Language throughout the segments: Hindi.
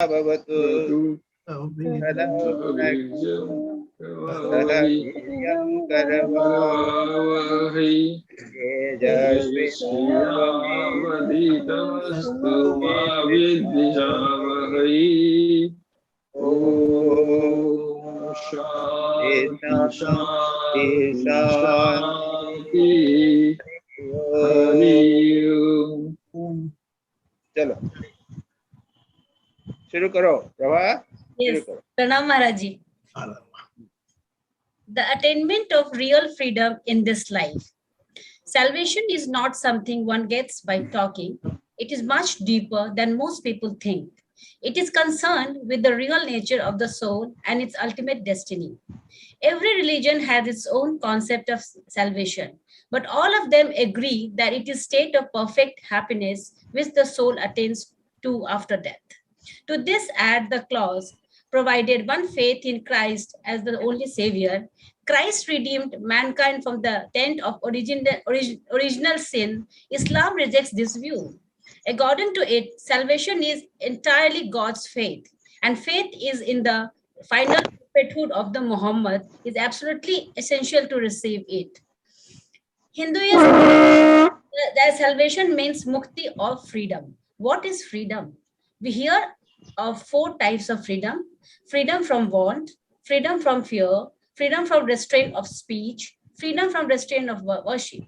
भवतु सदा सह वीर्यं करवावहै तेजस्विनावधीतमस्तु मा विद्विषावहै। ओम शांति शांति हरि ओम। चलो शुरू करो Prabha. Yes, Pranam Maharaji. The attainment of real freedom in this life. Salvation is not something one gets by talking. It is much deeper than most people think. It is concerned with the real nature of the soul and its ultimate destiny. Every religion has its own concept of salvation, but all of them agree that it is a state of perfect happiness which the soul attains to after death. To this add the clause, provided one faith in Christ as the only Savior, Christ redeemed mankind from the tent of original sin. Islam rejects this view. According to it, salvation is entirely God's faith, and faith is in the final prophethood of the Muhammad is absolutely essential to receive it. Hinduism, their salvation means mukti or freedom. What is freedom? We hear of 4 types of freedom: freedom from want, freedom from fear, freedom from restraint of speech, freedom from restraint of worship.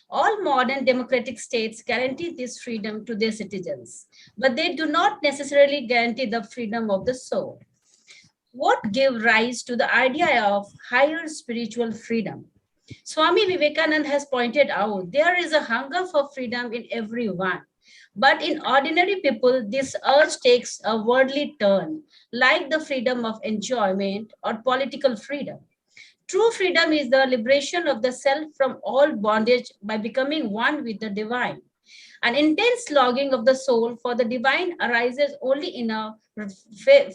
All modern democratic states guarantee this freedom to their citizens, but they do not necessarily guarantee the freedom of the soul. What gave rise to the idea of higher spiritual freedom? Swami Vivekananda has pointed out there is a hunger for freedom in everyone. But in ordinary people, this urge takes a worldly turn, like the freedom of enjoyment or political freedom. True freedom is the liberation of the self from all bondage by becoming one with the divine. An intense longing of the soul for the divine arises only in a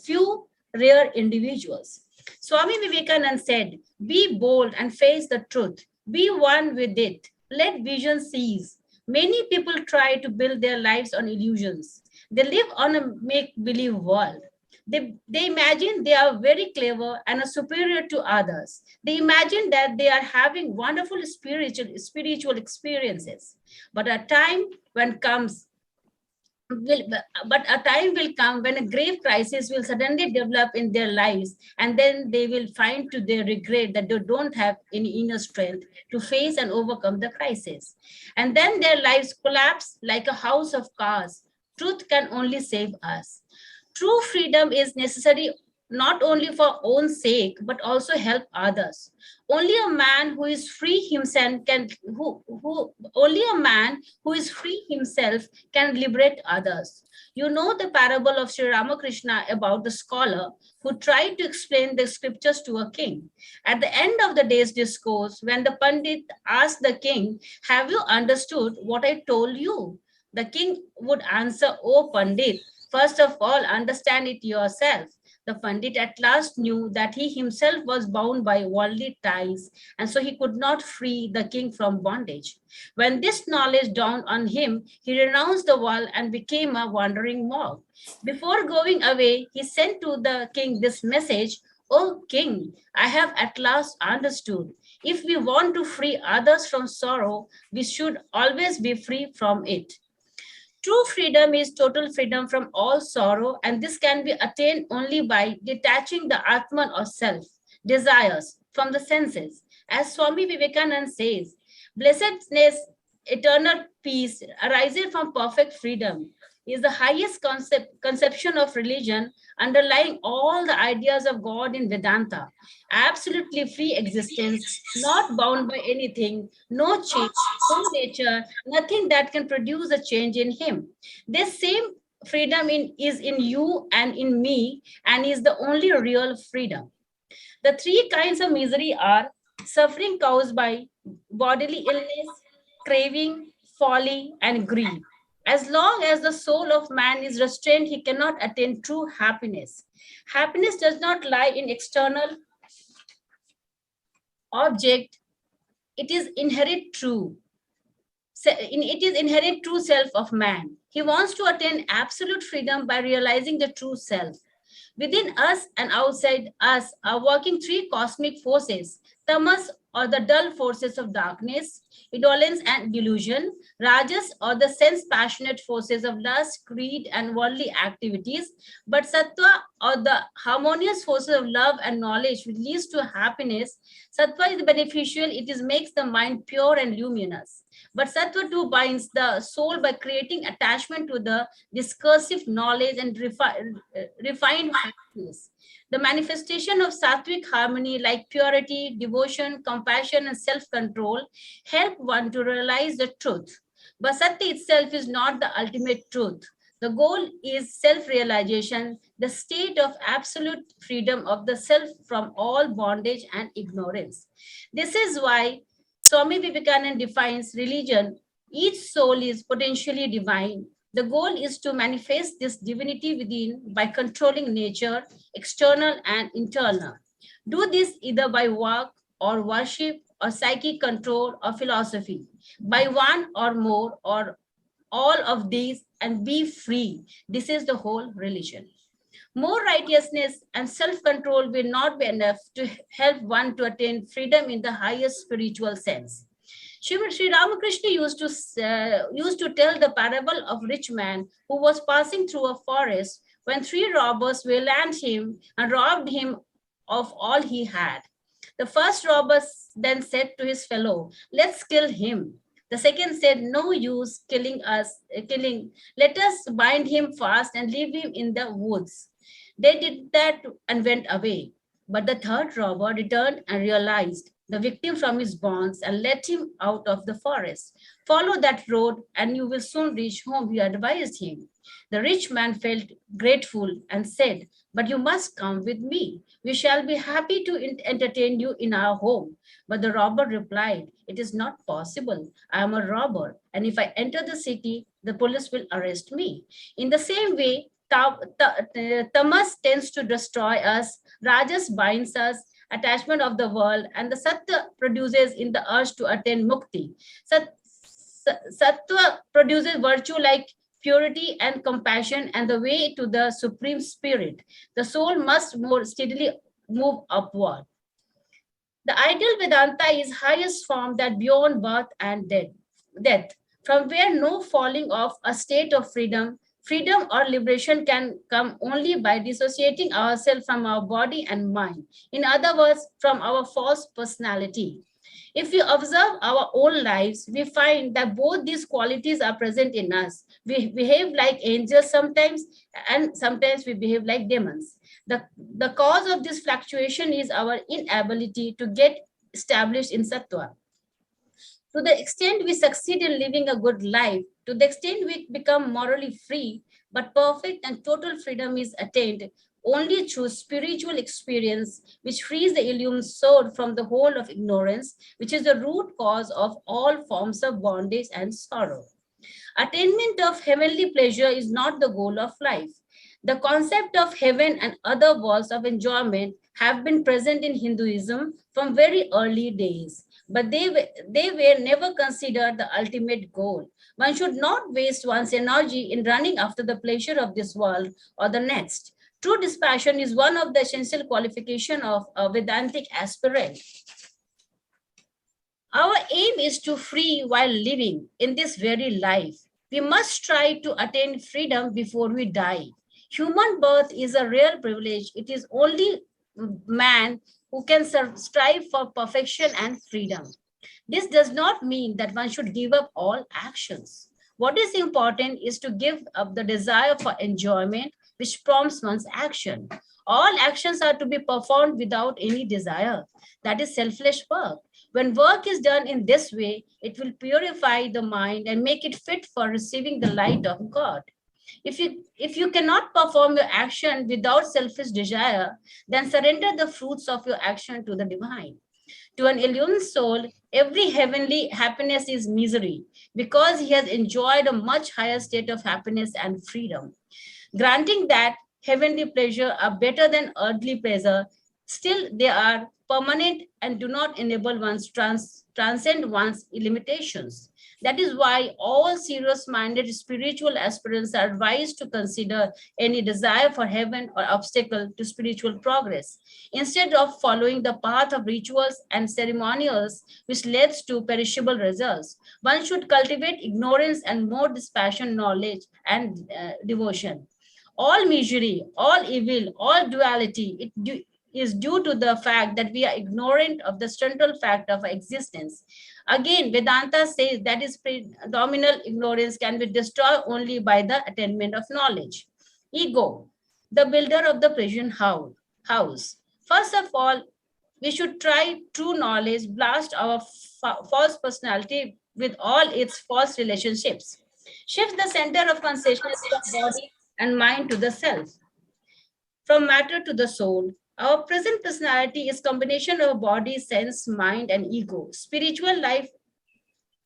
few rare individuals. Swami Vivekananda said, "Be bold and face the truth. Be one with it. Let vision cease." Many people try to build their lives on illusions. They live on a make-believe world. They imagine they are very clever and are superior to others. They imagine that they are having wonderful spiritual experiences. But a time when comes will but a time will come when a grave crisis will suddenly develop in their lives, and then they will find to their regret that they don't have any inner strength to face and overcome the crisis, and then their lives collapse like a house of cards. Truth can only save us. True freedom is necessary not only for own sake but also help others. Only a man who is free himself can who only a man who is free himself can liberate others. You know the parable of Sri Ramakrishna about the scholar who tried to explain the scriptures to a king. At the end of the day's discourse, when the Pandit asked the king, "Have you understood what I told you?" The king would answer, "Oh Pandit, first of all, understand it yourself." The Pandit at last knew that he himself was bound by worldly ties, and so he could not free the king from bondage. When this knowledge dawned on him, he renounced the world and became a wandering monk. Before going away, he sent to the king this message: "O king, I have at last understood. If we want to free others from sorrow, we should always be free from it." True freedom is total freedom from all sorrow, and this can be attained only by detaching the Atman or self, desires, from the senses. As Swami Vivekananda says, blessedness, eternal peace arises from perfect freedom, is the highest conception of religion underlying all the ideas of God in Vedanta. Absolutely free existence, not bound by anything, no change, no nature, nothing that can produce a change in him. This same freedom is in you and in me, and is the only real freedom. The 3 kinds of misery are suffering caused by bodily illness, craving, folly, and greed. As long as the soul of man is restrained, he cannot attain true happiness. Happiness does not lie in external object, it is inherent true. It is inherent true self of man. He wants to attain absolute freedom by realizing the true self. Within us and outside us are working three cosmic forces: tamas, or the dull forces of darkness, indolence and delusion; rajas, or the sense passionate forces of lust, greed, and worldly activities; but sattva, or the harmonious forces of love and knowledge, which leads to happiness. Sattva is beneficial, it is makes the mind pure and luminous. But sattva too binds the soul by creating attachment to the discursive knowledge and refined happiness. The manifestation of sattvic harmony, like purity, devotion, compassion, and self control, help one to realize the truth. But Satya itself is not the ultimate truth. The goal is self realization, the state of absolute freedom of the self from all bondage and ignorance. This is why Swami Vivekananda defines religion: each soul is potentially divine. The goal is to manifest this divinity within by controlling nature, external and internal. Do this either by work or worship or psychic control or philosophy, by one or more or all of these, and be free. This is the whole religion. More righteousness and self-control will not be enough to help one to attain freedom in the highest spiritual sense. Sri Ramakrishna used to tell the parable of rich man who was passing through a forest when three robbers waylaid him and robbed him of all he had. The first robber then said to his fellow, "Let's kill him." The second said, "No use killing. Let us bind him fast and leave him in the woods." They did that and went away. But the third robber returned and realized the victim from his bonds and let him out of the forest. "Follow that road and you will soon reach home," he advised him. The rich man felt grateful and said, "But you must come with me. We shall be happy to entertain you in our home." But the robber replied, "It is not possible. I am a robber, and if I enter the city, the police will arrest me." In the same way, tamas tends to destroy us, rajas binds us, attachment of the world, and the sattva produces in the urge to attain mukti. Sattva produces virtue like purity and compassion and the way to the supreme spirit. The soul must more steadily move upward. The ideal Vedanta is highest form that beyond birth and death, from where no falling off a state of freedom. Freedom or liberation can come only by dissociating ourselves from our body and mind. In other words, from our false personality. If we observe our own lives, we find that both these qualities are present in us. We behave like angels sometimes, and sometimes we behave like demons. The cause of this fluctuation is our inability to get established in sattva. To the extent we succeed in living a good life, to the extent we become morally free, but perfect and total freedom is attained only through spiritual experience, which frees the illumined soul from the hold of ignorance, which is the root cause of all forms of bondage and sorrow. Attainment of heavenly pleasure is not the goal of life. The concept of heaven and other worlds of enjoyment have been present in Hinduism from very early days, but they were never considered the ultimate goal. One should not waste one's energy in running after the pleasure of this world or the next. True dispassion is one of the essential qualifications of a Vedantic aspirant. Our aim is to free while living in this very life. We must try to attain freedom before we die. Human birth is a real privilege. It is only man who can strive for perfection and freedom. This does not mean that one should give up all actions. What is important is to give up the desire for enjoyment, which prompts one's action. All actions are to be performed without any desire. That is selfless work. When work is done in this way, it will purify the mind and make it fit for receiving the light of God. If you cannot perform your action without selfish desire, then surrender the fruits of your action to the divine. To an illumined soul, every heavenly happiness is misery because he has enjoyed a much higher state of happiness and freedom. Granting that heavenly pleasure are better than earthly pleasure, still they are permanent and do not enable one's transcend one's limitations. That is why all serious-minded spiritual aspirants are advised to consider any desire for heaven or obstacle to spiritual progress. Instead of following the path of rituals and ceremonials, which leads to perishable results, one should cultivate ignorance and more dispassionate knowledge and devotion. All misery, all evil, all duality, is due to the fact that we are ignorant of the central fact of existence. Again, Vedanta says that is predominant ignorance can be destroyed only by the attainment of knowledge. Ego, the builder of the prison house. First of all, we should try true knowledge, blast our false personality with all its false relationships. Shift the center of consciousness from body and mind to the self, from matter to the soul. Our present personality is combination of body, sense, mind, and ego. Spiritual life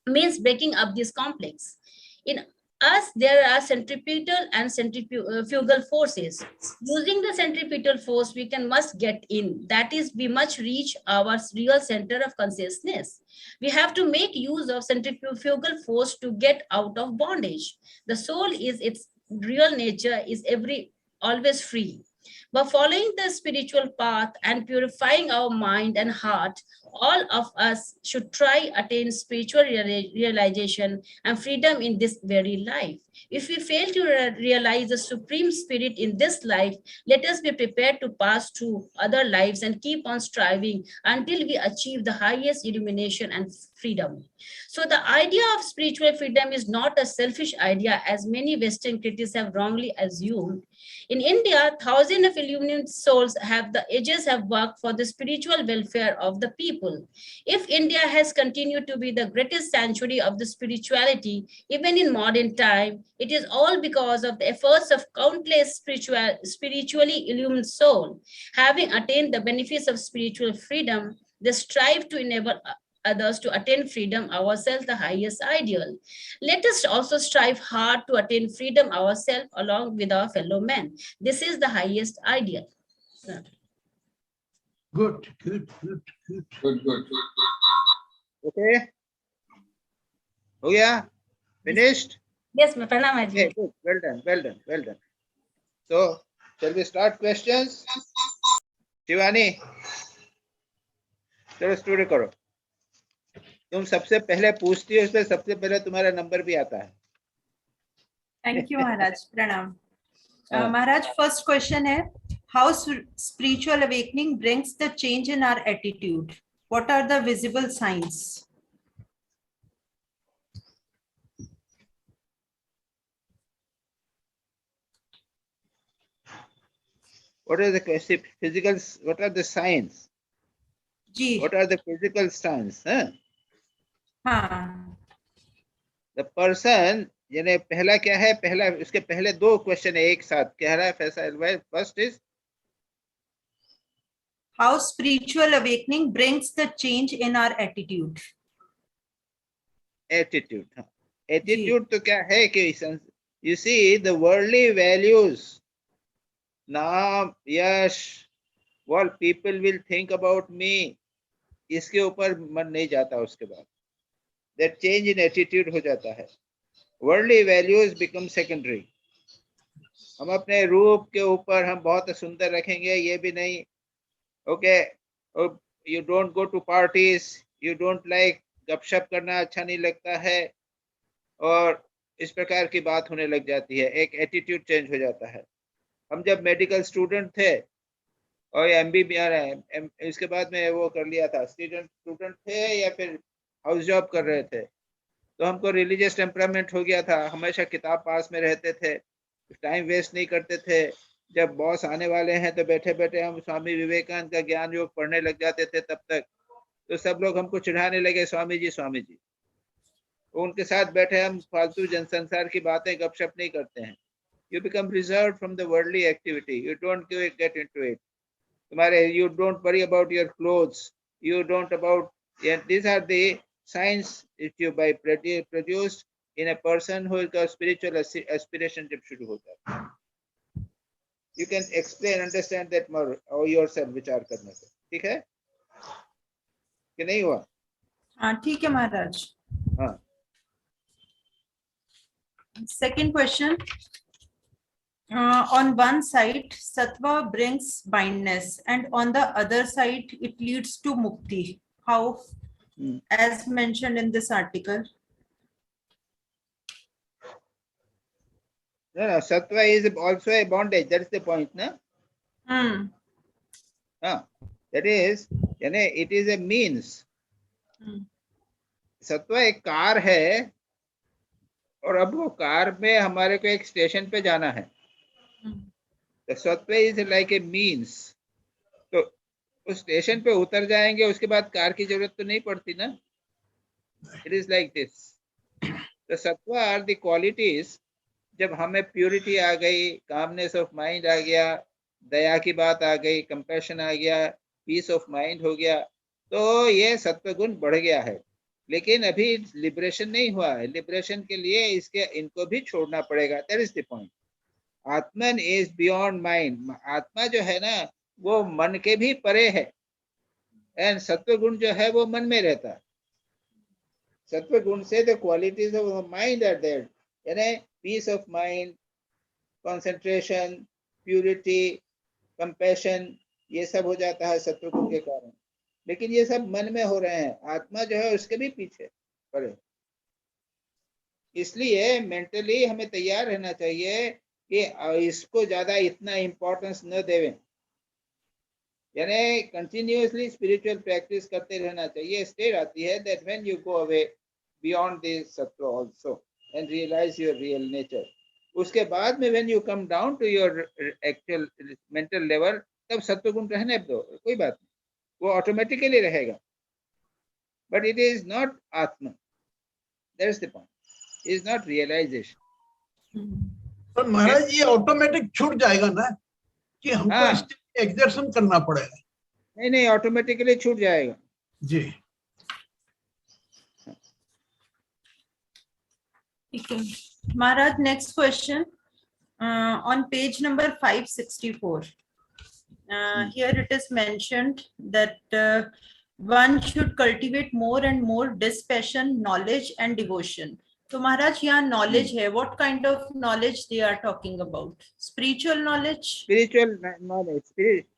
means breaking up this complex. In us, there are centripetal and centrifugal forces. Using the centripetal force, we must get in. That is, we must reach our real center of consciousness. We have to make use of centrifugal force to get out of bondage. The soul is its real nature, is always free. By following the spiritual path and purifying our mind and heart, all of us should try attain spiritual realization and freedom in this very life. If we fail to realize the supreme spirit in this life, let us be prepared to pass through other lives and keep on striving until we achieve the highest illumination and freedom. So the idea of spiritual freedom is not a selfish idea as many Western critics have wrongly assumed. In India, thousands of illuminated souls the ages have worked for the spiritual welfare of the people. If India has continued to be the greatest sanctuary of the spirituality, even in modern time, it is all because of the efforts of countless spiritually illumined souls. Having attained the benefits of spiritual freedom, they strive to enable others to attain freedom, ourselves the highest ideal. Let us also strive hard to attain freedom ourselves along with our fellow men. This is the highest ideal. Good. Good. Okay. Oh yeah. Finished? Yes, Pranam Haji. Okay, good. Well done. So, shall we start questions? Shivani, चलो स्टूडियो करो. तुम सबसे पहले पूछती हो, इसमें सबसे पहले तुम्हारा नंबर भी आता है. Thank you Maharaj. प्रणाम. हाँ. महाराज, फर्स्ट क्वेश्चन है, how spiritual awakening brings the change in our attitude? What are the visible science? What are the physical? What are the signs? जी. What are the physical signs? हाँ. The person, यानी पहला क्या है? पहला, इसके पहले दो क्वेश्चन है एक साथ. कह रहा है Faisal. First is how spiritual awakening brings the change in our attitude? Attitude. Attitude तो क्या है कि you see the worldly values, नाम, यश, what people will think about me, इसके ऊपर मन नहीं जाता. उसके बाद that change in attitude हो जाता है. Worldly values become secondary. हम अपने रूप के ऊपर हम बहुत सुंदर रखेंगे, ये भी नहीं. Okay, you don't go to parties, you don't like गपशप करना अच्छा नहीं लगता है, और इस प्रकार की बात होने लग जाती है. एक एटीट्यूड चेंज हो जाता है. हम जब मेडिकल स्टूडेंट थे और MBBS इसके बाद में वो कर लिया था, स्टूडेंट थे या फिर हाउस जॉब कर रहे थे, तो हमको रिलीजियस टेम्परामेंट हो गया था. हमेशा किताब पास में रहते थे, टाइम वेस्ट नहीं करते थे. जब बॉस आने वाले हैं तो बैठे बैठे हम स्वामी विवेकानंद का ज्ञान योग पढ़ने लग जाते थे. तब तक तो सब लोग हमको चिढ़ाने लगे, स्वामी जी. उनके साथ बैठे हम फालतू जनसंसार की बातें गपशप नहीं करते हैं. You become reserved from the worldly activity. You don't get into it. You don't worry about your clothes. You don't about. These are the signs which you by produced in a person who is a spiritual aspiration जब शुरू होता है. You can explain, understand that more or yourself विचार करने से. ठीक है? कि नहीं हुआ? हाँ ठीक है महाराज. हाँ. Second question. On one side, sattva brings bindness, and on the other side, it leads to mukti. How? As mentioned in this article. No, no, sattva is also a bondage. That's the point, na? That is, यानी it is a means. सत्व एक कार है और अब वो कार में हमारे को एक स्टेशन पे जाना है. तो सत्व इज लाइक ए मीन्स. तो उस स्टेशन पे उतर जाएंगे, उसके बाद कार की जरूरत तो नहीं पड़ती ना. It is like this. तो सत्व आर द क्वालिटीज. जब हमें प्योरिटी आ गई, कामनेस ऑफ माइंड आ गया, दया की बात आ गई, कंपैशन आ गया, पीस ऑफ माइंड हो गया, तो ये सत्व गुण बढ़ गया है. लेकिन अभी लिबरेशन नहीं हुआ है. लिबरेशन के लिए इनको भी छोड़ना पड़ेगा. That is the point. Atman is beyond mind. आत्मा जो है ना, वो मन के भी परे है. एंड सत्व गुण जो है वो मन में रहता है. सत्व गुण से the qualities of mind are there. यानी peace of mind, concentration, purity, compassion, ये सब हो जाता है सत्व गुण के कारण. लेकिन ये सब मन में हो रहे हैं. आत्मा जो है उसके भी पीछे पड़े. इसलिए मेंटली हमें तैयार रहना चाहिए कि इसको ज्यादा इतना इम्पोर्टेंस न देवें. यानी कंटिन्यूअसली स्पिरिचुअल प्रैक्टिस करते रहना चाहिए. स्टेट आती है that when you go away beyond this सत्व also and realise your real nature, उसके बाद में when you come down to your actual mental level, तब सत्व गुण रहने दो, कोई बात नहीं, वो ऑटोमेटिकली रहेगा. But it is not atma. That's the point. It is not realisation. पर महाराज ये ऑटोमेटिक छूट जाएगा ना, कि हमको इसके एक्सर्शन करना पड़ेगा? नहीं नहीं, ऑटोमेटिकली छूट जाएगा जी. Okay. Maharaj, next question. On page number 564. Here it is mentioned that one should cultivate more and more dispassion, knowledge and devotion. So Maharaj, यहाँ knowledge है. What kind of knowledge they are talking about? Spiritual knowledge? Spiritual knowledge.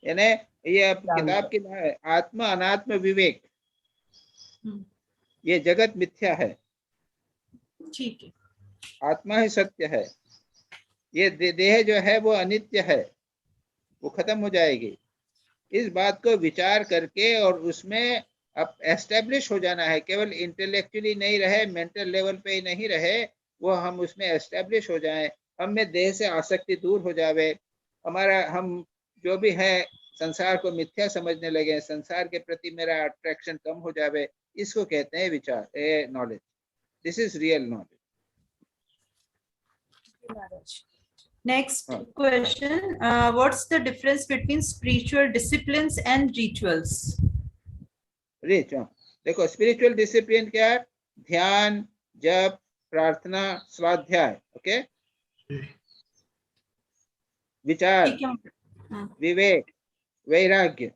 यानी ये किताब की आत्मा अनात्म विवेक. ये जगत मिथ्या है. ठीक है. आत्मा ही सत्य है. ये देह जो है वो अनित्य है, वो खत्म हो जाएगी. इस बात को विचार करके और उसमें अब एस्टेब्लिश हो जाना है. केवल इंटेलेक्चुअली नहीं रहे, मेंटल लेवल पे ही नहीं रहे, वो हम उसमें एस्टेब्लिश हो जाएं. हम में देह से आसक्ति दूर हो जावे. हम जो भी है संसार को मिथ्या समझने लगे, संसार के प्रति मेरा अट्रैक्शन कम हो जावे. इसको कहते हैं विचार, knowledge. This is real knowledge. Next question. What's the difference between spiritual disciplines and rituals? देखो, स्पिरिचुअल डिसिप्लिन क्या है? ध्यान, जप, प्रार्थना, स्वाध्याय. ओके. विचार, विवेक, वैराग्य.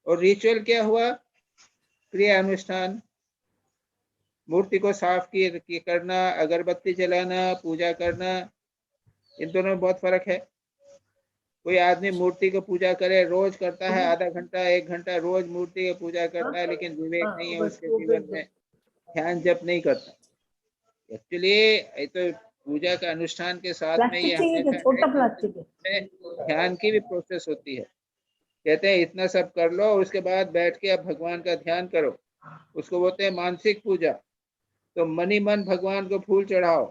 और रिचुअल क्या हुआ? क्रिया अनुष्ठान. मूर्ति को साफ करना, अगरबत्ती जलाना, पूजा करना. इन दोनों में बहुत फर्क है. कोई आदमी मूर्ति को पूजा करे, रोज करता है, आधा घंटा 1 घंटा रोज मूर्ति की पूजा करता है, लेकिन विवेक नहीं है उसके जीवन में, ध्यान जप नहीं करता. एक्चुअली ये तो पूजा का अनुष्ठान के साथ में ये ध्यान की भी प्रोसेस होती है. कहते हैं इतना सब कर लो, उसके बाद बैठ के अब भगवान का ध्यान करो. उसको बोलते हैं मानसिक पूजा. तो मनी मन भगवान को फूल चढ़ाओ.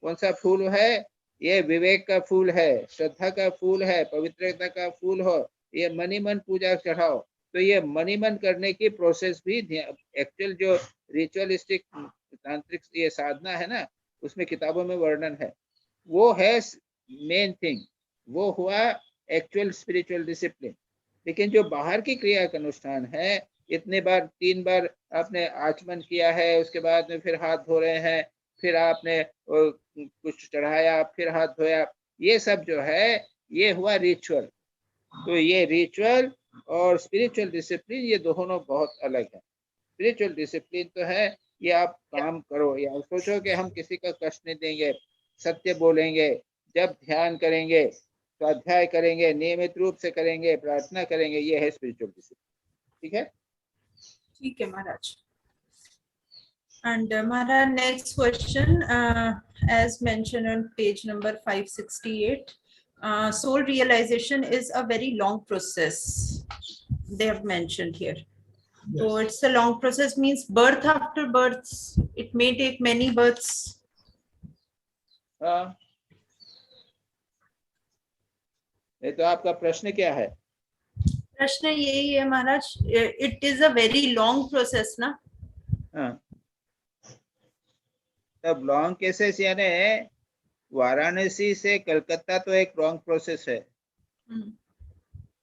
कौन सा फूल है? ये विवेक का फूल है, श्रद्धा का फूल है, पवित्रता का फूल हो. ये मनी मन पूजा चढ़ाओ. तो ये मनी मन करने की प्रोसेस भी एक्चुअल जो रिचुअलिस्टिक तांत्रिक ये साधना है ना, उसमें किताबों में वर्णन है. वो है मेन थिंग. वो हुआ एक्चुअल स्पिरिचुअल डिसिप्लिन. लेकिन जो बाहर की क्रिया का अनुष्ठान है, इतने बार 3 बार आपने आचमन किया है, उसके बाद में फिर हाथ धो रहे हैं, फिर आपने कुछ चढ़ाया, फिर हाथ धोया, ये सब जो है ये हुआ रिचुअल. तो ये रिचुअल और स्पिरिचुअल डिसिप्लिन, ये दोनों बहुत अलग है। स्पिरिचुअल डिसिप्लिन तो है ये आप काम करो, या सोचो कि हम किसी का कष्ट नहीं देंगे, सत्य बोलेंगे, जब ध्यान करेंगे, स्वाध्याय करेंगे, नियमित रूप से करेंगे, प्रार्थना करेंगे, ये है स्पिरिचुअल डिसिप्लिन। ठीक है? ठीक है महाराज। And Maharaj, next question, as mentioned on page number 568, soul realization is a very long process. They have mentioned here. So it's a long process, means birth after birth. It may take many births. हाँ, ये तो आपका प्रश्न क्या है? प्रश्न यही है महाराज, it is a very long process ना? हाँ, तब लॉन्ग केसेस यानी वाराणसी से कलकत्ता तो एक लॉन्ग प्रोसेस है,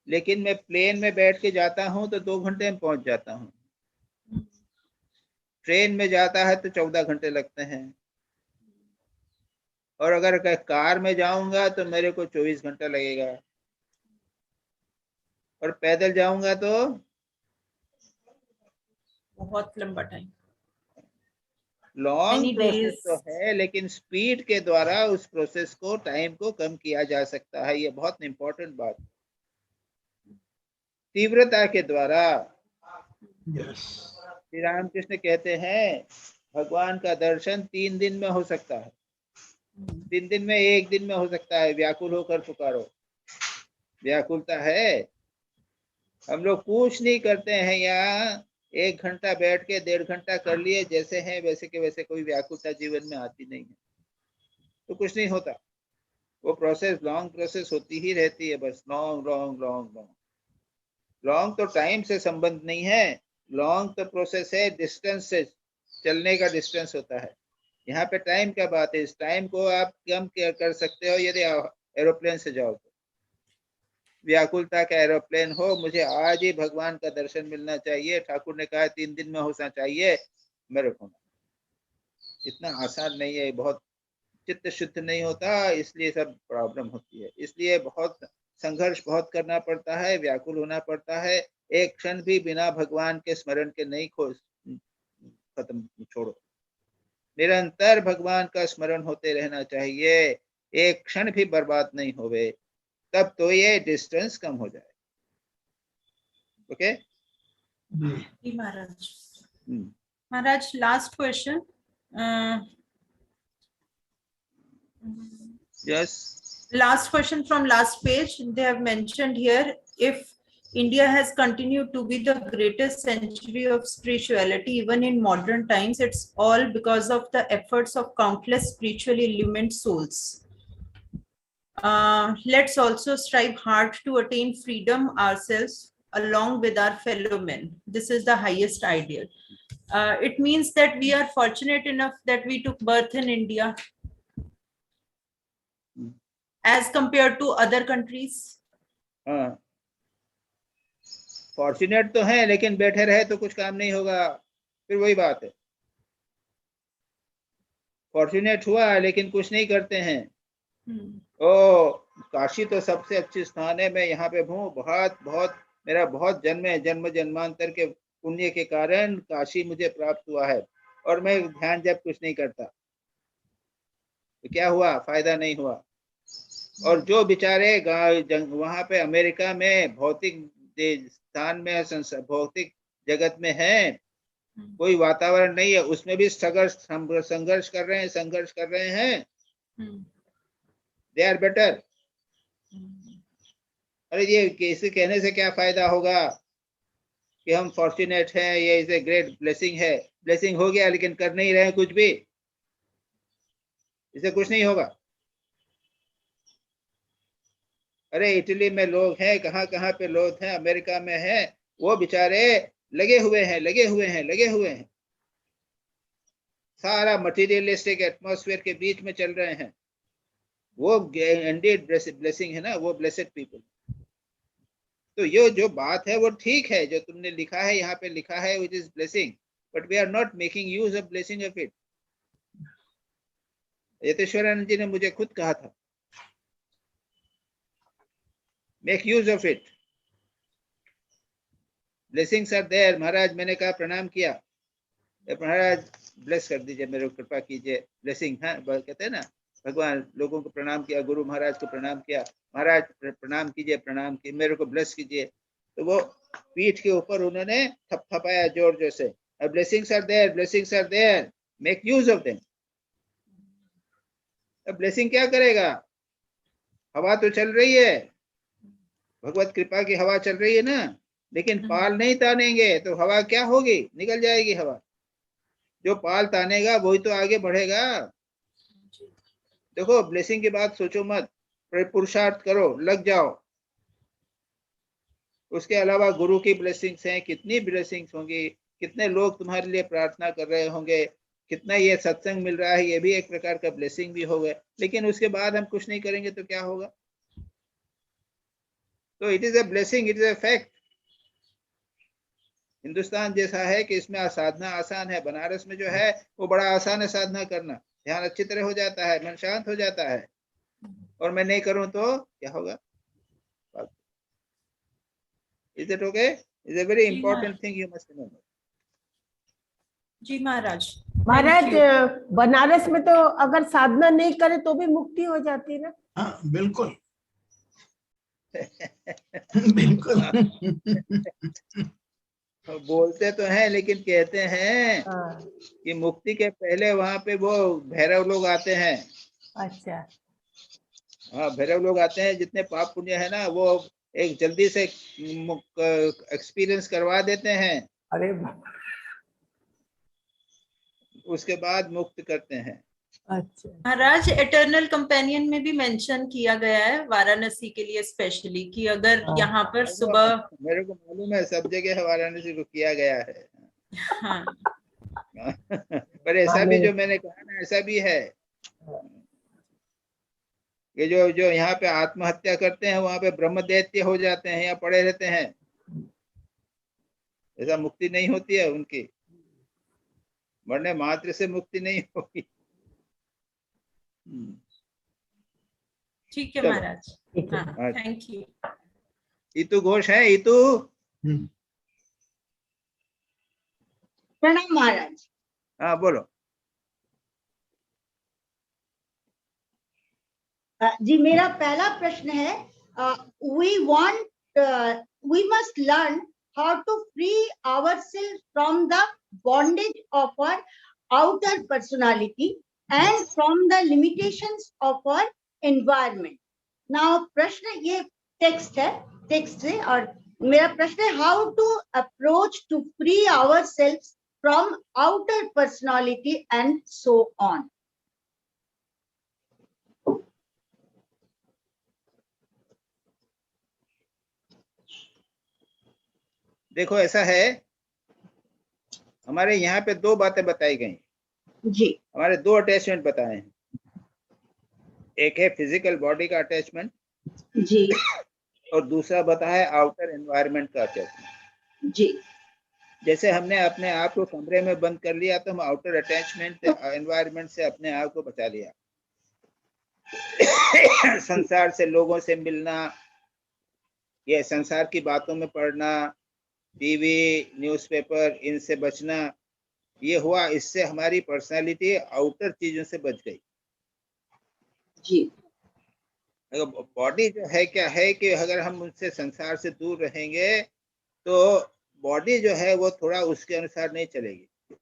लेकिन मैं प्लेन में बैठ के जाता हूँ तो 2 घंटे में पहुंच जाता हूँ। ट्रेन में जाता है तो 14 घंटे लगते हैं, और अगर कार में जाऊंगा तो मेरे को 24 घंटा लगेगा, और पैदल जाऊंगा तो बहुत लंबा time. Long Many process days. तो है, लेकिन स्पीड के द्वारा उस प्रोसेस को, टाइम को कम किया जा सकता है। ये बहुत इंपॉर्टेंट बात, तीव्रता के द्वारा। श्री रामकृष्ण कहते हैं भगवान का दर्शन 3 दिन में हो सकता है, 3 दिन में, 1 दिन में हो सकता है। व्याकुल होकर पुकारो, व्याकुलता है। हम लोग कुछ नहीं करते हैं, यहाँ 1 घंटा बैठ के 1.5 घंटा कर लिए, जैसे हैं वैसे के वैसे, कोई व्याकुलता जीवन में आती नहीं है, तो कुछ नहीं होता। वो प्रोसेस, लॉन्ग प्रोसेस होती ही रहती है, बस long long long long. Long तो टाइम से संबंध नहीं है, लॉन्ग तो प्रोसेस है, डिस्टेंस से, चलने का डिस्टेंस होता है। यहाँ पे टाइम का बात है, इस टाइम को आप कम कर सकते हो यदि एरोप्लेन से जाओ तो। व्याकुलता का एरोप्लेन हो, मुझे आज ही भगवान का दर्शन मिलना चाहिए, ठाकुर ने कहा 3 दिन में होना चाहिए, मेरे को इतना आसान नहीं है, बहुत चित्त शुद्ध नहीं होता, इसलिए सब प्रॉब्लम होती है। इसलिए बहुत संघर्ष बहुत करना पड़ता है, व्याकुल होना पड़ता है। एक क्षण भी बिना भगवान के स्मरण के नहीं खत्म छोड़ो, निरंतर भगवान का स्मरण होते रहना चाहिए, एक क्षण भी बर्बाद नहीं होवे, तब तो ये डिस्टेंस कम हो जाए। Okay Maharaj. Maharaj, last question. Yes. Last question from last page. They have mentioned here, if India has continued to be the greatest century of spirituality even in modern times, it's all because of the efforts of countless spiritually illumined souls. Let's also strive hard to attain freedom ourselves along with our fellow men. This is the highest ideal. It means that we are fortunate enough that we took birth in India as compared to other countries. हाँ, फॉर्चुनेट तो है, लेकिन बैठे रहे तो कुछ काम नहीं होगा, फिर वही बात है। फॉर्चुनेट हुआ लेकिन कुछ नहीं करते हैं। ओ, काशी तो सबसे अच्छी स्थान है, मैं यहाँ पे हूँ, बहुत बहुत मेरा बहुत जन्म है, जन्म जन्मांतर के पुण्य के कारण काशी मुझे प्राप्त हुआ है, और मैं ध्यान जब कुछ नहीं करता, तो क्या हुआ? फायदा नहीं हुआ। और जो बेचारे वहां पे अमेरिका में भौतिक स्थान में, भौतिक जगत में है, कोई वातावरण नहीं है, उसमें भी संघर्ष कर रहे हैं, दे आर बेटर। अरे ये किसी कहने से क्या फायदा होगा कि हम फॉर्चुनेट हैं, ये इसे ग्रेट ब्लेसिंग है। ब्लेसिंग हो गया लेकिन कर नहीं रहे कुछ भी, इसे कुछ नहीं होगा। अरे इटली में लोग हैं, कहाँ कहाँ पे लोग हैं, अमेरिका में हैं, वो बेचारे लगे हुए हैं, सारा मटेरियलिस्टिक एटमॉस्फेयर के बीच में चल रहे हैं। वो इंडीड ब्लेसिंग है ना, वो ब्लेसेड पीपल। तो ये जो बात है वो ठीक है, जो तुमने लिखा है यहाँ पे लिखा है, which is blessing, but we are not making use of blessing of it. Yateshwarananda ji ने मुझे खुद कहा था, make use of it. Blessings are there. महाराज मैंने कहा प्रणाम किया, महाराज ब्लेस कर दीजिए, मेरे को कृपा कीजिए, ब्लेसिंग है कहते हैं ना, भगवान लोगों को प्रणाम किया, गुरु महाराज को प्रणाम किया, महाराज प्रणाम कीजिए, प्रणाम की मेरे को ब्लेस कीजिए। तो वो पीठ के ऊपर उन्होंने थपथपाया जोर जोर से, blessings are there, blessings are there, make use of them. अब ब्लेसिंग क्या करेगा? हवा तो चल रही है, भगवत कृपा की हवा चल रही है ना, लेकिन पाल नहीं तानेंगे तो हवा क्या होगी? निकल जाएगी हवा। जो पाल तानेगा वही तो आगे बढ़ेगा। देखो ब्लेसिंग की बात सोचो मत, पुरुषार्थ करो, लग जाओ। उसके अलावा गुरु की ब्लेसिंग्स हैं, कितनी ब्लेसिंग्स होंगी, कितने लोग तुम्हारे लिए प्रार्थना कर रहे होंगे, कितना ये सत्संग मिल रहा है, ये भी एक प्रकार का ब्लेसिंग भी होगा। लेकिन उसके बाद हम कुछ नहीं करेंगे तो क्या होगा? तो it is a blessing, it is a fact. Hindustan जैसा है कि इसमें साधना आसान है, बनारस में जो है वो बड़ा आसान है साधना करना, ध्यान अच्छी तरह हो जाता है, मन शांत हो जाता है। और मैं नहीं करूं तो क्या होगा? Is it okay? It's a very important thing you must remember. जी महाराज। महाराज बनारस में तो अगर साधना नहीं करे तो भी मुक्ति हो जाती है ना? हाँ बिल्कुल बिल्कुल। बोलते तो हैं लेकिन कहते हैं कि मुक्ति के पहले वहां पे वो भैरव लोग आते हैं। अच्छा। हाँ भैरव लोग आते हैं, जितने पाप पुण्य है ना वो एक जल्दी से एक्सपीरियंस करवा देते हैं, अरे उसके बाद मुक्त करते हैं। अच्छा महाराज एटर्नल कंपेनियन में भी मेंशन किया गया है वाराणसी के लिए स्पेशली कि अगर यहाँ पर सुबह, मेरे को मालूम है सब जगह वाराणसी को किया गया है। हाँ पर ऐसा भी जो मैंने कहा ना, ऐसा भी है कि जो यहाँ पे आत्महत्या करते हैं वहां पे ब्रह्म दैत्य हो जाते हैं या पड़े रहते हैं, ऐसा मुक्ति नहीं होती है उनकी, मरने मात्र से मुक्ति नहीं होगी। ठीक है चलो। महाराज, हाँ थैंक यू। इतु घोष है, इतु। प्रणाम महाराज। हाँ बोलो। जी मेरा पहला प्रश्न है, we must learn how to free ourselves from the bondage of our outer personality and from the limitations of our environment. Now प्रश्न ये टेक्स्ट है और मेरा प्रश्न है how to approach to free ourselves from outer personality and so on. देखो ऐसा है, हमारे यहाँ पे दो बातें बताई गई जी। हमारे दो अटैचमेंट बताए हैं, एक है फिजिकल बॉडी का अटैचमेंट जी और दूसरा बताया है आउटर एनवायरनमेंट का अटैचमेंट। जी जैसे हमने अपने आप को कमरे में बंद कर लिया तो हम आउटर अटैचमेंट एनवायरनमेंट से अपने आप को बचा लिया। संसार से लोगों से मिलना, ये संसार की बातों में पढ़ना, टीवी न्यूज़पेपर, इनसे बचना, ये हुआ, इससे हमारी पर्सनालिटी आउटर चीजों से बच गई। जी बॉडी जो है क्या है कि अगर हम उनसे संसार से दूर रहेंगे तो बॉडी जो है वो थोड़ा उसके अनुसार नहीं चलेगी।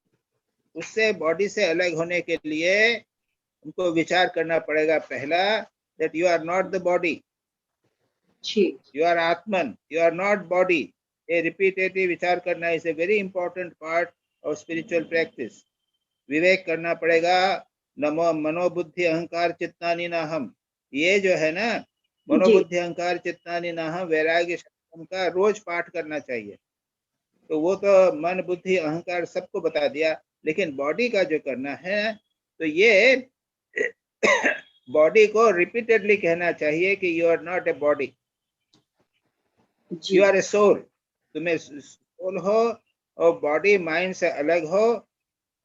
उससे बॉडी से अलग होने के लिए उनको विचार करना पड़ेगा पहला, that you are not the body, you are Atman, you are not body। ये रिपीटेटिव विचार करना is a very important part of spiritual practice। विवेक करना पड़ेगा, नमो मनोबुद्धि अहंकार चित्तानि नाहम, ये जो है ना मनोबुद्धि अहंकार चित्तानि नाहम वैराग्य शब्द का रोज पाठ करना चाहिए। तो वो तो मन बुद्धि अहंकार सबको बता दिया, लेकिन बॉडी का जो करना है तो ये बॉडी को रिपीटेडली कहना चाहिए कि you are not a body, you are a soul. तुम्हें सोल हो और बॉडी माइंड से अलग हो,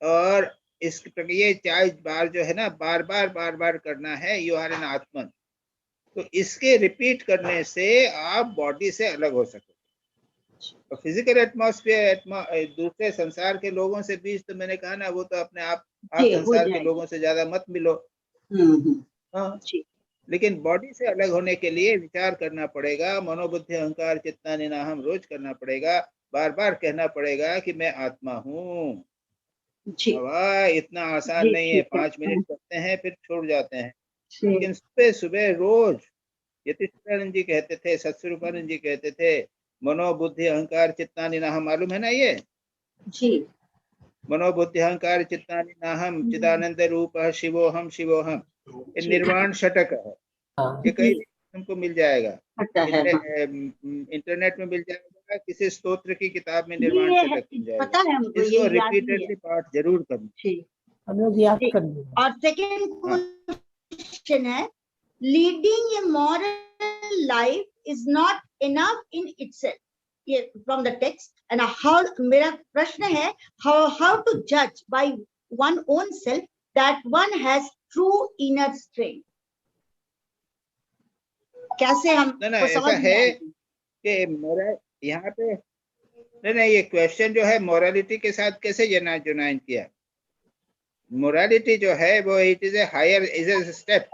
और इस ये 4 बार जो है ना बार बार करना है, यू आर एन आत्मन। तो इसके रिपीट करने से आप बॉडी से अलग हो सको। फिजिकल एटमॉस्फेयर दूसरे संसार के लोगों से बीच, तो मैंने कहा ना, वो तो अपने आप जी, हो संसार के जाएगा। लोगों से ज्यादा मत मिलो। हाँ, जी। लेकिन बॉडी से अलग होने के लिए विचार करना पड़ेगा, मनोबुद्धि अहंकार चित्ता निनाहम रोज करना पड़ेगा, बार बार कहना पड़ेगा कि मैं आत्मा हूँ। जी। हवा इतना आसान जी, नहीं है, ठीक है। 5 मिनट करते हैं फिर छोड़ जाते हैं, जी। लेकिन सुबह सुबह रोज, यतीश्वरानंद जी कहते थे, सत्स्वरूपानंद जी कहते थे, मनोबुद्धि अहंकार चित्ता निनाहम, मालूम है ना ये? जी। मनोबुद्धि अहंकार चित्ता निनाहम चिदानंद रूप शिवोहम शिवोहम, ये निर्वाण षटक है। ये कहीं भी तुमको मिल जाएगा, पता है। इंटरनेट में मिल जाएगा, किसी स्तोत्र की किताब में जी, निर्वाण ये षटक मिल जाएगा। पता है हमको, ये इसको याद भी है। रिपीटेडली पाठ जरूर करना। जी। हम लोग याद कर लेंगे। और सेकेंड क्वेश्चन है, leading a moral life is not enough in itself, ये from the text. And how, मेरा प्रश्न है, हाउ टू जज by one own self that one has true inner strength? कैसे हम ना को ऐसा समझ में है आएगी? कि मोरल यहाँ पे नहीं, ये क्वेश्चन जो है मोरालिटी के साथ कैसे जुनाइन किया। मोरालिटी जो है वो it is a higher, is a step,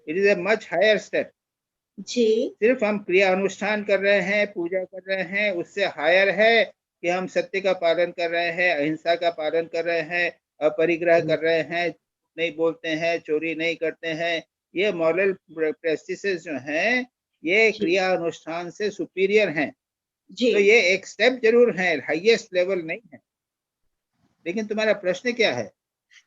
it is a much higher step. जी। सिर्फ हम क्रिया अनुष्ठान कर रहे हैं, पूजा कर रहे हैं, उससे हायर है कि हम सत्य का पालन कर रहे हैं, अहिंसा का पालन कर रहे हैं, अपरिग्रह कर रहे हैं, नहीं बोलते हैं, चोरी नहीं करते हैं। ये मॉरल प्रैक्टिसेस जो हैं, ये क्रिया अनुष्ठान से सुपीरियर हैं। जी। तो ये एक स्टेप जरूर है, हाईएस्ट लेवल नहीं है। लेकिन तुम्हारा प्रश्न क्या है?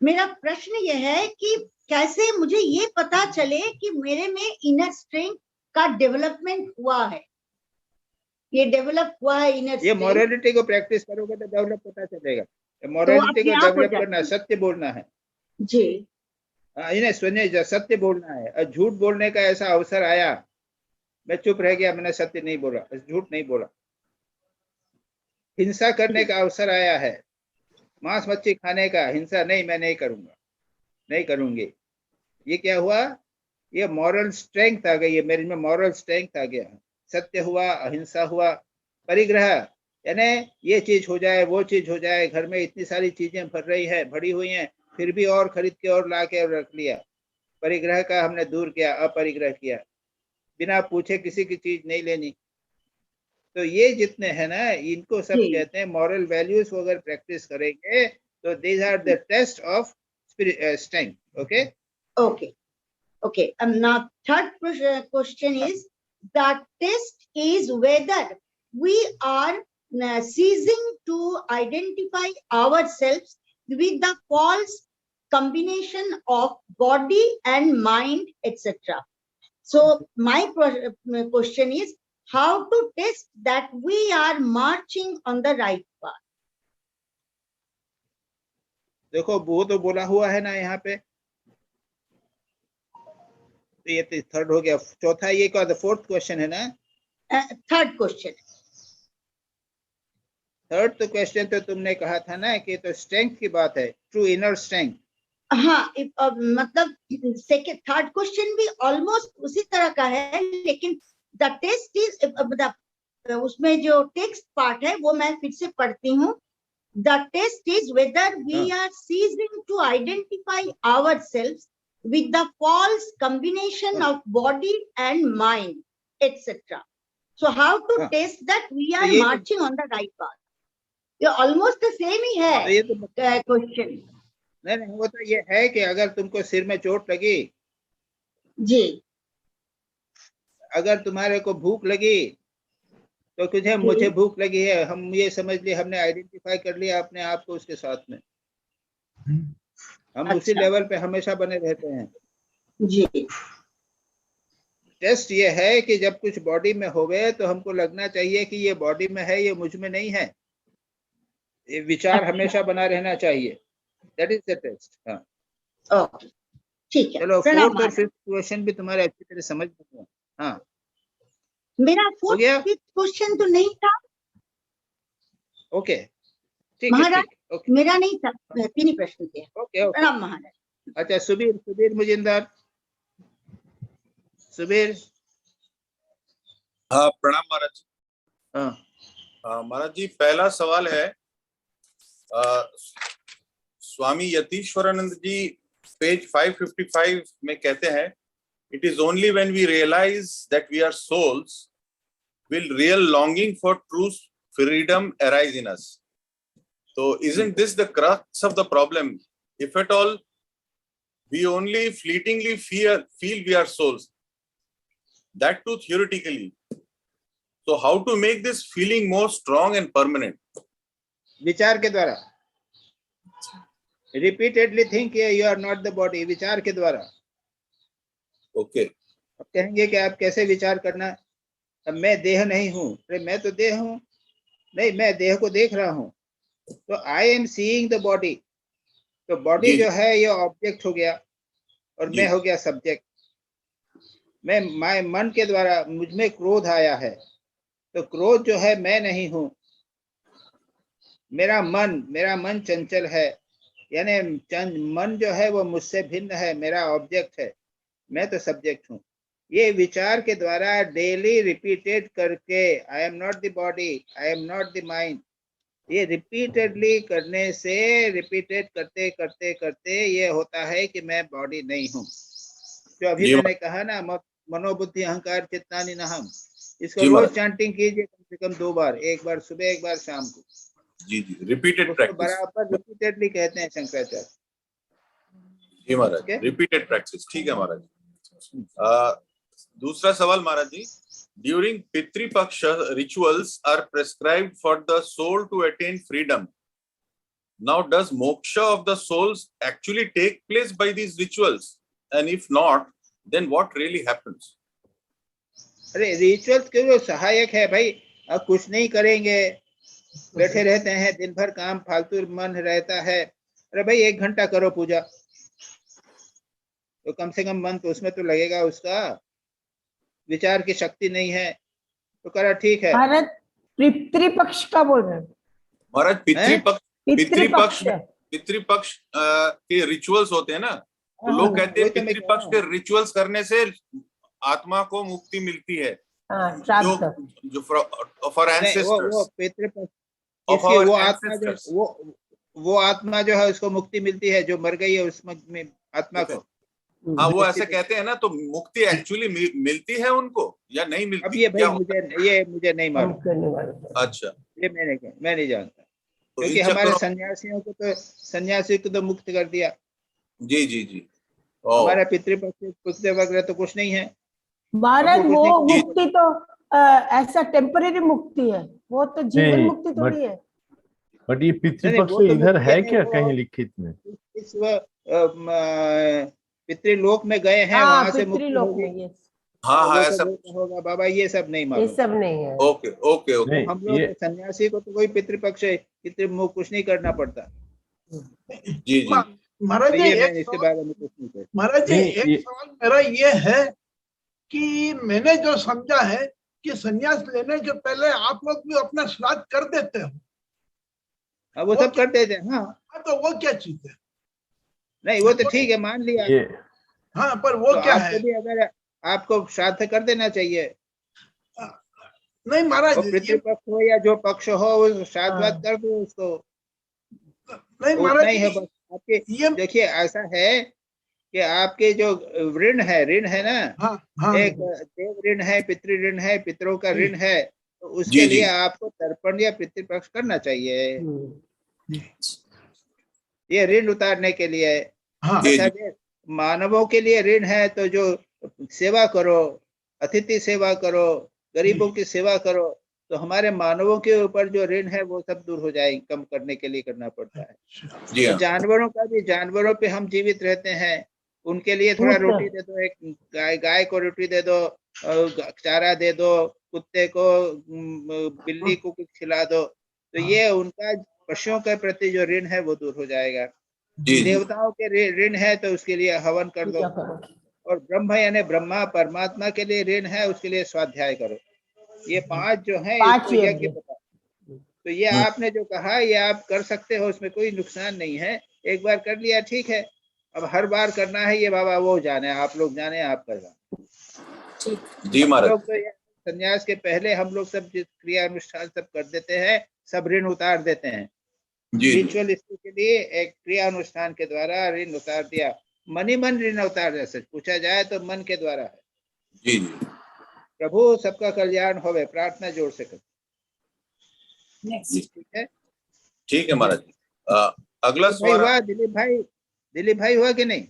मेरा प्रश्न यह है कि कैसे मुझे ये पता चले कि मेरे में इनर स्ट्रेंथ का डेवलपमेंट हुआ है, ये डेवलप हुआ है इनर ये स्ट्रेंथ। मॉरलिटी को प्रैक्टिस करोगे तो डेवलप पता चलेगा। तो मॉरलिटी अपने को आप हो डेवलप करना, जाती है। सत्य बोलना है। जी। इन्हें सुनिए, सत्य बोलना है। और झूठ बोलने का ऐसा अवसर आया, मैं चुप रह गया, मैंने सत्य नहीं बोला, झूठ नहीं बोला। हिंसा करने का अवसर आया है, मांस मच्छी खाने का, हिंसा नहीं, मैं नहीं करूंगा, नहीं करूंगी। ये क्या हुआ? ये मॉरल स्ट्रेंथ आ गई है मेरे में, मॉरल स्ट्रेंथ आ गया। सत्य हुआ, अहिंसा हुआ, परिग्रह, यानी ये चीज हो जाए, वो चीज हो जाए, घर में इतनी सारी चीजें भर रही है, भरी हुई हैं, फिर भी और खरीद के और ला के रख लिया। परिग्रह का हमने दूर किया, अपरिग्रह किया, बिना पूछे किसी की चीज नहीं लेनी। तो ये जितने हैं ना, इनको सब जी। कहते हैं मॉरल वैल्यूज को अगर प्रैक्टिस करेंगे तो these are the test of strength. Okay Okay. Okay. Now third question is, the test is whether we are ceasing to identify ourselves with the false combination of body and mind, etc. So my question is, how to test that we are marching on the right path? देखो, वो तो बोला हुआ है ना यहाँ पे, तो ये तो थर्ड हो गया। चौथा ये क्या, फोर्थ क्वेश्चन है ना? Third question. थर्ड तो क्वेश्चन तो तुमने कहा था ना कि तो स्ट्रेंथ की बात है, ट्रू इनर स्ट्रेंथ। हाँ, मतलब सेकेंड थर्ड क्वेश्चन भी ऑलमोस्ट उसी तरह का है, लेकिन द टेस्ट इज, उसमें जो टेक्स्ट पार्ट है वो मैं फिर से पढ़ती हूँ। The test is whether we are ceasing to identify ourselves with the false combination of body and mind, etc. So how to test that we are marching on the right path? ये almost the same ही है क्वेश्चन। नहीं, वो तो ये है कि अगर तुमको सिर में चोट लगी जी, अगर तुम्हारे को भूख लगी तो तुझे, मुझे भूख लगी है, हम ये समझ लिए, हमने आइडेंटिफाई कर लिया अपने आप को उसके साथ में, हम उसी लेवल पे हमेशा बने रहते हैं। जी। टेस्ट ये है कि जब कुछ बॉडी में हो गए तो हमको लगना चाहिए कि ये बॉडी में है, ये मुझ में नहीं है। ये विचार हमेशा बना रहना चाहिए। That is the test. हाँ, ठीक है। चलो, फोर्थ और फिफ्थ क्वेश्चन भी तुम्हारे अच्छी तरह समझ में है। हाँ, मेरा फोर्थ फिफ्थ क्वेश्चन तो नहीं था। ओके, ठीक है, महाराज, ओके। मेरा नहीं था, 3 ही प्रश्न थे। ओके, प्रणाम महाराज। अच्छा, सुबीर मुजिंदार, सुबीर। हाँ, प्रणाम महाराज। हाँ, महाराज जी, पहला सवाल है स्वामी यतीश्वरानंद जी पेज 555 में कहते हैं, it is only when we realise that we are souls will real longing for true freedom arise in us. So isn't this the crux of the problem? If at all we only fleetingly feel we are souls, that too theoretically. So how to make this feeling more strong and permanent? विचार के द्वारा, repeatedly think you are not the body, विचार के द्वारा. Okay. अब कहेंगे कि आप कैसे विचार करना, अब मैं देह नहीं हूँ, अरे मैं तो देह हूँ, नहीं मैं देह को देख रहा हूँ, तो I am seeing the body, तो बॉडी जो है ये ऑब्जेक्ट हो गया और मैं हो गया सब्जेक्ट. मैं मन के द्वारा मुझ में क्रोध आया है, तो क्रोध जो है मैं नहीं हूँ, मेरा मन चंचल है, यानी मन जो है वो मुझसे भिन्न है, मेरा ऑब्जेक्ट है, मैं तो सब्जेक्ट हूँ. ये विचार के द्वारा डेली रिपीटेड करके, आई am not the body, I am not the mind, ये रिपीटेडली करने से, रिपीटेड करते करते करते ये होता है कि मैं बॉडी नहीं हूँ. जो अभी मैंने कहा ना, मनोबुद्धि अहंकार चित्तानि नहम, इसको रोज चैंटिंग कीजिए कम से कम 2 बार, एक बार सुबह एक बार शाम को. जी जी, रिपीटेड प्रैक्टिस, बराबर रिपीटेडली कहते हैं शंकराचार्य. जी महाराज, रिपीटेड प्रैक्टिस, ठीक है महाराज. दूसरा सवाल महाराज जी, during Pitrupaksha rituals are prescribed for the soul to attain freedom. Now does moksha of the souls actually take place by these rituals, and if not then what really happens? अरे रिचुअल्स क्यों सहायक है भाई, अब कुछ नहीं करेंगे, बैठे रहते हैं दिन भर, काम फालतू मन रहता है. अरे भाई 1 घंटा करो पूजा, तो कम से कम मन तो उसमें तो लगेगा, उसका विचार की शक्ति नहीं है तो करा, ठीक है. भारत पितृपक्ष का बोल रहे हैं महाराज, पितृपक्ष के रिचुअल्स होते हैं ना, तो लोग कहते हैं पितृपक्ष के रिचुअल्स करने से आत्मा को मुक्ति मिलती है, जो फॉर एंसेस्टर्स. पितृपक्ष वो आत्मा जो है उसको मुक्ति मिलती है, जो मर गई है उसमें आत्मा को. हाँ, वो ऐसे कहते हैं ना, तो मुक्ति एक्चुअली मिलती है उनको या नहीं मिलती? अब ये भाई मुझे नहीं मालूम. अच्छा, ये मैं नहीं जानता, क्योंकि हमारे सन्यासी को तो मुक्त कर दिया. जी जी जी. हमारे पितृपक्ष वगैरह तो कुछ नहीं है महाराज. वो मुक्ति तो ऐसा टेम्परेरी मुक्ति है, वो तो जीवन मुक्ति थोड़ी है. बट ये पितृपक्ष इधर है क्या कहीं लिखित में? पितृलोक में गए हैं, वहां से मुक्ति होगी. हाँ, ऐसा होगा बाबा, ये सब नहीं मालूम, ये सब नहीं है. Okay okay okay. हम लोग सन्यासी को तो कोई पितृपक्ष कुछ नहीं करना पड़ता. जी जी महाराज जी, इसके बारे में कुछ नहीं कहते. महाराज जी, एक सवाल मेरा ये है कि मैंने जो समझा है कि संन्यास लेने के पहले आप लोग भी अपना श्राद्ध कर देते हो. हाँ, वो सब कर देते हैं. हाँ, तो वो क्या चीज है? नहीं, वो तो ठीक है, मान लिया. हाँ, पर वो तो क्या है? भी अगर आपको श्राद्ध कर देना चाहिए. नहीं महाराज, पितृपक्ष हो या जो पक्ष हो, वो श्राद्ध कर दो उसको. नहीं महाराज, नहीं है बस. आपके देखिए ऐसा है कि आपके जो ऋण है ना, एक देव ऋण है, पितृ ऋण है, पितरों का ऋण है, तो उसके लिए आपको तर्पण या पितृपक्ष करना चाहिए. ये ऋण उतारने के लिए. मानवों के लिए ऋण है, तो जो सेवा करो, अतिथि सेवा करो, गरीबों की सेवा करो, तो हमारे मानवों के ऊपर जो ऋण है वो सब दूर हो जाए. कम करने के लिए करना पड़ता है. तो जानवरों का भी, जानवरों पे हम जीवित रहते हैं, उनके लिए थोड़ा रोटी दे दो, एक गाय को रोटी दे दो, चारा दे दो, कुत्ते को, बिल्ली को कुछ खिला दो, तो ये उनका पशुओं के प्रति जो ऋण है वो दूर हो जाएगा. देवताओं के ऋण है तो उसके लिए हवन कर दो, और ब्रह्म यानी ब्रह्मा परमात्मा के लिए ऋण है, उसके लिए स्वाध्याय करो. ये 5 जो है, यज्ञ बता. तो ये आपने जो कहा, ये आप कर सकते हो, उसमें कोई नुकसान नहीं है. एक बार कर लिया ठीक है, अब हर बार करना है ये बाबा वो जाने, आप लोग जाने, आप करना. जी महाराज. संन्यास के पहले हम लोग सब क्रिया अनुष्ठान सब कर देते हैं, सब ऋण उतार देते हैं। जी रिचुअल के लिए एक क्रिया अनुष्ठान के द्वारा ऋण उतार दिया। मन ही मन ऋण उतार दिया, सच पूछा जाए तो मन के द्वारा है। जी प्रभु सबका कल्याण होवे, प्रार्थना जोर से कर। ठीक है, ठीक है महाराज। अगला भाई सवाल। हुआ दिलीप भाई हुआ कि नहीं?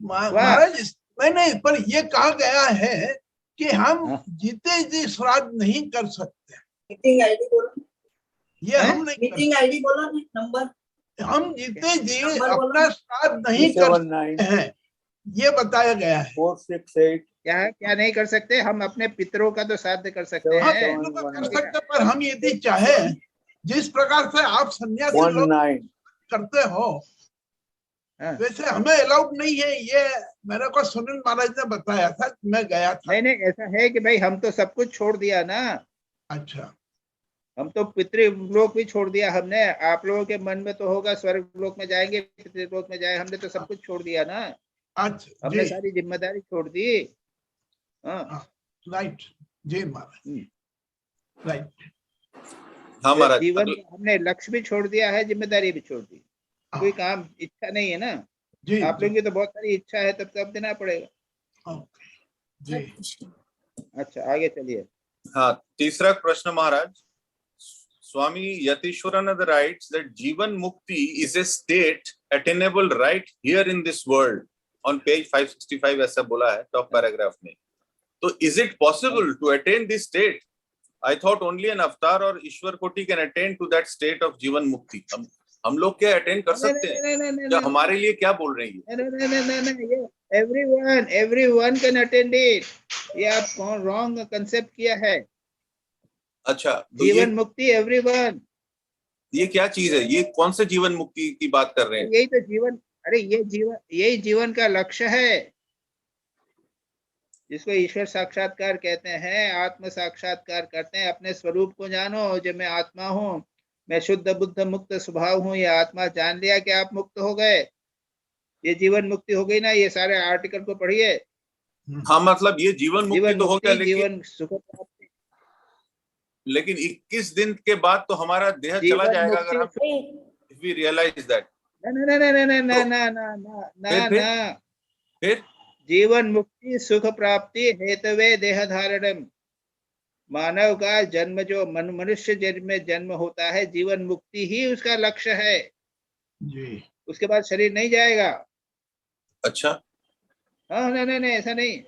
महाराज नहीं, पर ये कहा गया है कि हम हाँ। जीते जी श्राद्ध नहीं कर सकते। मीटिंग आईडी बोलो, ये हम नहीं मीटिंग आईडी बोलो ना, नंबर। हम जीते जी नंबर बोलो। अपना श्राद्ध नहीं कर सकते हैं, ये बताया गया है। 468 क्या नहीं कर सकते? हम अपने पितरों का तो श्राद्ध कर सकते हम हैं। लोग कर सकते, पर हम यदि चाहे जिस प्रकार से आप सन्यासी लोग 19 करते हो हाँ। वैसे हमें अलाउड नहीं है। ये मेरे को सुनील महाराज ने बताया था, मैं गया था। नहीं, ऐसा है कि भाई हम तो सब कुछ छोड़ दिया ना। अच्छा, हम तो पितृलोक भी छोड़ दिया हमने। आप लोगों के मन में तो होगा स्वर्ग लोक में जाएंगे, पितृलोक में जाए, हमने तो सब कुछ छोड़ दिया ना। अच्छा हमने जी, सारी जिम्मेदारी छोड़ दी। हाँ, राइट जी महाराज, राइट। हाँ महाराज। जीवन का हमने लक्ष्य भी छोड़ दिया है, जिम्मेदारी भी छोड़ दी। कोई काम इच्छा नहीं है ना। जी आप लोगों की तो बहुत सारी इच्छा है, तब तब देना पड़ेगा। जी, अच्छा, आगे चलिए। हाँ, तीसरा प्रश्न महाराज। स्वामी यतीश्वरानंद writes that जीवन मुक्ति is a state attainable right here in this world on page 565 ऐसा बोला है टॉप पैराग्राफ में। तो is it possible to attain this state? I thought only an avatar or ईश्वर कोटि can attain to that state of जीवन मुक्ति। हम लोग क्या अटेन कर सकते हैं? जो हमारे लिए क्या बोल रही है? नहीं, everyone can attend it। ये आप कौन रॉन्ग कंसेप्ट किया है। अच्छा, तो जीवन मुक्ति एवरीवन। ये क्या चीज है? ये कौन से जीवन मुक्ति की बात कर रहे हैं? यही तो जीवन, अरे यही जीवन का लक्ष्य है, जिसको ईश्वर साक्षात्कार कहते हैं। आत्म साक्षात्कार करते हैं, अपने स्वरूप को जानो, जो मैं आत्मा हूँ, मैं शुद्ध बुद्ध मुक्त स्वभाव हूँ। ये आत्मा जान लिया कि आप मुक्त हो गए, ये जीवन मुक्ति हो गई ना। ये सारे आर्टिकल को पढ़िए। हाँ, मतलब ये जीवन मुक्ति तो हो गया, जीवन सुख प्राप्ति। लेकिन 21 दिन के बाद तो हमारा देह चला जाएगा अगर हम if we realize that। ना फिर जीवन मुक्ति सुख प्राप्ति हेतवे देह धारणम। मानव का जन्म जो मनुष्य जन्म में जन्म होता है, जीवन मुक्ति ही उसका लक्ष्य है जी। उसके बाद शरीर नहीं जाएगा। अच्छा, हाँ, नहीं, ऐसा नहीं।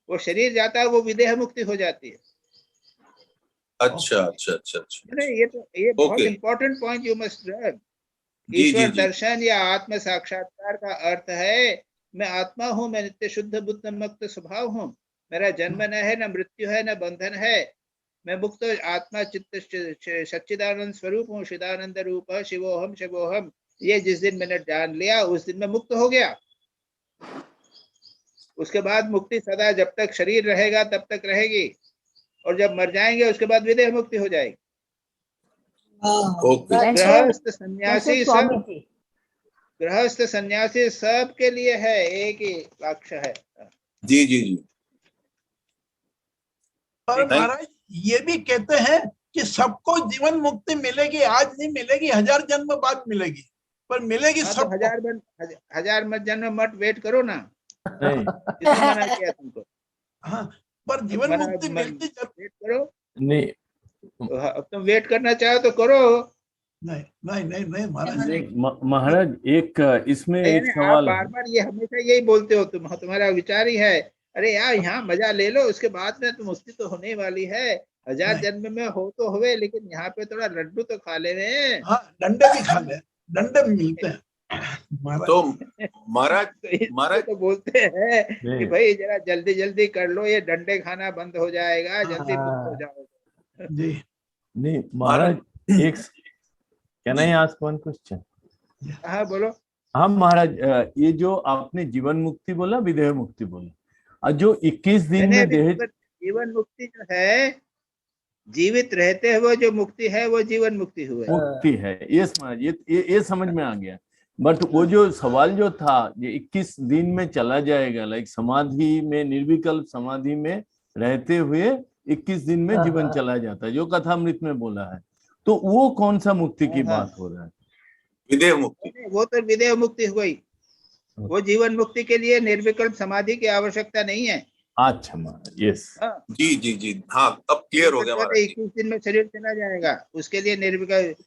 वो शरीर जाता है, वो विदेह मुक्ति हो जाती है। अच्छा। नहीं, ये बहुत important point you must learn. ईश्वर दर्शन या आत्म साक्षात्कार का अर्थ है मैं आत्मा हूँ, मैं नित्य शुद्ध बुद्ध मुक्त स्वभाव हूँ, मेरा जन्म न है, न मृत्यु है, न बंधन है, मैं मुक्त आत्मा चित्त सच्चिदानंद स्वरूप हूँ, चिदानंद रूप शिवोहम शिवोहम। ये जिस दिन मैंने जान लिया उस दिन मैं मुक्त हो गया। उसके बाद मुक्ति सदा जब तक शरीर रहेगा तब तक रहेगी, और जब मर जाएंगे उसके बाद विदेह मुक्ति हो जाएगी। गृहस्थ सन्यासी सब के लिए है, एक ही लक्ष्य है। जी। और महाराज ये भी कहते हैं कि सबको जीवन मुक्ति मिलेगी, आज नहीं मिलेगी, 1000 जन्म बाद मिलेगी, पर मिलेगी हाँ, सब। तो 1000 जन्म मत वेट करो ना। किसने मना किया तुमको? हाँ, पर जीवन मुक्ति मिलती जब वेट करो। नहीं, अब तुम वेट करना चाहो तो करो। नहीं महाराज। महाराज एक इसमें एक आप सवाल है। बार ये हमेशा यही बोलते हो, तुम्हारा विचार ही है अरे यार यहाँ मजा ले लो, उसके बाद में तो मुक्ति तो होने वाली है। 1000 जन्म में हो तो हुए, लेकिन यहाँ पे थोड़ा लड्डू तो खा ले रहे हैं। हाँ, डंडे भी खा ले, डंडे भी मिलते हैं तो महाराज तो बोलते हैं कि भाई जरा जल्दी कर लो, ये डंडे खाना बंद हो जाएगा, जल्दी मुक्त हो जाओगे। जी नहीं महाराज, एक can I ask one question? हाँ बोलो। हाँ महाराज, ये जो आपने जीवन मुक्ति बोला, विदेह मुक्ति बोला, और जो 21 दिन में देह जीवन मुक्ति जो है, जीवित रहते हुए जो मुक्ति है वो जीवन मुक्ति हुआ है। मुक्ति है, ये समझ में आ गया। बट वो जो सवाल जो था, ये 21 दिन में चला जाएगा, लाइक समाधि में, निर्विकल्प समाधि में रहते हुए 21 दिन में हाँ, जीवन हाँ। चला जाता है, जो कथामृत में बोला है। तो वो कौन सा मुक्ति की हाँ। बात हो रहा है? विदेह मुक्ति। नहीं, वो तो विदेह मुक्ति हो गई। वो जीवन मुक्ति के लिए निर्विकल्प समाधि की आवश्यकता नहीं है। अच्छा महाराज, यस। हाँ, जी जी जी, हाँ अब क्लियर हो गया महाराज जी। 21 दिन में शरीर चला जाएगा, उसके लिए निर्विकल्प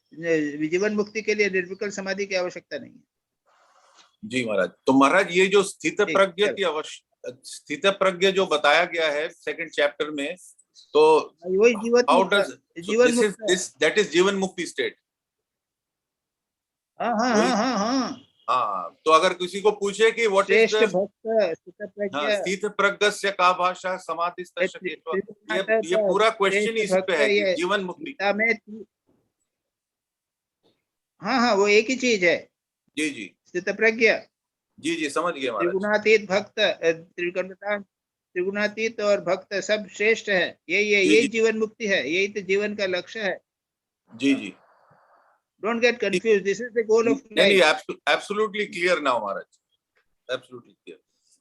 जीवन मुक्ति के लिए निर्विकल्प समाधि की आवश्यकता नहीं है। जी महाराज, तो महाराज ये जो स्थित ठीक, प्रज्ञ चलो। की स्थित प्रज्ञ जो बताया गया है सेकंड चैप्टर में, तो वही जीवन हाउ मुक्त, डज जीवन दिस इज मुक्त है। दिस दैट इज जीवन मुक्ति स्टेट। हाँ हाँ वही- हाँ हाँ हाँ। हाँ, तो अगर किसी को पूछे कि व्हाट इज श्रेष्ठ द भक्त स्थित प्रज्ञ, स्थित प्रज्ञस्य का भाषा समाधि ये पूरा क्वेश्चन इस पे है कि जीवन मुक्ति। गीता में हाँ हाँ, वो एक ही चीज है, जी जी स्थित प्रज्ञ। जी जी, समझ गए महाराज। त्रिगुणातीत भक्त, त्रिगुणातीत और भक्त सब श्रेष्ठ है। जी, यही जी। जीवन मुक्ति है, यही तो जीवन का लक्ष्य है। जी जी, don't get confuse, this is the goal of नहीं लाइफ। एब्सोल्युटली क्लियर नाउ महाराज, absolutely clear.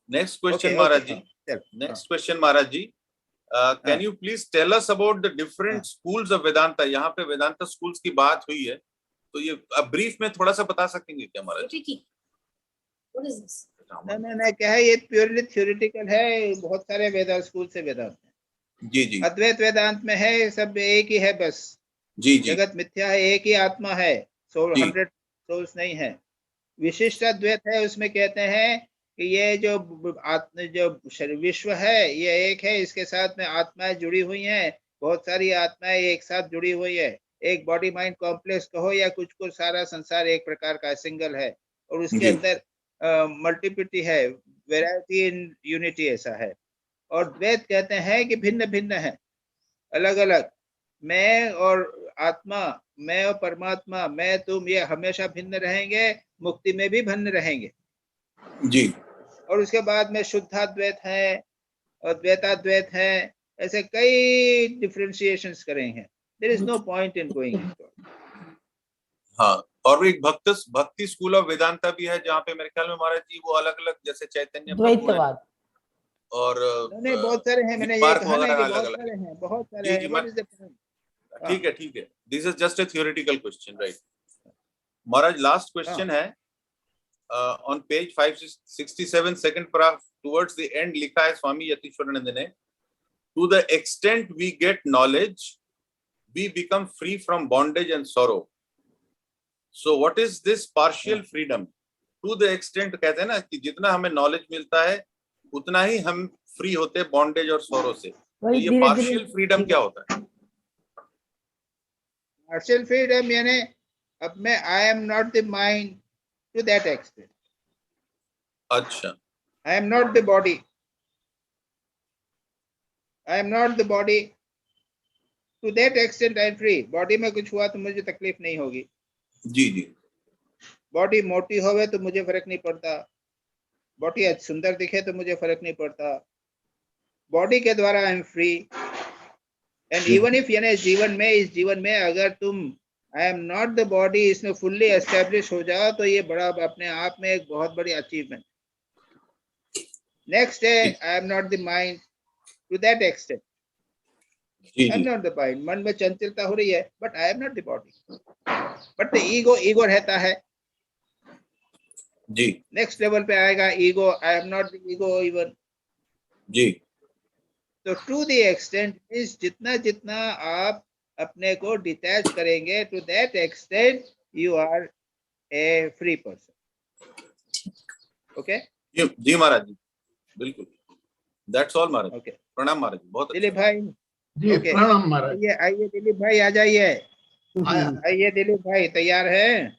Next question Okay, महाराज okay, जी, चल, नेक्स्ट क्वेश्चन महाराज जी, can you please tell us about the different schools of Vedanta. यहाँ पे वेदांता स्कूल्स की बात हुई है, तो ये ब्रीफ में थोड़ा सा बता सकेंगे क्या महाराज? What is this? नहीं, क्या है, ये प्योरली थ्योरेटिकल है। बहुत सारे वेदांत स्कूल से वेदांत है। जी जी अद्वैत वेदांत में है, सब एक ही है बस। जी जी जगत मिथ्या है, एक ही आत्मा है, सोल, जी। 100 सोल्स नहीं है। विशिष्ट अद्वैत है, उसमें कहते हैं कि ये जो विश्व है ये एक है, इसके साथ में आत्माएं जुड़ी हुई हैं, बहुत सारी आत्माएं एक साथ जुड़ी हुई है। एक बॉडी माइंड कॉम्प्लेक्स कहो या कुछ सारा संसार एक प्रकार का सिंगल है, और उसके जी। अंदर मल्टीप्लिटी है, वेराइटी इन यूनिटी ऐसा है। और द्वैत कहते हैं कि भिन्न भिन्न है, अलग अलग। मैं और आत्मा, मैं और परमात्मा, मैं तुम, ये हमेशा भिन्न रहेंगे, मुक्ति में भी भिन्न रहेंगे। जी और उसके बाद में शुद्धाद्वैत है और द्वैताद्वैत है, ऐसे कई डिफरेंशिएशंस करेंगे। There is no point in going. हाँ, और एक भक्ति स्कूल ऑफ वेदांता भी है, जहाँ पे मेरे ख्याल में महाराज जी वो अलग अलग, जैसे चैतन्य प्रभु है द्वैतवाद। और नहीं, बहुत सारे हैं, मैंने ये मार्क कहा ना वगैरह कि अलग बहुत अलग सारे हैं, बहुत सारे जी, हैं। जी, व्हाट इज द पॉइंट? ठीक है ठीक है, this is just a theoretical question, right महाराज। लास्ट क्वेश्चन है on page 567 second paragraph towards the end, लिखा है स्वामी यतीश्वरानंद ने, to the extent we get knowledge we become free from bondage and sorrow. So what is this partial freedom? To the extent कहते हैं ना कि जितना हमें नॉलेज मिलता है उतना ही हम फ्री होते हैं बॉन्डेज और सॉरो से। तो वही ये धीरे-धीरे- पार्शियल फ्रीडम क्या होता है? पार्शियल फ्रीडम यानी अब मैं I am not the mind to that extent, अच्छा I am not the body, I am not the body to that extent I am free. Body में कुछ हुआ तो मुझे तकलीफ नहीं होगी, जी जी बॉडी मोटी होवे तो मुझे फर्क नहीं पड़ता, बॉडी सुंदर दिखे तो मुझे फर्क नहीं पड़ता, बॉडी के द्वारा आई am free. And even if यानी इस जीवन में अगर तुम आई एम नॉट द बॉडी इसमें फुल्ली एस्टेब्लिश हो जाओ तो ये बड़ा अपने आप में एक बहुत बड़ी अचीवमेंट। नेक्स्ट है I am not the mind to that extent, जी आई एम जी नॉट द माइंड, मन में चंचलता हो रही है but I am not the body, but the ego रहता है। जी नेक्स्ट लेवल पे आएगा ego, I am not the ego even. जी तो टू द एक्सटेंट इज जितना जितना आप अपने को डिटैच करेंगे, to that extent you are a free person. Okay जी महाराज जी, बिल्कुल, दैट्स ऑल महाराज। ओके, प्रणाम महाराज जी, बहुत दिलीप अच्छा। भाई। जी ओके। प्रणाम महाराज। आइए दिलीप भाई, आ जाइए। आया। आइए दिलीप भाई, तैयार है?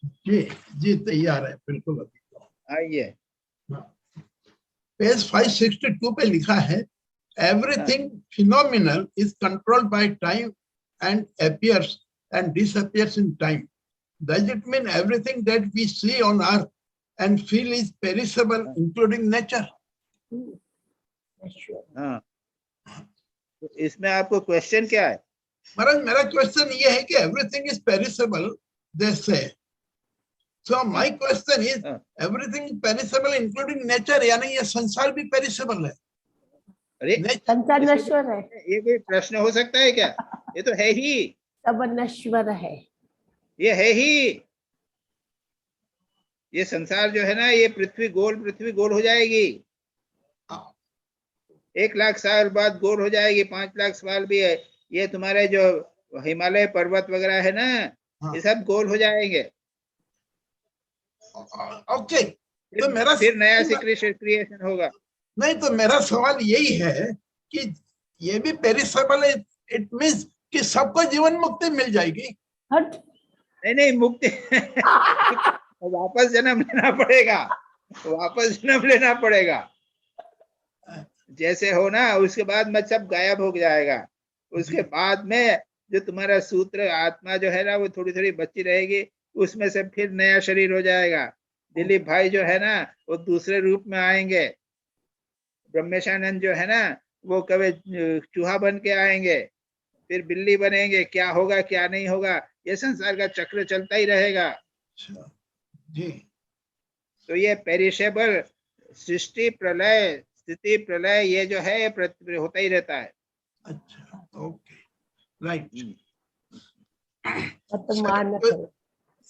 जी जी तैयार है, बिल्कुल आइए। पेज 562 पे लिखा है, everything phenomenal is controlled by time and appears and disappears in time. Does it mean everything that we see on earth and feel is perishable including nature? हाँ, तो इसमें आपको क्वेश्चन क्या है? महाराज मेरा क्वेश्चन ये है कि एवरीथिंग इज पेरिसेबल दे से, so my question is everything is perishable including nature, यानी ये संसार भी पेरिसेबल है? अरे संसार नश्वर है, ये कोई प्रश्न हो सकता है क्या? ये तो है ही, सब नश्वर है। ये है ही। ये संसार जो है ना, ये पृथ्वी गोल हो जाएगी। 1,00,000 साल बाद गोल हो जाएगी, 5,00,000 साल भी है। ये तुम्हारे जो हिमालय पर्वत वगैरह है ना, ये सब गोल हो जाएंगे। ओके, तो मेरा फिर नया क्रिएशन होगा। नहीं, तो मेरा सवाल यही है कि ये भी पेरिसेबल है, इट मींस कि सबको जीवन मुक्ति मिल जाएगी। हट। नहीं, मुक्ति वापस जन्म लेना पड़ेगा। जैसे हो ना, उसके बाद में सब गायब हो जाएगा। उसके बाद में जो तुम्हारा सूत्र आत्मा जो है ना, वो थोड़ी थोड़ी बची रहेगी, उसमें से फिर नया शरीर हो जाएगा। दिलीप भाई जो है ना, वो दूसरे रूप में आएंगे। ब्रह्मेशानंद जो है ना, वो कभी चूहा बन के आएंगे, फिर बिल्ली बनेंगे। क्या होगा क्या नहीं होगा, ये संसार का चक्र चलता ही रहेगा। जी। तो ये पेरिशेबल सृष्टि प्रलय स्थिति प्रलय, ये जो है ये होता ही रहता है। अच्छा, okay, right.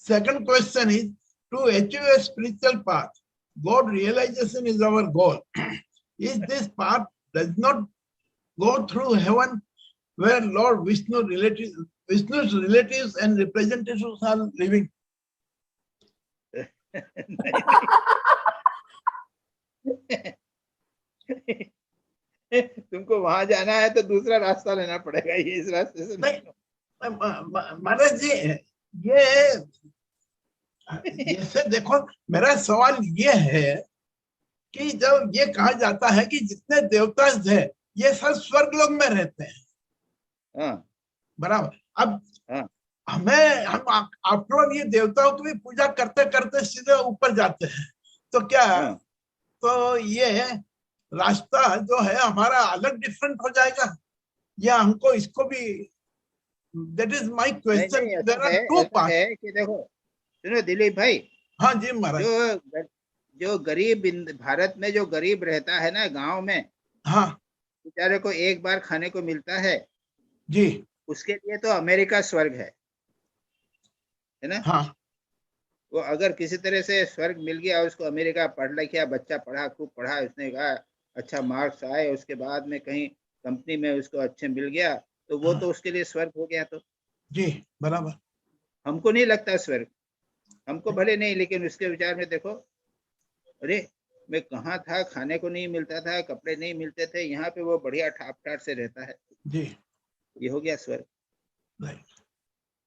Second question is, to achieve a spiritual path, God realization is our goal. Is this path does not go through heaven, where Lord Vishnu's relatives and representatives are living? तुमको वहां जाना है तो दूसरा रास्ता लेना पड़ेगा, ये इस रास्ते से नहीं। महाराज जी, ये जैसे देखो, मेरा सवाल ये है कि जब ये कहा जाता है कि जितने देवता हैं ये सब स्वर्ग लोक में रहते हैं, हाँ, बराबर। अब हाँ, हम आफ्टर ये देवताओं की भी पूजा करते करते सीधे ऊपर जाते हैं, तो क्या हाँ। तो ये रास्ता जो है हमारा अलग डिफरेंट हो जाएगा, या हमको इसको भी? That is my question. There are two parts है कि देखो, सुनो दिलीप भाई। हाँ जी महाराज। जो गरीब भारत में जो गरीब रहता है ना गांव में, हाँ, बेचारे को एक बार खाने को मिलता है जी, उसके लिए तो अमेरिका स्वर्ग है ना। हाँ, वो अगर किसी तरह से स्वर्ग मिल गया उसको, अमेरिका पढ़ लिखा, बच्चा पढ़ा, खूब पढ़ा, उसने कहा अच्छा मार्क्स आए, उसके बाद में कहीं कंपनी में उसको अच्छे मिल गया, तो वो तो उसके लिए स्वर्ग हो गया। तो जी, बराबर। हमको नहीं लगता स्वर्ग, हमको भले नहीं, लेकिन उसके विचार में देखो, अरे मैं कहाँ था, खाने को नहीं मिलता था, कपड़े नहीं मिलते थे, यहाँ पे वो बढ़िया ठाप ठाट से रहता है जी, ये हो गया स्वर्ग। राइट।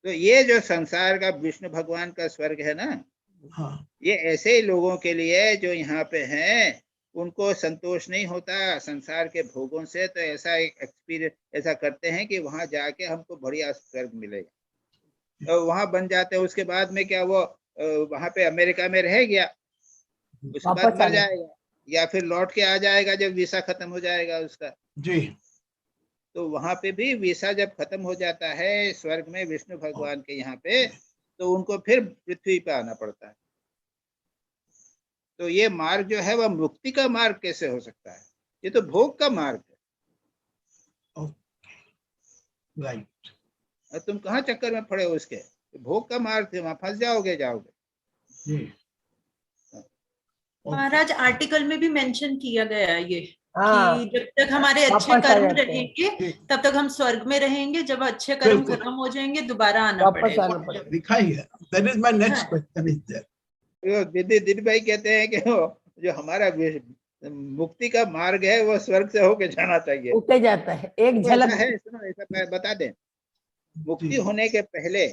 तो ये जो संसार का विष्णु भगवान का स्वर्ग है ना, हाँ, ये ऐसे ही लोगों के लिए जो यहाँ पे हैं, उनको संतोष नहीं होता संसार के भोगों से, तो ऐसा एक एक्सपीरियंस ऐसा करते हैं कि वहां जाके हमको बढ़िया स्वर्ग मिलेगा, तो वहां बन जाते हैं। उसके बाद में क्या वो वहां पे अमेरिका में रह गया, उसके बाद मर जाएगा, या फिर लौट के आ जाएगा जब वीसा खत्म हो जाएगा उसका। जी। तो वहां पे भी वीसा जब खत्म हो जाता है स्वर्ग में विष्णु भगवान के यहाँ पे, तो उनको फिर पृथ्वी पे आना पड़ता है। तो ये मार्ग जो है वह मुक्ति का मार्ग कैसे हो सकता है? ये तो भोग का मार्ग है। राइट। और तुम कहाँ चक्कर में पड़े हो उसके? तो भोग का मार्ग थे, वहां फंस जाओगे। जी। महाराज, आर्टिकल में भी मेंशन किया गया है ये, हाँ, कि जब तक हमारे अच्छे कर्म रहेंगे तब तक हम स्वर्ग में रहेंगे, जब अच्छे कर्म खत्म हो जाएंगे दोबारा आना पड़ेगा। लिखा ही है। That is my next question is there. दीदी भाई कहते हैं कि जो हमारा मुक्ति का मार्ग है वो स्वर्ग से होके जाना चाहिए। होके जाता है, एक झलक है। सुनो, ऐसा बता दें, मुक्ति होने के पहले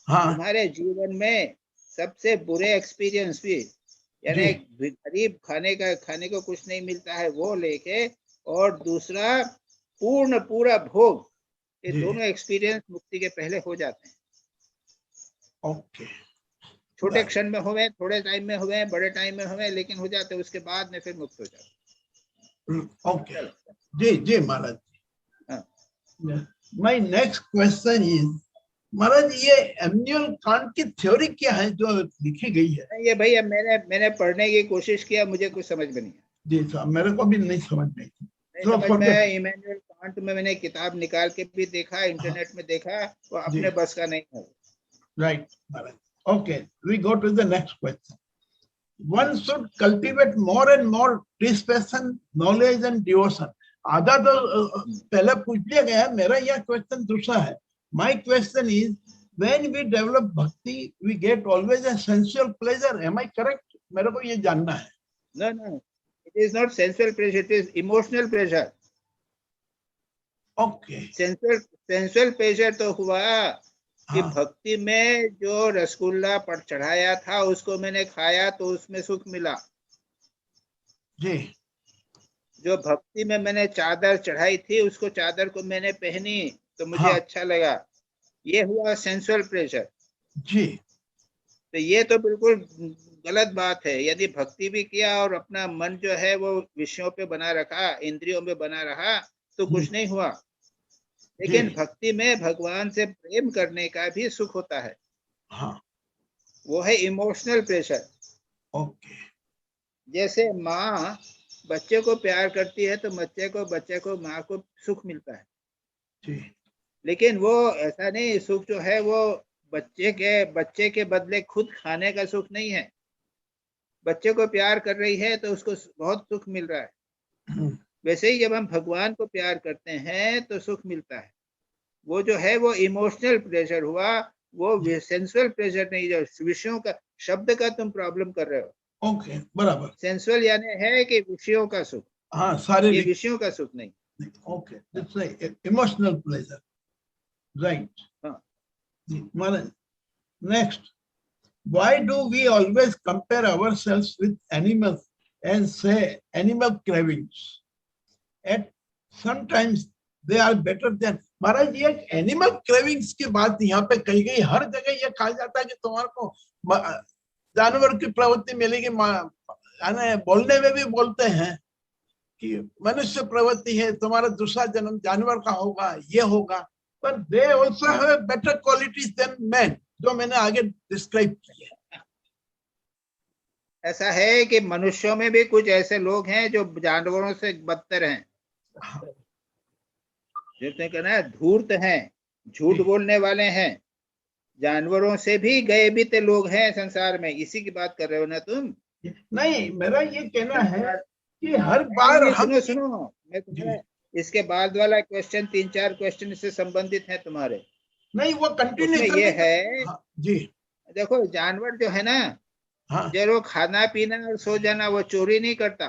तुम्हारे जीवन में सबसे बुरे एक्सपीरियंस भी, यानी गरीब खाने को कुछ नहीं मिलता है वो लेके, और दूसरा पूरा भोग, ये दोनों एक्सपीरियंस मुक्ति के पहले हो जाते हैं। ओके। छोटे क्षण में हुए, थोड़े टाइम में हुए, बड़े टाइम में हुए, लेकिन हो जाते हैं, उसके बाद में फिर मुक्त हो जाते। ओके जी जी महाराज। माय नेक्स्ट क्वेश्चन इज, महाराज ये इमैनुअल कांट की थ्योरी क्या है जो लिखी गई है? ये भाई मैंने पढ़ने की कोशिश किया, मुझे कुछ समझ में नहीं आया। जी साहब, मेरे को भी नहीं समझ में आई। नहीं So समझ forget. में, इमैनुअल कांट में मैंने किताब निकाल के भी देखा, इंटरनेट में देखा, वो अपने बस का नहीं है। Right. Okay, we go to the next question. One should cultivate more and more dispassion, knowledge and devotion. आधा तो पहले पूछ लिया गया, मेरा यह क्वेश्चन दूसरा है. My question is, when we develop bhakti, we get always a sensual pleasure. Am I correct? मेरे को ये जानना है. No, no, it is not sensual pleasure, it is emotional pleasure. Okay. Sensual pleasure तो हुआ कि हाँ. भक्ति में जो रसगुल्ला पर चढ़ाया था उसको मैंने खाया तो उसमें सुख मिला. जी. जो भक्ति में मैंने चादर चढ़ाई थी उसको, चादर को मैंने पहनी तो मुझे हाँ. अच्छा लगा, ये हुआ सेंसुअल प्लेजर. जी. तो ये तो बिल्कुल गलत बात है. यदि भक्ति भी किया और अपना मन जो है वो विषयों पे बना रखा, इंद्रियों में बना रहा, तो कुछ नहीं हुआ. लेकिन भक्ति में भगवान से प्रेम करने का भी सुख होता है. हाँ. वो है इमोशनल प्रेशर. ओके. जैसे माँ बच्चे को प्यार करती है तो बच्चे को माँ को सुख मिलता है. जी. लेकिन वो ऐसा नहीं, सुख जो है वो बच्चे के बदले खुद खाने का सुख नहीं है. बच्चे को प्यार कर रही है तो उसको बहुत सुख मिल रहा है. वैसे ही जब हम भगवान को प्यार करते हैं तो सुख मिलता है. वो जो है वो इमोशनल प्लेजर हुआ, वो सेंसुअल प्लेजर नहीं. जो विषयों का शब्द का तुम प्रॉब्लम कर रहे हो. ओके, बराबर. सेंसुअल यानी है कि विषयों का सुख. हाँ, सारे ये विषयों का सुख नहीं. Okay, that's right, emotional pleasure. Right. हाँ. महाराज, next. Why do we always compare ourselves with animals and say animal cravings? At sometimes they are better than. महाराज, ये एनिमल क्रेविंग्स की बात यहाँ पे कही गई. हर जगह ये कहा जाता है कि तुम्हारे को जानवर की प्रवृत्ति मिलेगी. बोलने में भी बोलते हैं कि मनुष्य प्रवृत्ति है, तुम्हारा दूसरा जन्म जानवर का होगा, ये होगा. पर they also have better qualities than man, जो मैंने आगे डिस्क्राइब किया. ऐसा है कि मनुष्यों में भी कुछ ऐसे लोग हैं जो जानवरों से बदतर हैं. जिसने कहना है धूर्त हैं, झूठ बोलने वाले हैं. जानवरों से भी गए बीते लोग हैं संसार में. इसी की बात कर रहे हो ना तुम? नहीं, मेरा ये कहना है कि हर बार सुनो मैं तुम्हें इसके बाद वाला क्वेश्चन, 3-4 क्वेश्चन इससे संबंधित हैं तुम्हारे. नहीं, वो कंटिन्यू ये है. हाँ, जी. देखो, जानवर जो है ना, हाँ. जो खाना पीना और सो जाना, वो चोरी नहीं करता.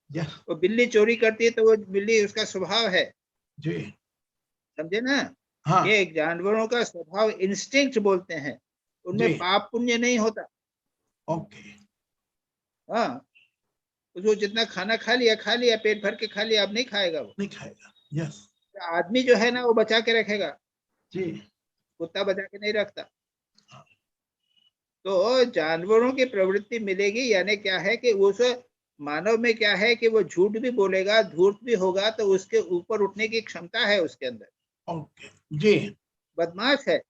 वो बिल्ली चोरी करती है तो वो बिल्ली, उसका स्वभाव है. जी. समझे ना? हाँ. ये जानवरों का स्वभाव, इंस्टिंक्ट बोलते हैं, उनमें पाप पुण्य नहीं होता. ओके. हाँ, उसको जितना खाना खा लिया, पेट भर के खा लिया, अब नहीं खाएगा. वो नहीं खाएगा. यस. आदमी जो है ना वो बचा के रखेगा. जी. कुत्ता बचा के नहीं रखता. तो जानवरों की प्रवृत्ति मिलेगी, यानी क्या है कि उस मानव में क्या है कि वो झूठ भी बोलेगा, धूर्त भी होगा, तो उसके ऊपर उठने की क्षमता है उसके अंदर. ओके. जी. बदमाश है.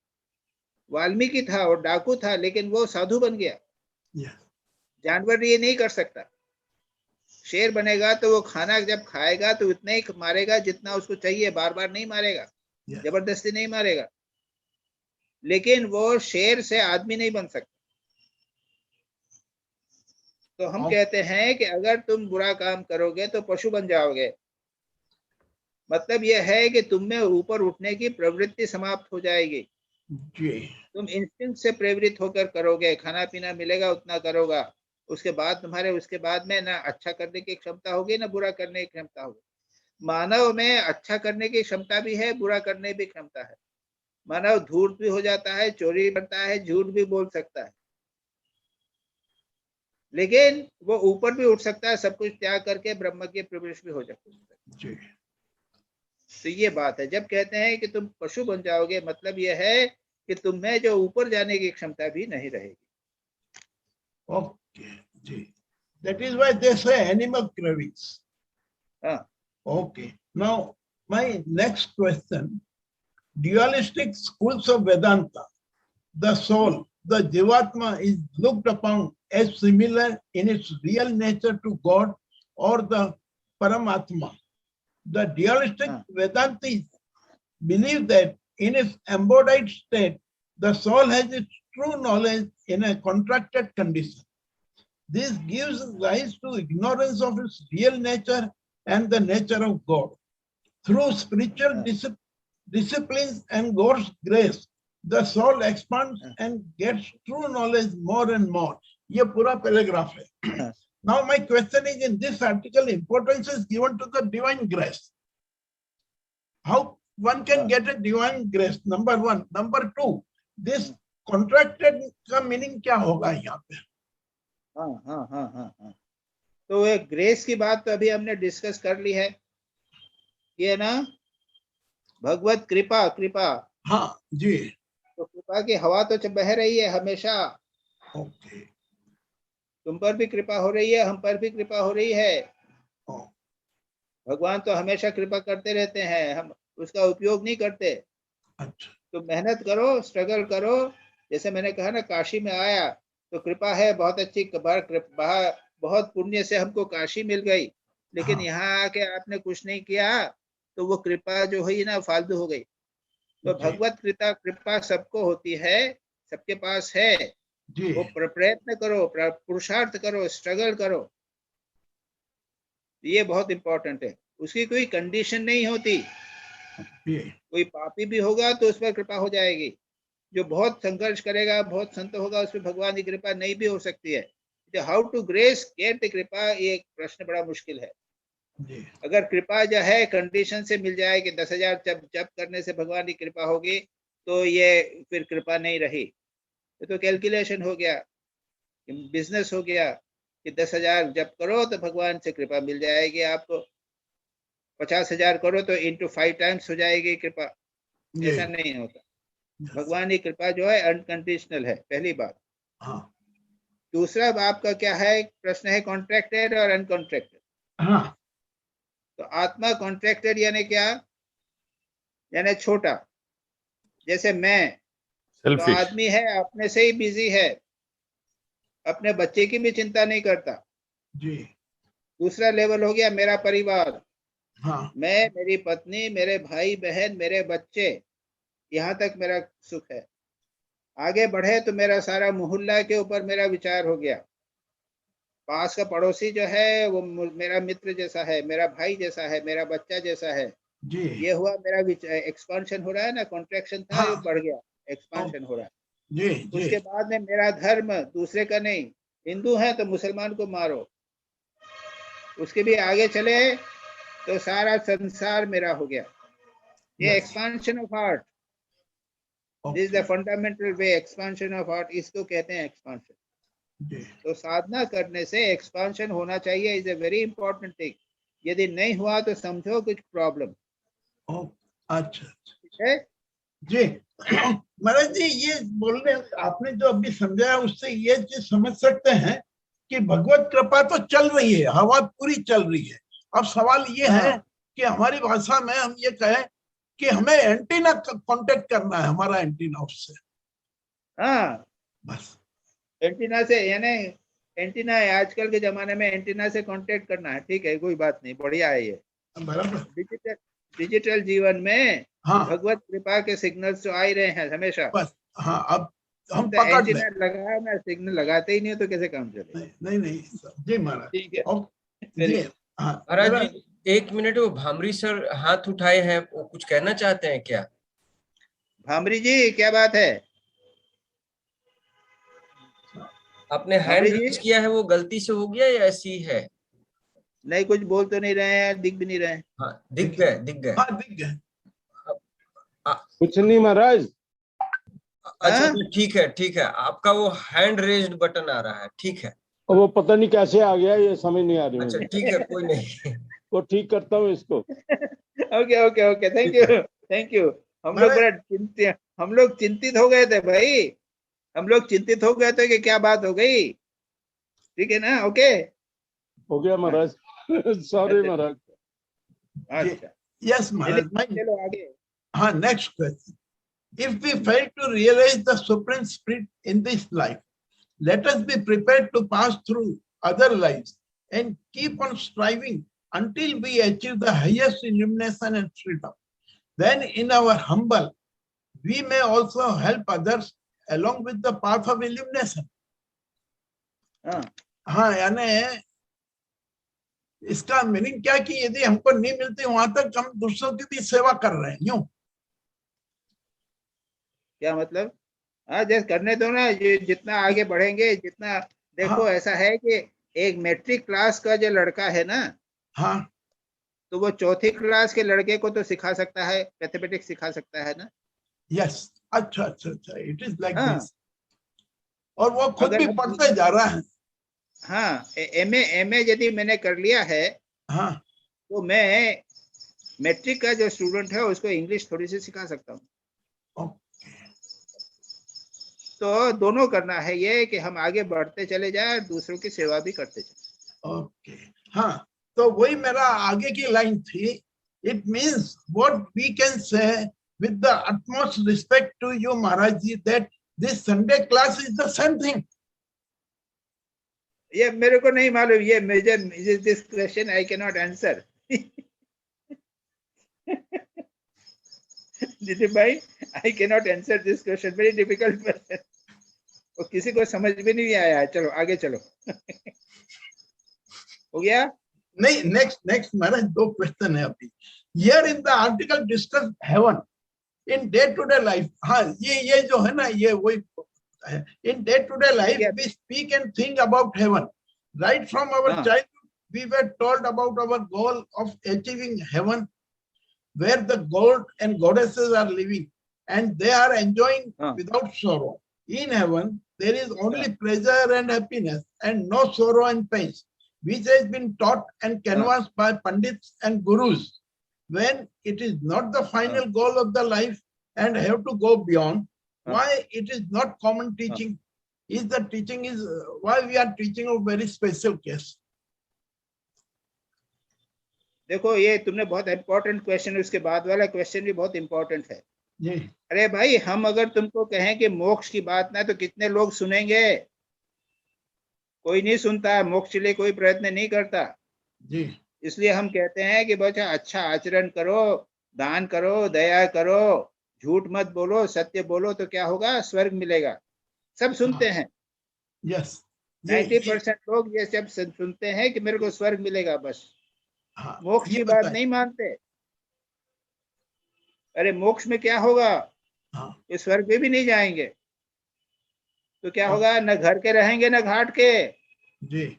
वाल्मीकि था और डाकू था, लेकिन वो साधु बन गया. जानवर ये नहीं कर सकता. शेर बनेगा तो वो खाना जब खाएगा तो उतना ही मारेगा जितना उसको चाहिए, बार बार नहीं मारेगा, जबरदस्ती नहीं मारेगा. लेकिन वो शेर से आदमी नहीं बन सकता. तो हम कहते हैं कि अगर तुम बुरा काम करोगे तो पशु बन जाओगे. मतलब यह है कि तुम में ऊपर उठने की प्रवृत्ति समाप्त हो जाएगी. जी. तुम इंस्टिंक्ट से प्रेरित होकर करोगे. खाना पीना मिलेगा उतना करोगा. उसके बाद में ना अच्छा करने की क्षमता होगी, ना बुरा करने की क्षमता होगी. मानव में अच्छा करने की क्षमता भी है, बुरा करने की क्षमता है. मानव धूर्त भी हो जाता है, चोरी करता है, झूठ भी बोल सकता है, लेकिन वो ऊपर भी उठ सकता है. सब कुछ त्याग करके ब्रह्म के प्रवेश भी हो सकता है. तो ये बात है. जब कहते हैं कि तुम पशु बन जाओगे, मतलब यह है कि तुम में जो ऊपर जाने की क्षमता भी नहीं रहेगी. Okay, ji. That is why they say animal cravings. Okay. Now, my next question. Dualistic schools of Vedanta, the soul, the Jivatma is looked upon as similar in its real nature to God or the Paramatma. The dualistic Ah. Vedantis believe that in its embodied state, the soul has its true knowledge in a contracted condition. This gives rise to ignorance of its real nature and the nature of God. Through spiritual disciplines and God's grace, the soul expands and gets true knowledge more and more. ये पूरा paragraph है. Now my question is, in this article, importance is given to the divine grace. How one can get a divine grace? Number one. Number two, this contracted का meaning क्या होगा यहाँ पे? हाँ. तो ये ग्रेस की बात तो अभी हमने डिस्कस कर ली है, ये ना भगवत कृपा. हाँ जी. तो कृपा की हवा तो बह रही है हमेशा. ओके. तुम पर भी कृपा हो रही है, हम पर भी कृपा हो रही है. भगवान तो हमेशा कृपा करते रहते हैं, हम उसका उपयोग नहीं करते. अच्छा. तो मेहनत करो, स्ट्रगल करो. जैसे मैंने कहा ना, काशी में आया तो कृपा है, बहुत अच्छी बहुत पुण्य से हमको काशी मिल गई. लेकिन हाँ. यहाँ आके आपने कुछ नहीं किया तो वो कृपा जो हुई ना फालतू हो गई. तो जी. भगवत कृपा सबको होती है, सबके पास है. जी. वो प्रयत्न करो, पुरुषार्थ करो, स्ट्रगल करो. ये बहुत इंपॉर्टेंट है. उसकी कोई कंडीशन नहीं होती. जी. कोई पापी भी होगा तो उस पर कृपा हो जाएगी. जो बहुत संघर्ष करेगा, बहुत संत होगा, उस पर भगवान की कृपा नहीं भी हो सकती है. How to grace get the kripa, ये प्रश्न बड़ा मुश्किल है. जी. अगर कृपा जो है कंडीशन से मिल जाए कि 10,000 जप करने से भगवान की कृपा होगी, तो ये फिर कृपा नहीं रही. ये तो कैलकुलेशन हो गया, बिजनेस हो गया कि 10,000 जप करो तो भगवान से कृपा मिल जाएगी आपको. 50,000 करो तो into 5 times हो जाएगी कृपा. ऐसा नहीं होता. भगवान की कृपा जो है अनकंडीशनल है, पहली बात. हाँ. दूसरा आपका क्या है प्रश्न है, कॉन्ट्रैक्टेड और अनकॉन्ट्रैक्टेड. हाँ. तो आत्मा कॉन्ट्रैक्टेड यानी क्या? यानी छोटा. जैसे मैं तो आदमी है, अपने से ही बिजी है, अपने बच्चे की भी चिंता नहीं करता. जी. दूसरा लेवल हो गया मेरा परिवार. हाँ. मैं, मेरी पत्नी, मेरे भाई बहन, मेरे बच्चे, यहाँ तक मेरा सुख है. आगे बढ़े तो मेरा सारा मोहल्ला के ऊपर मेरा विचार हो गया. पास का पड़ोसी जो है वो मेरा मित्र जैसा है, मेरा भाई जैसा है, मेरा बच्चा जैसा है. जी. ये हुआ मेरा एक्सपांशन हो रहा है ना. कॉन्ट्रैक्शन था, ये बढ़ गया, एक्सपांशन हो रहा है. जी. उसके बाद में मेरा धर्म दूसरे का नहीं. हिंदू है तो मुसलमान को मारो. उसके भी आगे चले तो सारा संसार मेरा हो गया. ये expansion of heart. This is the fundamental way. Expansion of heart इसको कहते हैं, एक्सपांशन. तो साधना करने से एक्सपांशन होना चाहिए, is a very important thing. यदि नहीं हुआ तो समझो कुछ प्रॉब्लम. अच्छा. ठीक है जी. महाराज जी, ये बोलने आपने जो अभी समझाया उससे ये चीज समझ सकते हैं कि भगवत कृपा तो चल रही है, हवा पूरी चल रही है. अब सवाल ये है कि हमारी भाषा में हम ये कहें कि हमें एंटीना कांटेक्ट करना है, हमारा एंटीना उससे. हाँ, बस एंटीना से, यानी एंटीना है आजकल के जमाने में, एंटीना से कांटेक्ट करना है. ठीक है, कोई बात नहीं, बढ़िया है ये. बराबर. डिजिटल जीवन में हाँ. भगवत कृपा के सिग्नल्स तो आ ही रहे हैं हमेशा. बस. हाँ. अब हम तो पकड़ एंटीना लगाया ना, सिग्नल लगाते ही नहीं तो कैसे काम चले. नहीं. जी महाराज. ठीक है. जी. हाँ महाराज जी, 1 मिनट. वो भामरी सर हाथ उठाए हैं, वो कुछ कहना चाहते हैं क्या? भामरी जी, क्या बात है? आपने हैंड रेज किया है, वो गलती से हो गया या ऐसी है? नहीं, कुछ बोल तो नहीं रहे हैं, दिख भी नहीं रहे हैं. हाँ, दिख गए. हाँ, दिख गए. कुछ नहीं महाराज. अच्छा, ठीक है. आपका वो हैंड रेज्ड बटन आ रहा है. ठीक है. और वो पता नहीं कैसे आ गया, ये समझ नहीं आ रही. अच्छा, ठीक है, कोई नहीं. वो ठीक करता हूँ इसको. ओके. Thank you. हम लोग चिंतित हो गए थे भाई. हम लोग चिंतित हो गए थे कि क्या बात हो गई. ठीक है ना? ओके, हो गया महाराज. सॉरी महाराज. अच्छा. यस महाराज. चलो आगे. हाँ, next question. If we fail to realize the Supreme Spirit in this life, let us be prepared to pass through other lives and keep on striving until we achieve the highest illumination and freedom. Then in our humble, we may also help others along with the path of illumination. हाँ, यानी इसका मीनिंग क्या कि यदि हमको नहीं मिलती वहां तक हम दूसरों की भी सेवा कर रहे हैं, यूं क्या मतलब? हाँ, जैसे करने दो ना, जितना आगे बढ़ेंगे जितना, देखो हाँ, ऐसा है कि एक मैट्रिक क्लास का जो लड़का है ना, हाँ, तो वो चौथी क्लास के लड़के को तो सिखा सकता है, मैथमेटिक्स सिखा सकता है ना। यस, अच्छा अच्छा अच्छा, इट इज लाइक हाँ, दिस। और वो खुद अगर भी हम, पढ़ते जा रहा है। हाँ, एमए यदि मैंने कर लिया है, हाँ, तो मैं मैट्रिक का जो स्टूडेंट है उसको इंग्लिश थोड़ी सी सिखा सकता हूँ। तो दोनों करना है, ये कि हम आगे बढ़ते चले जाए, दूसरों की सेवा भी करते चले। ओके, हाँ, तो वही मेरा आगे की लाइन थी। It means what we can say with the utmost respect to you Maharaj ji that this Sunday class is the same thing. ये मेरे को नहीं मालूम, ये major this question I can not answer. Nitin भाई, I can not answer this question, very difficult question, और किसी को समझ भी नहीं आया है। चलो आगे चलो। हो गया? नहीं, नेक्स्ट महाराज, दो क्वेश्चन है अभी। Here in the article discuss heaven in day to day life. हाँ, ये जो है ना, ये वही है। In day to day life we speak and think about heaven. Right from our childhood we were told about our goal of achieving heaven, where the god and goddesses are living and they are enjoying without sorrow. In heaven there is only pleasure and happiness and no sorrow and pain, which has been taught and canvassed by pandits and gurus. When it is not the final goal of the life and have to go beyond, why it is not common teaching? Is the teaching is why we are teaching a very special case? देखो, ये तुमने बहुत इंपॉर्टेंट क्वेश्चन, उसके बाद वाला क्वेश्चन भी बहुत इंपॉर्टेंट है। जी। अरे भाई, हम अगर तुमको कहें कि मोक्ष की बात ना, तो कितने लोग सुनेंगे? कोई नहीं सुनता, मोक्ष के लिए कोई प्रयत्न नहीं करता। जी। इसलिए हम कहते हैं कि बच्चा अच्छा आचरण करो, दान करो, दया करो, झूठ मत बोलो, सत्य बोलो, तो क्या होगा? स्वर्ग मिलेगा। सब सुनते हैं। यस, 90% लोग ये सब सुनते हैं कि मेरे को स्वर्ग मिलेगा, बस मोक्ष की बात नहीं मानते। अरे मोक्ष में क्या होगा? ये स्वर्ग में भी नहीं जाएंगे तो क्या होगा? न घर के रहेंगे न घाट के। जी।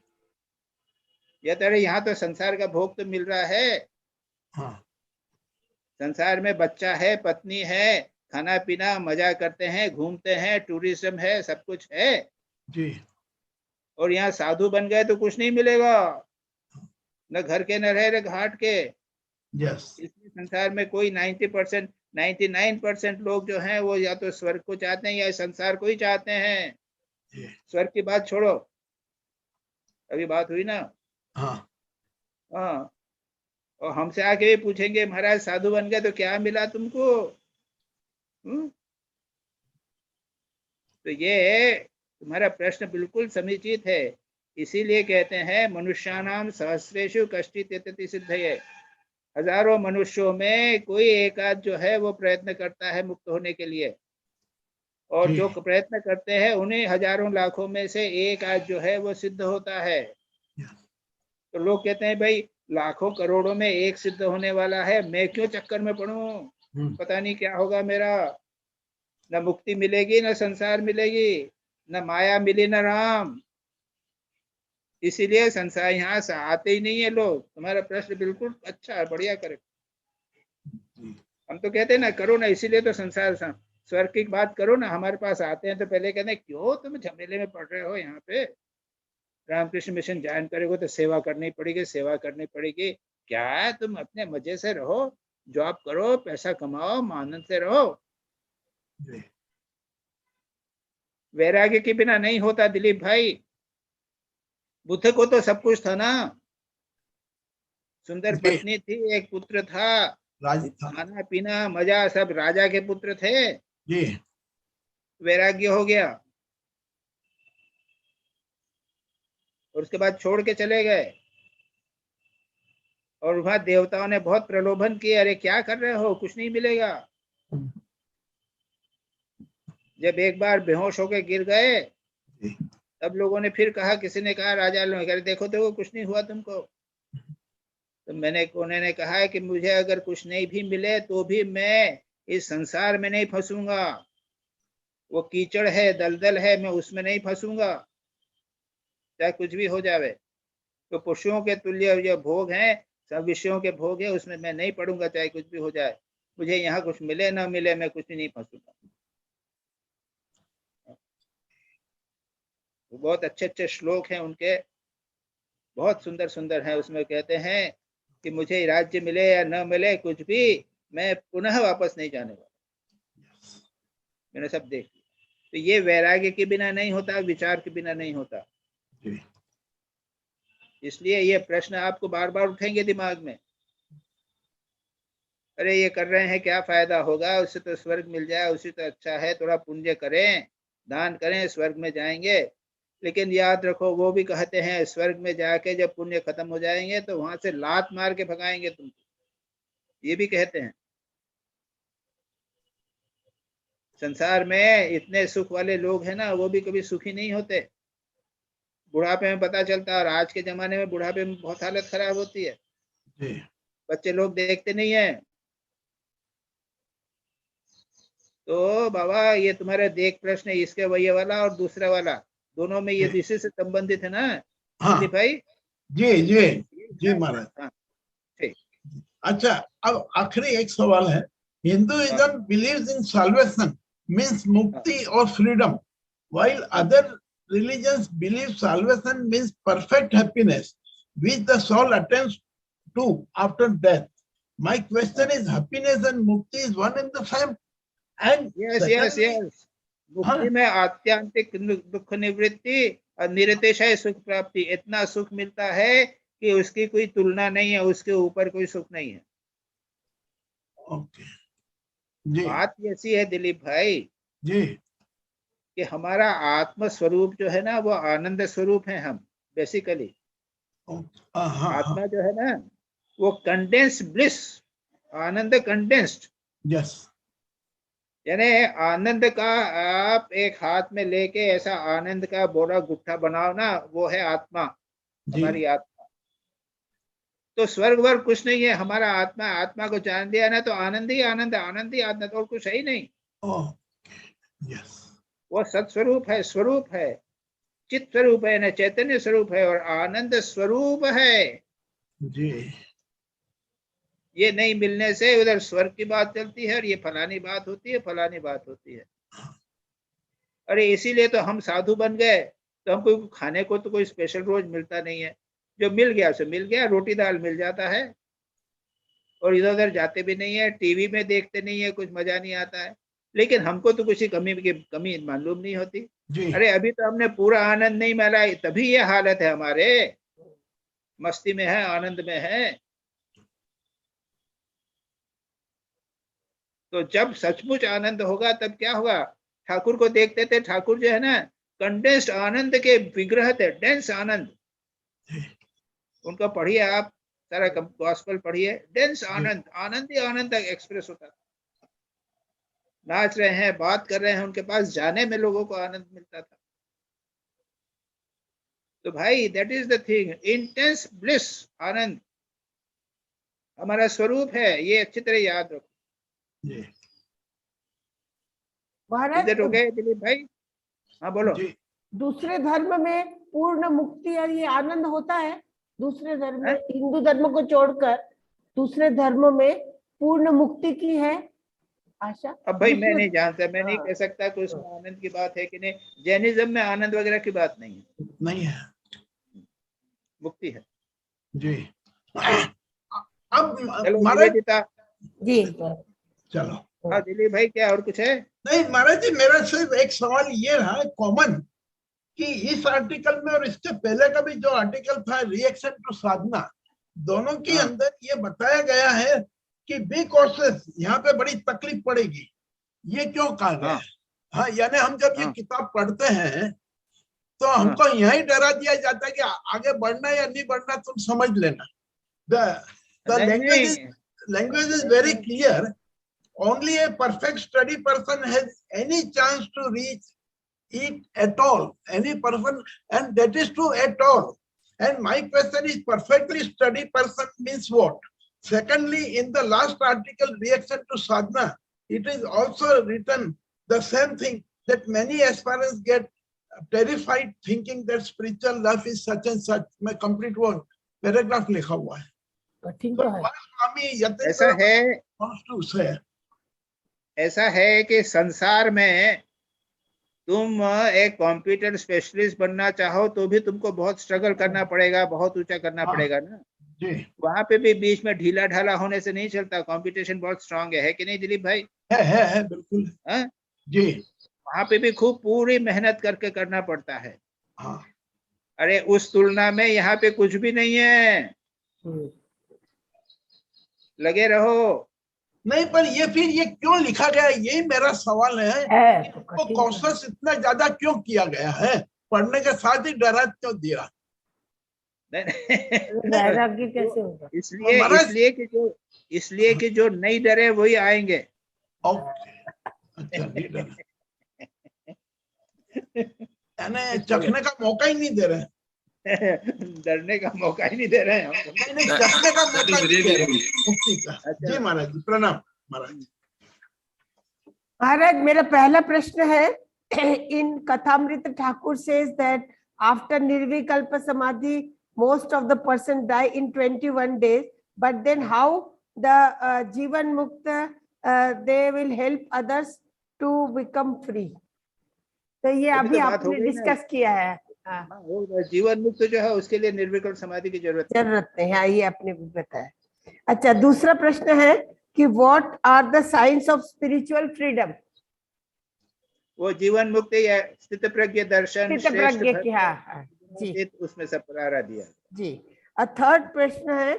या तो यहाँ तो संसार का भोग तो मिल रहा है। संसार में बच्चा है, पत्नी है, खाना पीना, मजा करते हैं, घूमते हैं, टूरिज्म है, सब कुछ है जी। और यहाँ साधु बन गए तो कुछ नहीं मिलेगा, न घर के न रहे न घाट के। यस। इसलिए संसार में कोई 90%, 99% लोग जो हैं वो या तो स्वर्ग को चाहते हैं या संसार को ही चाहते हैं। स्वर्ग की बात छोड़ो, अभी बात हुई ना। हाँ, और हमसे आके भी पूछेंगे महाराज साधु बन गए तो क्या मिला तुमको? तो ये तुम्हारा प्रश्न बिल्कुल समीचित है। इसीलिए कहते हैं मनुष्यानाम सहस्रेषु कश्चित् यतति सिद्धये। हजारों मनुष्यों में कोई एक आध जो है वो प्रयत्न करता है मुक्त होने के लिए, और जो प्रयत्न करते हैं उन्हें हजारों लाखों में से एक आध जो है वो सिद्ध होता है। तो लोग कहते हैं भाई लाखों करोड़ों में एक सिद्ध होने वाला है, मैं क्यों चक्कर में पड़ूं? पता नहीं क्या होगा मेरा। न मुक्ति मिलेगी, न संसार मिलेगी, न माया मिली, न राम। इसीलिए संसार यहाँ से आते ही नहीं है लोग। तुम्हारा प्रश्न बिल्कुल अच्छा है, बढ़िया करे। हम तो कहते हैं ना करो ना, इसीलिए तो संसार स्वर्ग की बात करो ना। हमारे पास आते हैं तो पहले कहते हैं क्यों तुम झमेले में पड़ रहे हो, यहाँ पे रामकृष्ण मिशन ज्वाइन करेगो तो सेवा करनी पड़ेगी, सेवा करनी पड़ेगी। क्या है, तुम अपने मजे से रहो, जॉब करो, पैसा कमाओ, आनंद से रहो। वैराग्य के बिना नहीं होता दिलीप भाई। बुद्ध को तो सब कुछ था ना, सुंदर पत्नी थी, एक पुत्र था, खाना पीना मजा, सब राजा के पुत्र थे जी। वैराग्य हो गया और उसके बाद छोड़ के चले गए। और वहां देवताओं ने बहुत प्रलोभन किए, अरे क्या कर रहे हो, कुछ नहीं मिलेगा। जब एक बार बेहोश होकर गिर गए तब लोगों ने फिर कहा, किसी ने कहा, राजा लोग, अरे देखो देखो कुछ नहीं हुआ तुमको। तो उन्होंने कहा है कि मुझे अगर कुछ नहीं भी मिले तो भी मैं इस संसार में नहीं फंसूंगा, वो कीचड़ है, दलदल है, मैं उसमें नहीं फंसूंगा, चाहे कुछ भी हो जावे। तो पशुओं के तुल्य जो भोग हैं, सब विषयों के भोग है, उसमें मैं नहीं पड़ूंगा, चाहे कुछ भी हो जाए। मुझे यहाँ कुछ मिले ना मिले, मैं कुछ भी नहीं फंसूंगा। बहुत अच्छे अच्छे श्लोक हैं उनके, बहुत सुंदर सुंदर हैं। उसमें कहते हैं कि मुझे राज्य मिले या न मिले, कुछ भी, मैं पुनः वापस नहीं जाने वाला, मैंने सब देख लिया। तो ये वैराग्य के बिना नहीं होता, विचार के बिना नहीं होता। इसलिए ये प्रश्न आपको बार बार उठेंगे दिमाग में, अरे ये कर रहे हैं, क्या फायदा होगा, उससे तो स्वर्ग मिल जाए, उसी तो अच्छा है, थोड़ा पुण्य करें, दान करें, स्वर्ग में जाएंगे। लेकिन याद रखो, वो भी कहते हैं स्वर्ग में जाके जब पुण्य खत्म हो जाएंगे तो वहां से लात मार के भगाएंगे तुमको, ये भी कहते हैं। संसार में इतने सुख वाले लोग हैं ना, वो भी कभी सुखी नहीं होते, बुढ़ापे में पता चलता है। और आज के जमाने में बुढ़ापे में बहुत हालत खराब होती है, बच्चे लोग देखते नहीं है। तो बाबा ये तुम्हारा देख प्रश्न है, इसके वही वाला और दूसरा वाला, दोनों में ये इसी से संबंधित है ना। हाँ भाई जी जी जी महाराज। हाँ ठीक। अच्छा, अब आखिरी एक सवाल है। Hinduism believes in salvation means mukti और freedom, while other religions believe salvation means perfect happiness which the soul attains to after death. My question is, happiness and mukti is one and the same? And yes. मुक्ति में आत्यांतिक दुख निवृत्ति और निरतिशय सुख प्राप्ति, इतना सुख मिलता है कि उसकी कोई तुलना नहीं है, उसके ऊपर कोई सुख नहीं है। ओके जी। बात ऐसी है दिलीप भाई जी कि हमारा आत्म स्वरूप जो है ना, वो आनंद स्वरूप है हम बेसिकली। आत्मा जो है ना, वो कंडेंस्ड ब्लिस, आनंद कंडेंस्ड। यस, यानी आनंद का आप एक हाथ में लेके ऐसा आनंद का बोरा गुट्ठा बनाओ ना, वो है आत्मा, हमारी आत्मा। तो स्वर्ग वर्ग कुछ नहीं है, हमारा आत्मा। आत्मा को जान दिया ना तो आनंद ही आनंद, आनंद ही आनंद, और कुछ है ही नहीं। यस, वो सत्स्वरूप है, स्वरूप है, चित स्वरूप है, न चैतन्य स्वरूप है और आनंद स्वरूप है जी। ये नहीं मिलने से उधर स्वर्ग की बात चलती है और ये फलानी बात होती है, फलानी बात होती है। अरे इसीलिए तो हम साधु बन गए, तो हमको खाने को तो कोई स्पेशल रोज मिलता नहीं है, जो मिल गया उसे मिल गया, रोटी दाल मिल जाता है, और इधर उधर जाते भी नहीं है, टीवी में देखते नहीं है, कुछ मजा नहीं आता है। लेकिन हमको तो कुछ कमी मालूम नहीं होती। अरे अभी तो हमने पूरा आनंद नहीं मिला, तभी ये हालत है हमारे, मस्ती में है, आनंद में है। तो जब सचमुच आनंद होगा तब क्या होगा? ठाकुर को देखते थे, ठाकुर जो है ना कंडेंस्ड आनंद के विग्रह थे, डेंस आनंद। उनका पढ़िए आप, सारा गॉस्पेल पढ़िए, डेंस आनंद, आनंद ही आनंद एक्सप्रेस होता था। नाच रहे हैं, बात कर रहे हैं, उनके पास जाने में लोगों को आनंद मिलता था। तो भाई that is the thing, intense bliss, आनंद हमारा स्वरूप है, ये अच्छी तरह याद रखो। महाराज हो गए दिलीप भाई? हाँ बोलो। दूसरे धर्म में पूर्ण मुक्ति और ये आनंद होता है? दूसरे धर्म में, हिंदू धर्म को छोड़कर दूसरे धर्म में पूर्ण मुक्ति की है आशा? अब भाई मैं नहीं जानता, मैं नहीं कह सकता कि उसमें आनंद की बात है कि नहीं। जैनिज्म में आनंद वगैरह की बात नहीं है, नहीं है, मुक्ति है जी। अब महाराज जी चलो, हाँ दिलीप भाई, क्या और कुछ है? नहीं महाराज जी, मेरा सिर्फ एक सवाल ये रहा कॉमन कि इस आर्टिकल में और इसके पहले का भी जो आर्टिकल था, रिएक्शन टू साधना, दोनों के अंदर ये बताया गया है कि बी कॉशियस, यहाँ पे बड़ी तकलीफ पड़ेगी। ये क्यों कहा गया है? हाँ, यानी हम जब ये किताब पढ़ते हैं तो हमको यही डरा दिया जाता है कि आगे बढ़ना या नहीं बढ़ना तुम समझ लेना। The नहीं, language is very clear. Only a perfect study person has any chance to reach it at all. Any person, and that is true at all. And my question is, perfectly study person means what? Secondly, in the last article, reaction to sadhana, it is also written the same thing, that many aspirants get terrified thinking that spiritual life is such and such. मैं complete वो paragraph लिखा हुआ है. कठिन But तो है. what Swami ऐसा Yatindra है, wants to say. ऐसा है कि संसार में तुम एक कंप्यूटर स्पेशलिस्ट बनना चाहो तो भी तुमको बहुत स्ट्रगल करना पड़ेगा, बहुत ऊंचा करना हाँ। पड़ेगा ना. जी, वहां पे भी बीच में ढीला ढाला होने से नहीं चलता. कंपटीशन बहुत स्ट्रांग है कि नहीं दिलीप भाई? है बिल्कुल. हाँ? जी, वहां पे भी खूब पूरी मेहनत करके करना पड़ता है. हाँ. अरे उस तुलना में यहाँ पे कुछ भी नहीं है. लगे रहो. नहीं, पर ये फिर ये क्यों लिखा गया, यही मेरा सवाल है. तो तो कठिन कौशल इतना ज्यादा क्यों किया गया है? पढ़ने के साथ ही डरा क्यों दिया? वैराग्य कैसे होगा? इसलिए कि जो नहीं डरे वही आएंगे. अच्छा, नहीं डरे, यानी चखने का मौका ही नहीं दे रहे. डरने का मौका ही नहीं दे रहे हैं हम. नहीं, चखने का मौका नहीं दे रहे मुक्ति का. जी महाराज जी, प्रणाम महाराज. महाराज, मेरा पहला प्रश्न है, इन कथामृत ठाकुर सेज दैट आफ्टर निर्विकल्प समाधि most of the person die in 21 days, but then how the Jivan Mukta they will help others to become free. तो ये अभी आपने डिस्कस किया है. जीवन मुक्त जो है उसके लिए निर्विकल्प समाधि की जरूरत नहीं. हाँ, ये आपने भी बताया. अच्छा, दूसरा प्रश्न है कि what are the signs of spiritual freedom? वो जीवन मुक्ति या स्थित प्रज्ञ दर्शन, स्थित प्रज्ञ की. हाँ जी, उसमें सब प्रारा दिया जी. थर्ड प्रश्न है,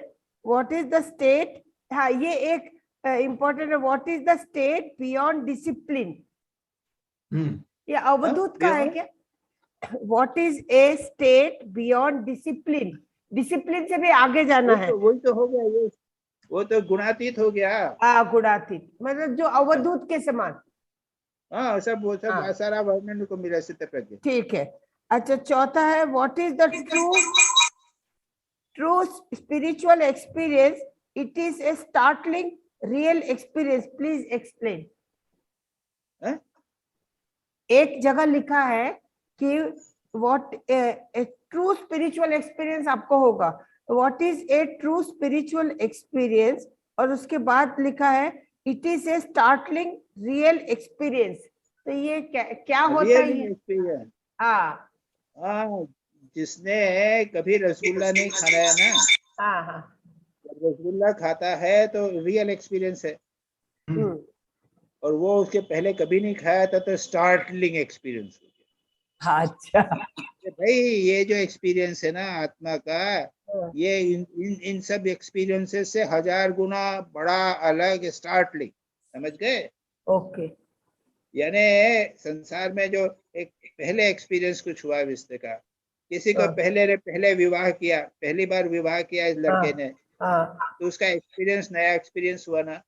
व्हाट इज द स्टेट. हाँ, ये एक इम्पोर्टेंट है, what is the state beyond discipline. ये अवधूत का है क्या? What is a state beyond discipline. Discipline से भी आगे जाना है. वही तो हो गया ये, वो तो गुणातीत हो गया. हाँ, गुणातीत मतलब जो अवधूत के समान. हाँ, सब वो सब सारा वर्णन को मिला स्थित प्रज्ञ. ठीक है. अच्छा, चौथा है, what is the true spiritual experience. It is A startling real experience. Please explain. एक जगह लिखा है कि what A true spiritual experience आपको होगा. What is a true spiritual experience, और उसके बाद लिखा है it is A startling real experience. तो ये क्या होता है? हाँ, जिसने कभी रसगुल्ला नहीं खाया ना, जब रसगुल्ला खाता है तो रियल एक्सपीरियंस है. और वो उसके पहले कभी नहीं खाया था तो स्टार्टलिंग एक्सपीरियंस हो गया. अच्छा भाई, ये जो एक्सपीरियंस है ना आत्मा का, ये इन सब एक्सपीरियंसेस से 1000 गुना बड़ा अलग स्टार्टलिंग. समझ गए? ओके. यानी संसार में जो एक पहले एक्सपीरियंस कुछ हुआ विस्ते का, किसी को पहले विवाह किया, पहली बार विवाह किया इस लड़के ने, तो उसका एक्सपीरियंस नया एक्सपीरियंस हुआ ना.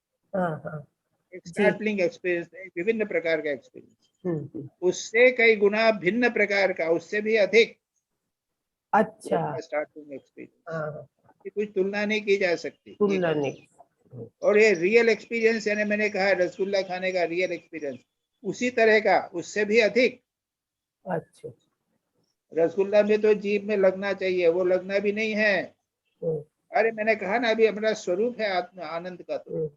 एक स्टार्टलिंग एक्सपीरियंस, विभिन्न प्रकार का एक्सपीरियंस, उससे कई गुना भिन्न प्रकार का, उससे भी अधिक. अच्छा, स्टार्टलिंग एक्सपीरियंस की कुछ तुलना नहीं की जा सकती. तुलना नहीं. और ये रियल एक्सपीरियंस, यानी मैंने कहा रसगुल्ला खाने का रियल एक्सपीरियंस, उसी तरह का, उससे भी अधिक. अच्छा, रसगुल्ला में तो जीभ में लगना चाहिए, वो लगना भी नहीं है. अरे मैंने कहा ना अभी अपना स्वरूप है आत्मा आनंद का. तो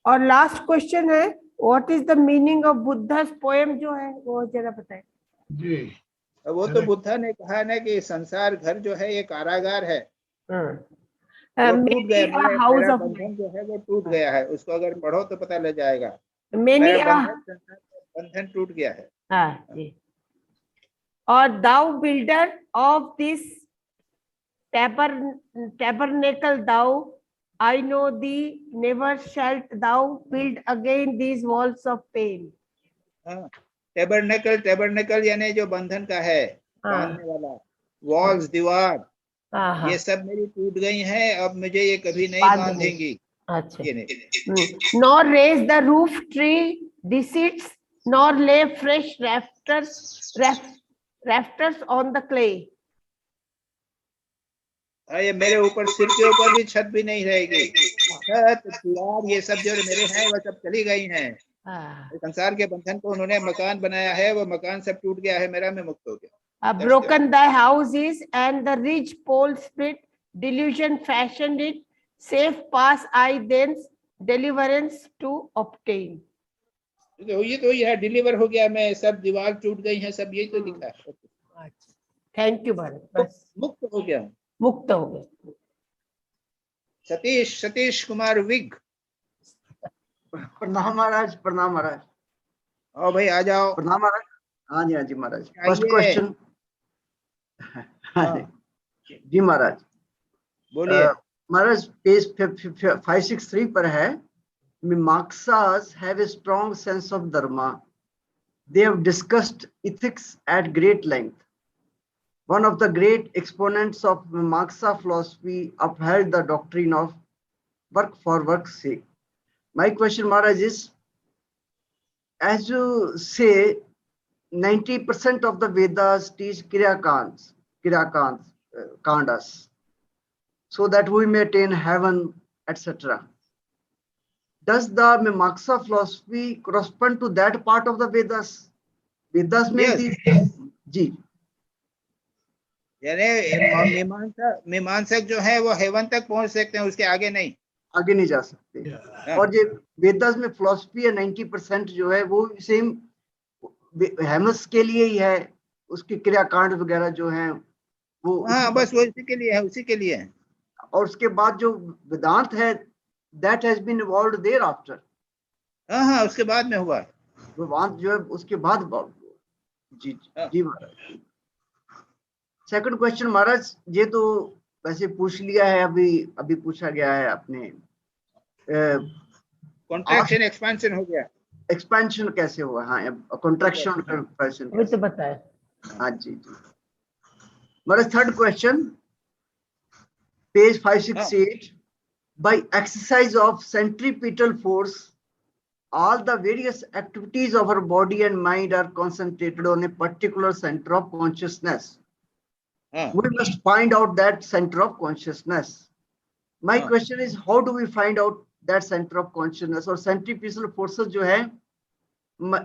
और लास्ट क्वेश्चन है, what is the meaning of Buddha's poem जो है वो जरा बताएं. जी, वो तो बुद्धा ने कहा ना कि संसार घर जो है ये कारागार है. टूट गया, हाउस ऑफ बंधन जो है वो टूट गया है. उसको अगर पढ़ो तो पता लग जाएगा. बंधन टूट गया है. हाँ जी. और thou builder of this tabernacle, thou I know thee, never shalt thou build again these walls of pain. Tabernacle यानी जो बंधन का है, बांधने वाला. वॉल्स, दीवार. हाँ, ये सब मेरी टूट गई हैं, अब मुझे ये कभी नहीं बांधने। बांधेंगी। अच्छा। ये नहीं। Nor raise the roof tree deceits, nor lay fresh rafters on the clay. ये मेरे ऊपर, सिर के ऊपर भी छत भी नहीं रहेगी। छत, दीवार, ये सब जो मेरे हैं वो सब चली गई हैं। हाँ। संसार के बंधन को उन्होंने मकान बनाया है, वो मकान सब टूट गया है, मेरा मैं मुक्त हो गया। Broken thy house is, and the ridge pole split, delusion fashioned it, safe pass I thence, deliverance to obtain. तो ये है, डिलीवर हो गया मैं, सब दीवार टूट गई हैं, सब यही तो लिखा है। थैंक यू भारत, बस मुक्त हो गया। मुक्त हो गए। सतीश कुमार विग। प्रणाम महाराज, प्रणाम महाराज। आओ भाई, आ जाओ। प्रणाम महाराज। हाँ जी महाराज। फर्स्ट आइए। क्वेश्चन। जी महाराज, बोलिए। महाराज पेज 563 पर है, Mimamsas have a strong sense of dharma. They have discussed ethics at great length. One of the great exponents of Mimamsa philosophy upheld the doctrine of work for work's sake. My question, Maharaj, is, as you say, 90% of the Vedas teach kandas, so that we may attain heaven, etc. Does the Mimamsa philosophy correspond to that part of the Vedas? Vedas में Yes. जी, यानी मीमांसक जो है वो हेवन तक पहुंच सकते हैं, उसके आगे नहीं, आगे नहीं जा सकते। और ये वेदास में फिलोसफी है 90% जो है वो सेम हेमस के लिए ही है, उसकी क्रियाकांड वगैरह जो है वो। हाँ, बस वो इसी के लिए है, उसी के लिए है। और उसके बाद जो वेदांत है, that has been evolved thereafter. हाँ, उसके बाद में हुआ। वेदांत जो है उसके बाद जी जी महाराज। सेकंड क्वेश्चन महाराज, ये तो वैसे पूछ लिया है, अभी पूछा गया है आपने, कॉन्ट्रैक्शन एक्सपेंशन हो गया। एक्सपेंशन कैसे हुआ? हाँ, कॉन्ट्रैक्शन एक्सपेंशन वो तो बताया। हाँ जी। महाराज third question, page 568, by exercise of centripetal force, all the various activities of our body and mind are concentrated on a particular center of consciousness. We must find out that center of consciousness. My question is, how do we find out that center of consciousness? और centripetal forces जो है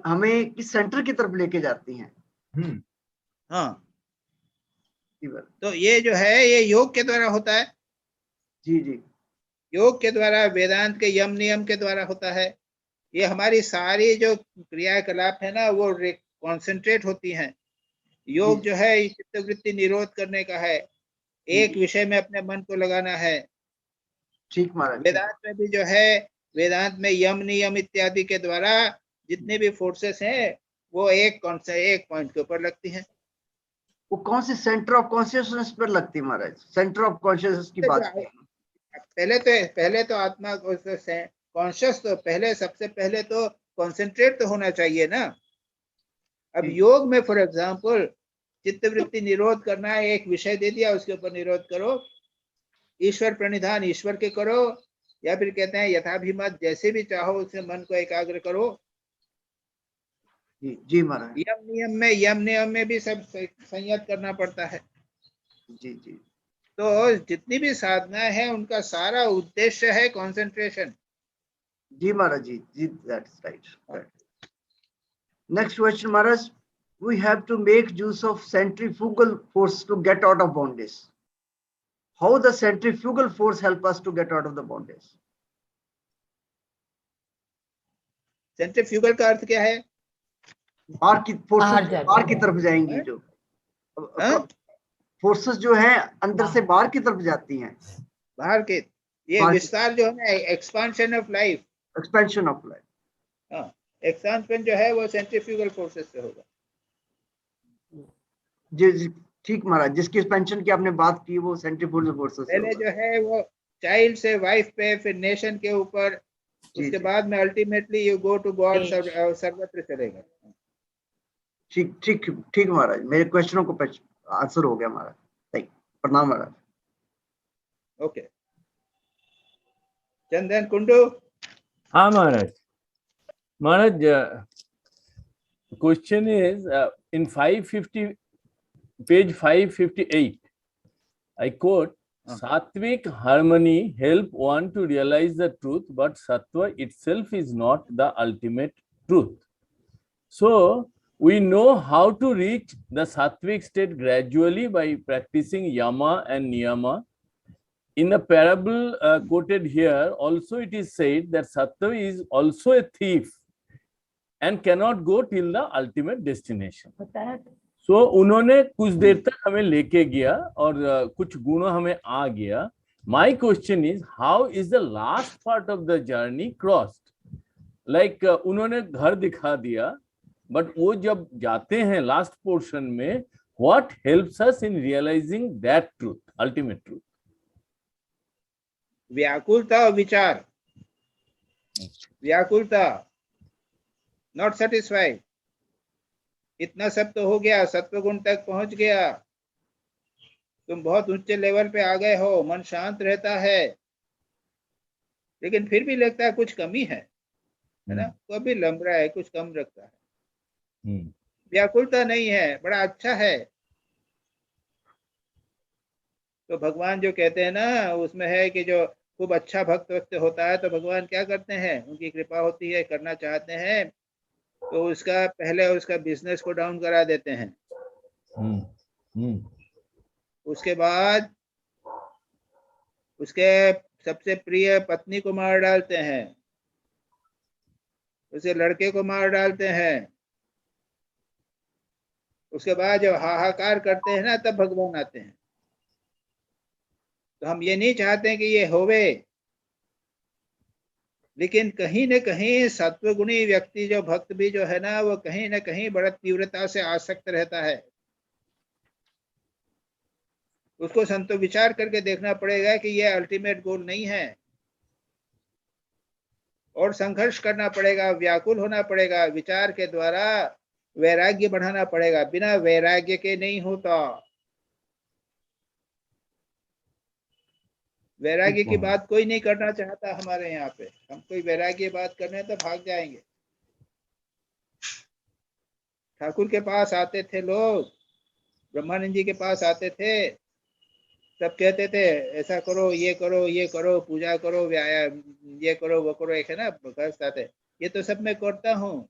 हमें किस सेंटर की तरफ लेके जाती हैं? हाँ, तो ये जो है ये योग के द्वारा होता है। जी। योग के द्वारा, वेदांत के यम नियम के द्वारा होता है। ये हमारी सारी जो क्रियाकलाप है ना, वो कॉन्सेंट्रेट होती हैं। योग जो है चित्तवृत्ति निरोध करने का है, एक विषय में अपने मन को लगाना है। ठीक महाराज। वेदांत में भी जो है, वेदांत में यम नियम इत्यादि के द्वारा जितने भी फोर्सेस हैं वो एक पॉइंट के ऊपर लगती हैं। वो कौन से सेंटर ऑफ कॉन्शियसनेस पर लगती है महाराज? सेंटर ऑफ कॉन्शियसनेस की बात है। पहले तो आत्मा कॉन्शियस, तो सबसे पहले तो कॉन्सेंट्रेट तो होना चाहिए ना। अब योग में फॉर एग्जांपल चित्तवृत्ति निरोध करना है, एक विषय दे दिया, उसके ऊपर निरोध करो। ईश्वर प्रणिधान ईश्वर के करो, या फिर कहते हैं यथाभिमत, जैसे भी चाहो उससे मन को एकाग्र करो। जी महाराज। यम नियम में भी सब संयत करना पड़ता है। जी। तो जितनी भी साधना है उनका सारा उद्देश्य है कंसंट्रेशन। जी महाराज ji, that's right. Next question Maharaj, we have to make use of centrifugal force to get out of bondage. How the centrifugal force help us to get out of the bondage? Centrifugal का अर्थ क्या है? बाहर की तरफ जाएंगी, जो फोर्सेस जो है अंदर से बाहर की तरफ जाती हैं। बाहर के ये विस्तार जो है ना, एक्सपेंशन ऑफ लाइफ। हाँ, एक्सपेंशन जो है वो सेंट्रीफ्यूगल फोर्सेस से होगा। जी ठीक महाराज, जिसकी एक्सपेंशन की आपने बात की वो सेंट्रीफ्यूगल फोर्सेस से पहले जो है वो चाइल्ड से वाइफ पे, फिर नेशन के ऊपर, उसके बाद में ultimately you go to God, सर्वत्र चलेगा। ठीक महाराज, मेरे क्वेश्चनों को आंसर हो गया महाराज। प्रणाम महाराज। Okay. Chandan Kundu. हाँ महाराज. Maharaj, question is in 550, page 558, I quote, Sattvic harmony help one to realize the truth, but Sattva itself is not the ultimate truth. So, we know how to reach the Sattvic state gradually by practicing Yama and Niyama. In the parable quoted here, also it is said that Sattva is also a thief and cannot go till the ultimate destination. So उन्होंने कुछ देर तक हमें लेके गया और कुछ गुण हमें आ गया. My question is, how is the last part of the journey crossed? Like उन्होंने घर दिखा दिया, but वो जब जाते हैं last portion में, what helps us in realizing that truth, ultimate truth? व्याकुलता और विचार. व्याकुलता, not satisfied. इतना सब तो हो गया, सत्व गुण तक पहुंच गया, तुम बहुत ऊंचे लेवल पे आ गए हो, मन शांत रहता है, लेकिन फिर भी लगता है कुछ कमी है ना, कभी लंब रहा है, कुछ कम रखता है. व्याकुलता नहीं है, बड़ा अच्छा है. तो भगवान जो कहते हैं ना, उसमें है कि जो खूब अच्छा भक्त वक्त होता है तो भगवान क्या करते हैं, उनकी कृपा होती है, करना चाहते हैं तो उसका पहले उसका बिजनेस को डाउन करा देते हैं. उसके बाद उसके सबसे प्रिय पत्नी को मार डालते हैं, उसे लड़के को मार डालते हैं. उसके बाद जब हाहाकार करते हैं ना, तब भगवान आते हैं. तो हम ये नहीं चाहते कि ये होवे, लेकिन कहीं न कहीं सत्वगुणी व्यक्ति जो भक्त भी जो है ना, वो कहीं न कहीं बड़ा तीव्रता से आसक्त रहता है. उसको संतो विचार करके देखना पड़ेगा कि ये अल्टीमेट गोल नहीं है, और संघर्ष करना पड़ेगा, व्याकुल होना पड़ेगा, विचार के द्वारा वैराग्य बढ़ाना पड़ेगा. बिना वैराग्य के नहीं होता. वैराग्य की बात कोई नहीं करना चाहता हमारे यहाँ पे. हम कोई वैराग्य बात करने तो भाग जाएंगे. ठाकुर के पास आते थे लोग, ब्रह्मानंद जी के पास आते थे, सब कहते थे ऐसा करो, ये करो, ये करो, पूजा करो, व्यायाम, ये करो, वो करो. एक है ना थे, ये तो सब मैं करता हूँ,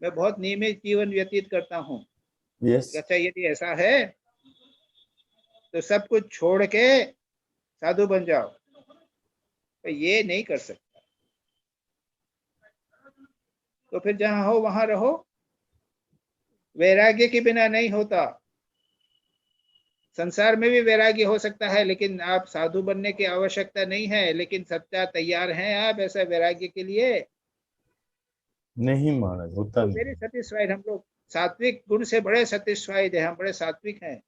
मैं बहुत नियमित जीवन व्यतीत करता हूँ. Yes. अच्छा, यदि ऐसा है तो सब कुछ छोड़ के साधु बन जाओ, तो ये नहीं कर सकता. तो फिर जहां हो वहां रहो. वैराग्य के बिना नहीं होता. संसार में भी वैराग्य हो सकता है, लेकिन आप साधु बनने की आवश्यकता नहीं है. लेकिन सच्चा तैयार हैं आप ऐसा वैराग्य के लिए? नहीं महाराज, होता नहीं. Very satisfied. हम लोग सात्विक गुण से बड़े सेटिस्फाइड है, हम बड़े सात्विक हैं.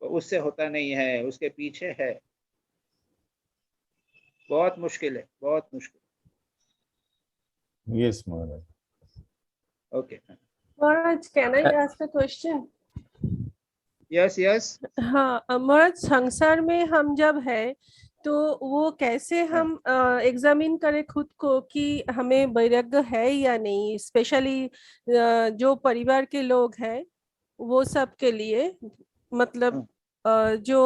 तो उससे होता नहीं है, उसके पीछे है. बहुत मुश्किल है, बहुत मुश्किल. Yes Maharaj. Okay. Maharaj, can I ask a question? Yes, yes. हाँ महाराज, संसार में हम जब है तो वो कैसे हम एग्जामिन करें खुद को कि हमें वैराग्य है या नहीं, स्पेशली जो परिवार के लोग हैं वो सब के लिए, मतलब जो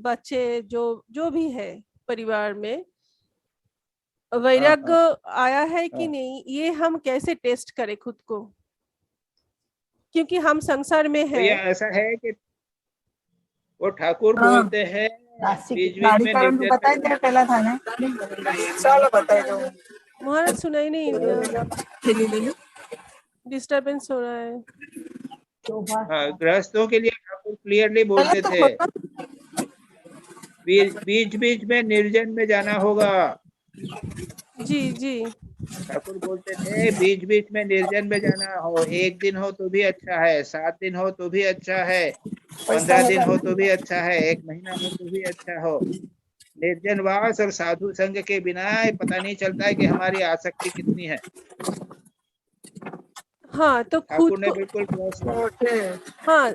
बच्चे जो भी है परिवार में, वैराग्य आया है कि नहीं, ये हम कैसे टेस्ट करें खुद को, क्योंकि हम संसार में तो है. ये ऐसा है कि वो ठाकुर बोलते हैं बीच बीच में महाराज सुनाई नहीं, डिस्टर्बेंस हो रहा है. गृहस्थों के लिए ठाकुर क्लियरली बोलते थे, बीच बीच में निर्जन में जाना होगा. जी जी. ठाकुर बोलते थे बीच बीच में निर्जन में जाना हो. 1 दिन हो तो भी अच्छा है, 7 दिन हो तो भी अच्छा है, 15 दिन हो तो भी अच्छा है, 1 महीना हो तो भी अच्छा हो. निर्जनवास और साधु संग के बिना पता नहीं चलता है कि हमारी आसक्ति कितनी है. हाँ, तो ठाकुर खुद ने को, बिल्कुल क्रॉस किया। हाँ,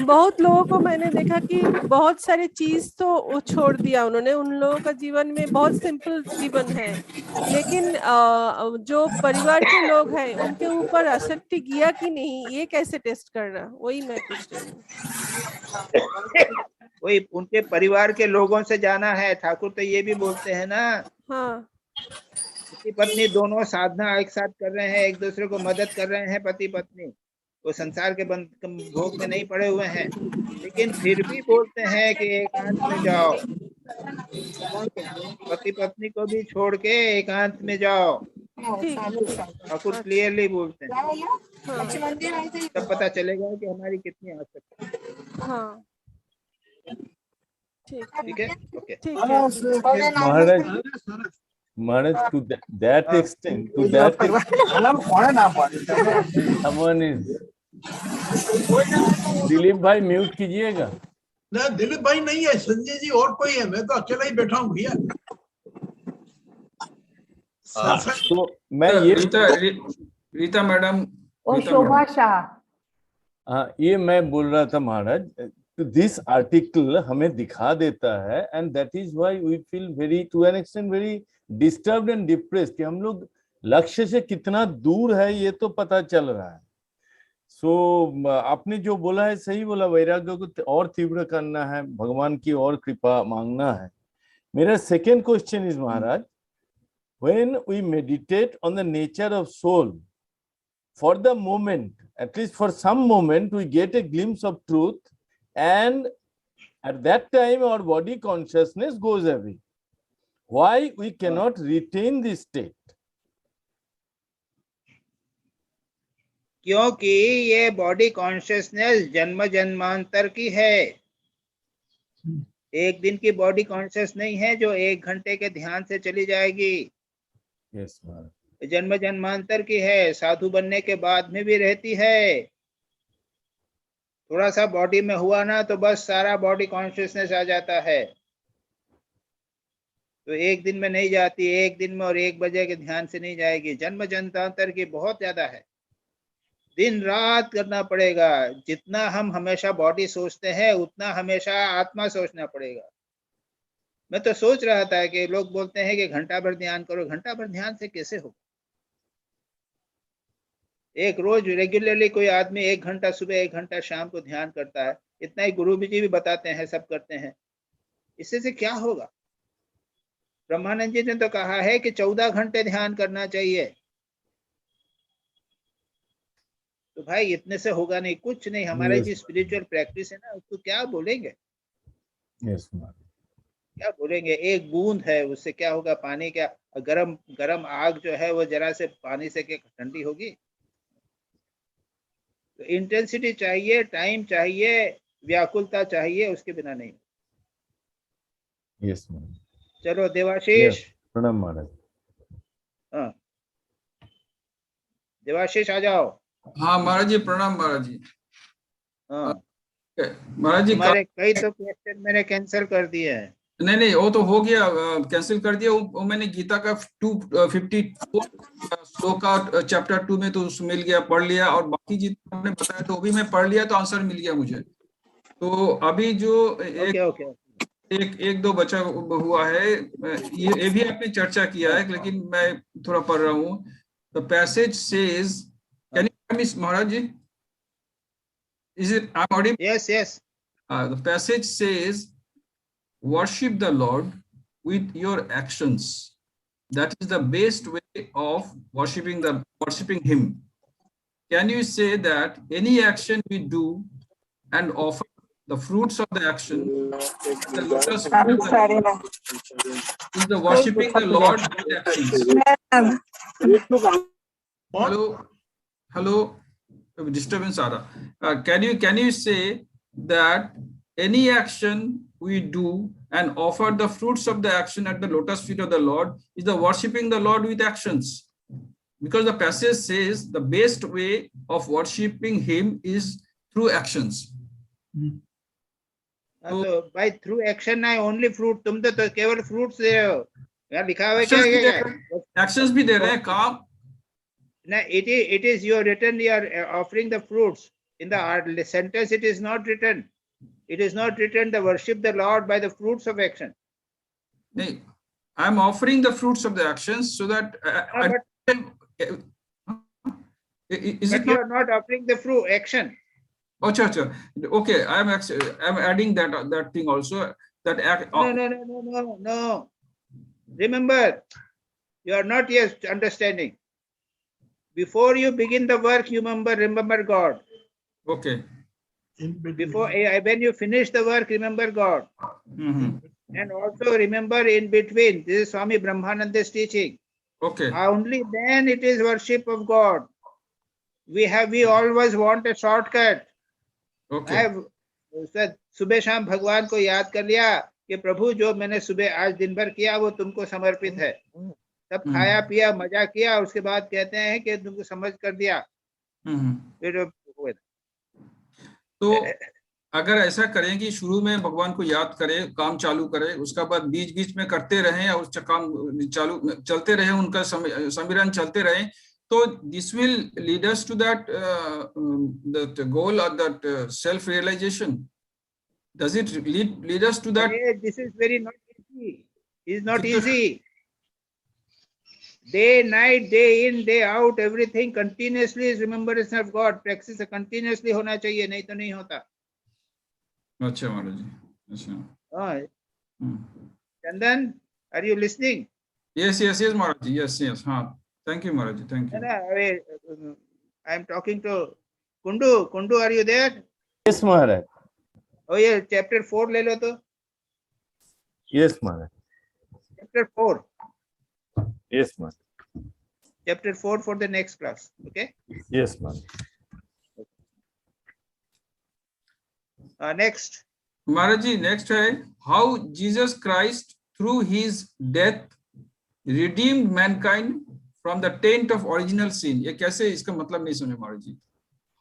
बहुत लोगों को मैंने देखा कि बहुत सारी चीज तो वो छोड़ दिया उन्होंने, उन लोगों का जीवन में बहुत सिंपल जीवन है, लेकिन जो परिवार के लोग हैं उनके ऊपर आसक्ति गया कि नहीं, ये कैसे टेस्ट करना, वही मैं पूछ रही हूँ। वही उनके परिवार के लोगों से जाना है। ठाकुर तो ये भी बोलते हैं ना, हाँ, पति पत्नी दोनों साधना एक साथ कर रहे हैं, एक दूसरे को मदद कर रहे हैं, पति पत्नी वो संसार के भोग में नहीं पड़े हुए हैं, लेकिन फिर भी बोलते हैं कि एकांत में जाओ, पति पत्नी को भी छोड़ के एकांत में जाओ। ठाकुर क्लियरली बोलते हैं, तब पता चलेगा कि हमारी कितनी आवश्यकता है। हाँ, ठीक है, okay. Maharaj, to that extent, someone is. Dilip भाई म्यूट कीजिएगा। ना, दिलीप भाई नहीं है, संजय जी और कोई है, मैं तो अकेला ही बैठा हूँ भैया। तो मैं ये रीता मैडम और शोभा शाह, हाँ, ये मैं बोल रहा था महाराज, दिस आर्टिकल हमें दिखा देता है, and that is why we feel very to an extent very disturbed and depressed कि हम लोग लक्ष्य से कितना दूर है ये तो पता चल रहा है। सो आपने जो बोला है सही बोला, वैराग्य को और तीव्र करना है, भगवान की और कृपा मांगना है। मेरा second question is Maharaj, when we meditate on the nature of soul, for the moment, at least for some moment, we get a glimpse of truth, and at that time our body consciousness goes away. Why we cannot retain this state? क्योंकि ये बॉडी कॉन्शियसनेस जन्म जन्मांतर की है। एक दिन की बॉडी कॉन्शियस नहीं है जो 1 घंटे के ध्यान से चली जाएगी। Yes, जन्म जन्मांतर की है, साधु बनने के बाद में भी रहती है। थोड़ा सा बॉडी में हुआ ना तो बस सारा बॉडी कॉन्शियसनेस आ जाता है। तो 1 दिन में नहीं जाती, 1 दिन में और 1 बजे के ध्यान से नहीं जाएगी। जन्म जन्मांतर की बहुत ज्यादा है, दिन रात करना पड़ेगा। जितना हम हमेशा बॉडी सोचते हैं उतना हमेशा आत्मा सोचना पड़ेगा। मैं तो सोच रहा था कि लोग बोलते हैं कि घंटा भर ध्यान करो, घंटा भर ध्यान से कैसे हो? एक रोज रेगुलरली कोई आदमी 1 घंटा सुबह 1 घंटा शाम को ध्यान करता है, इतना ही गुरु जी भी बताते हैं, सब करते हैं, इससे से क्या होगा? ब्रह्मानंद जी ने तो कहा है कि 14 घंटे ध्यान करना चाहिए। तो भाई इतने से होगा नहीं, कुछ नहीं। हमारी जो स्पिरिचुअल प्रैक्टिस है ना उसको क्या बोलेंगे? क्या बोलेंगे? एक बूंद है, उससे क्या होगा? पानी क्या, गरम गरम आग जो है वो जरा से पानी से क्या ठंडी होगी? तो इंटेंसिटी चाहिए, टाइम चाहिए, व्याकुलता चाहिए, उसके बिना नहीं। Yes, चलो देवाशीष। प्रणाम महाराज। हाँ देवाशीष आ जाओ। हाँ महाराज जी, प्रणाम महाराज जी। हाँ महाराज जी, तुम्हारे कई तो क्वेश्चन मैंने कैंसिल कर दिए हैं। नहीं वो तो हो गया, कैंसिल कर दिया। वो मैंने गीता का 254 श्लोक का चैप्टर 2 में तो मिल गया, पढ़ लिया, और बाकी जितना आपने बताया तो वो भी मैं पढ़ लिया, तो आंसर मिल गया मुझे। तो अभी जो एक दो बचा हुआ है, ये भी आपने चर्चा किया है, लेकिन मैं थोड़ा पढ़ रहा हूँ। The passage says, can you hear me, Maharaj ji? Is it I'm audible? Yes. The passage says, worship the Lord with your actions. That is the best way of worshiping Him. Can you say that any action we do and offer the fruits of the action, the lotus is the worshiping the Lord with actions? Hello, disturbance Ara. Can you say that any action we do and offer the fruits of the action at the lotus feet of the Lord is the worshiping the Lord with actions? Because the passage says the best way of worshiping Him is through actions. So by through action I only fruit, तुम तो केवल fruits दे रहे हो। यहाँ लिखा हुआ है क्या? Actions भी दे रहे हैं, काम Now it is you written, you are offering the fruits. In the sentence it is not written. It is not written the worship the Lord by the fruits of action. नहीं, I'm offering the fruits of the actions so that is But it you not? are not offering the fruit action. Acha. Okay, I'm adding that thing also. That act. No. Remember, you are not yet understanding. Before you begin the work, you remember God. Okay. Before when you finish the work, remember God. And also remember in between. This is Swami Brahmananda's teaching. Okay. Only then it is worship of God. We always want a shortcut. Okay. I have said, सुबह शाम भगवान को याद कर लिया कि प्रभु जो मैंने सुबह आज दिन भर किया वो तुमको समर्पित है. सब खाया पिया मजा किया, उसके बाद कहते हैं कि तुमको समझ कर दिया. तो अगर ऐसा करें कि शुरू में भगवान को याद करें, काम चालू करें, उसके बाद बीच बीच में करते रहें और काम चालू चलते रहें, उनका संविधान चलते रहें, तो this will lead us to that that goal or that self realization. Does it lead us to that? This is very not easy. It's not easy. Day, night, day in, day out, everything continuously is remembrance of God. Practice continuously होना चाहिए, नहीं तो नहीं होता. अच्छा महाराज जी, अच्छा. Chandan, are you listening? Yes, Maharaj ji, yes. हाँ, thank you Maharaj ji, thank you. I am talking to Kundu. Kundu, are you there? Yes, Maharaj. Oh yeah, chapter 4 ले लो तो. Yes, Maharaj. Chapter 4. Yes, Maharaj. Chapter 4 for the next class. Okay. Yes, Maharaj. Next. Maharaj ji, next है how Jesus Christ through his death redeemed mankind from the taint of original sin. ये कैसे, इसका मतलब नहीं समझे महाराज जी.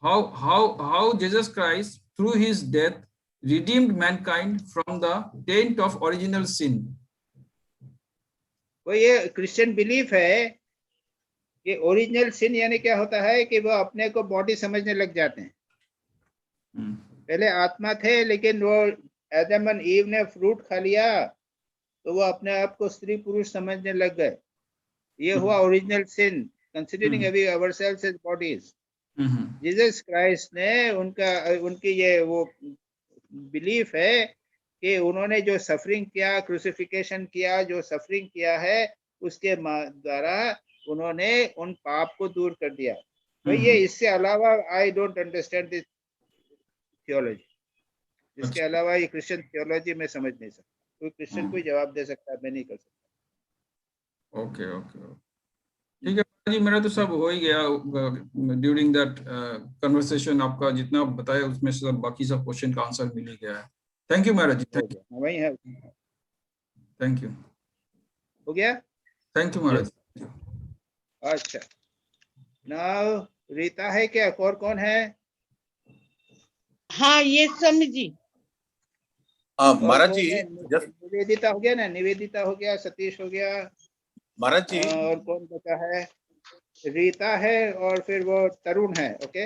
How Jesus Christ through his death redeemed mankind from the taint of original sin. वो ये क्रिश्चियन बिलीफ है कि ओरिजिनल सिन यानी क्या होता है कि वो अपने को बॉडी समझने लग जाते हैं. पहले आत्मा थे, लेकिन वो आदम और ईव ने फ्रूट खा लिया तो वो अपने आप को स्त्री पुरुष समझने लग गए. ये हुआ original sin, considering ourselves as bodies. Jesus Christ ने उनकी ये वो बिलीफ है कि उन्होंने जो सफरिंग किया, क्रूसिफिकेशन किया, जो सफरिंग किया है उसके द्वारा उन्होंने उन पाप को दूर कर दिया. तो ये इससे अलावा I don't understand this theology. इसके अलावा ये क्रिश्चियन थियोलॉजी में समझ नहीं सकता. कोई क्रिश्चियन कोई जवाब दे सकता है, मैं नहीं कर सकता. ओके. ठीक है जी, मेरा तो सब हो ही गया. ड्यूरिंग दैट कन्वर्सेशन आपका जितना बताया उसमें से सब बाकी सब क्वेश्चन का आंसर मिल ही गया है. Thank you Maharaj ji. Thank you. वही है. Thank you. हो गया. Thank you Maharaj. अच्छा, नाउ रीता है क्या, और कौन है? हाँ, ये स्वामी जी. महाराज जी, निवेदिता हो गया ना, निवेदिता हो गया, सतीश हो गया महाराज जी, और कौन बचा है? रीता है और फिर वो तरुण है. ओके.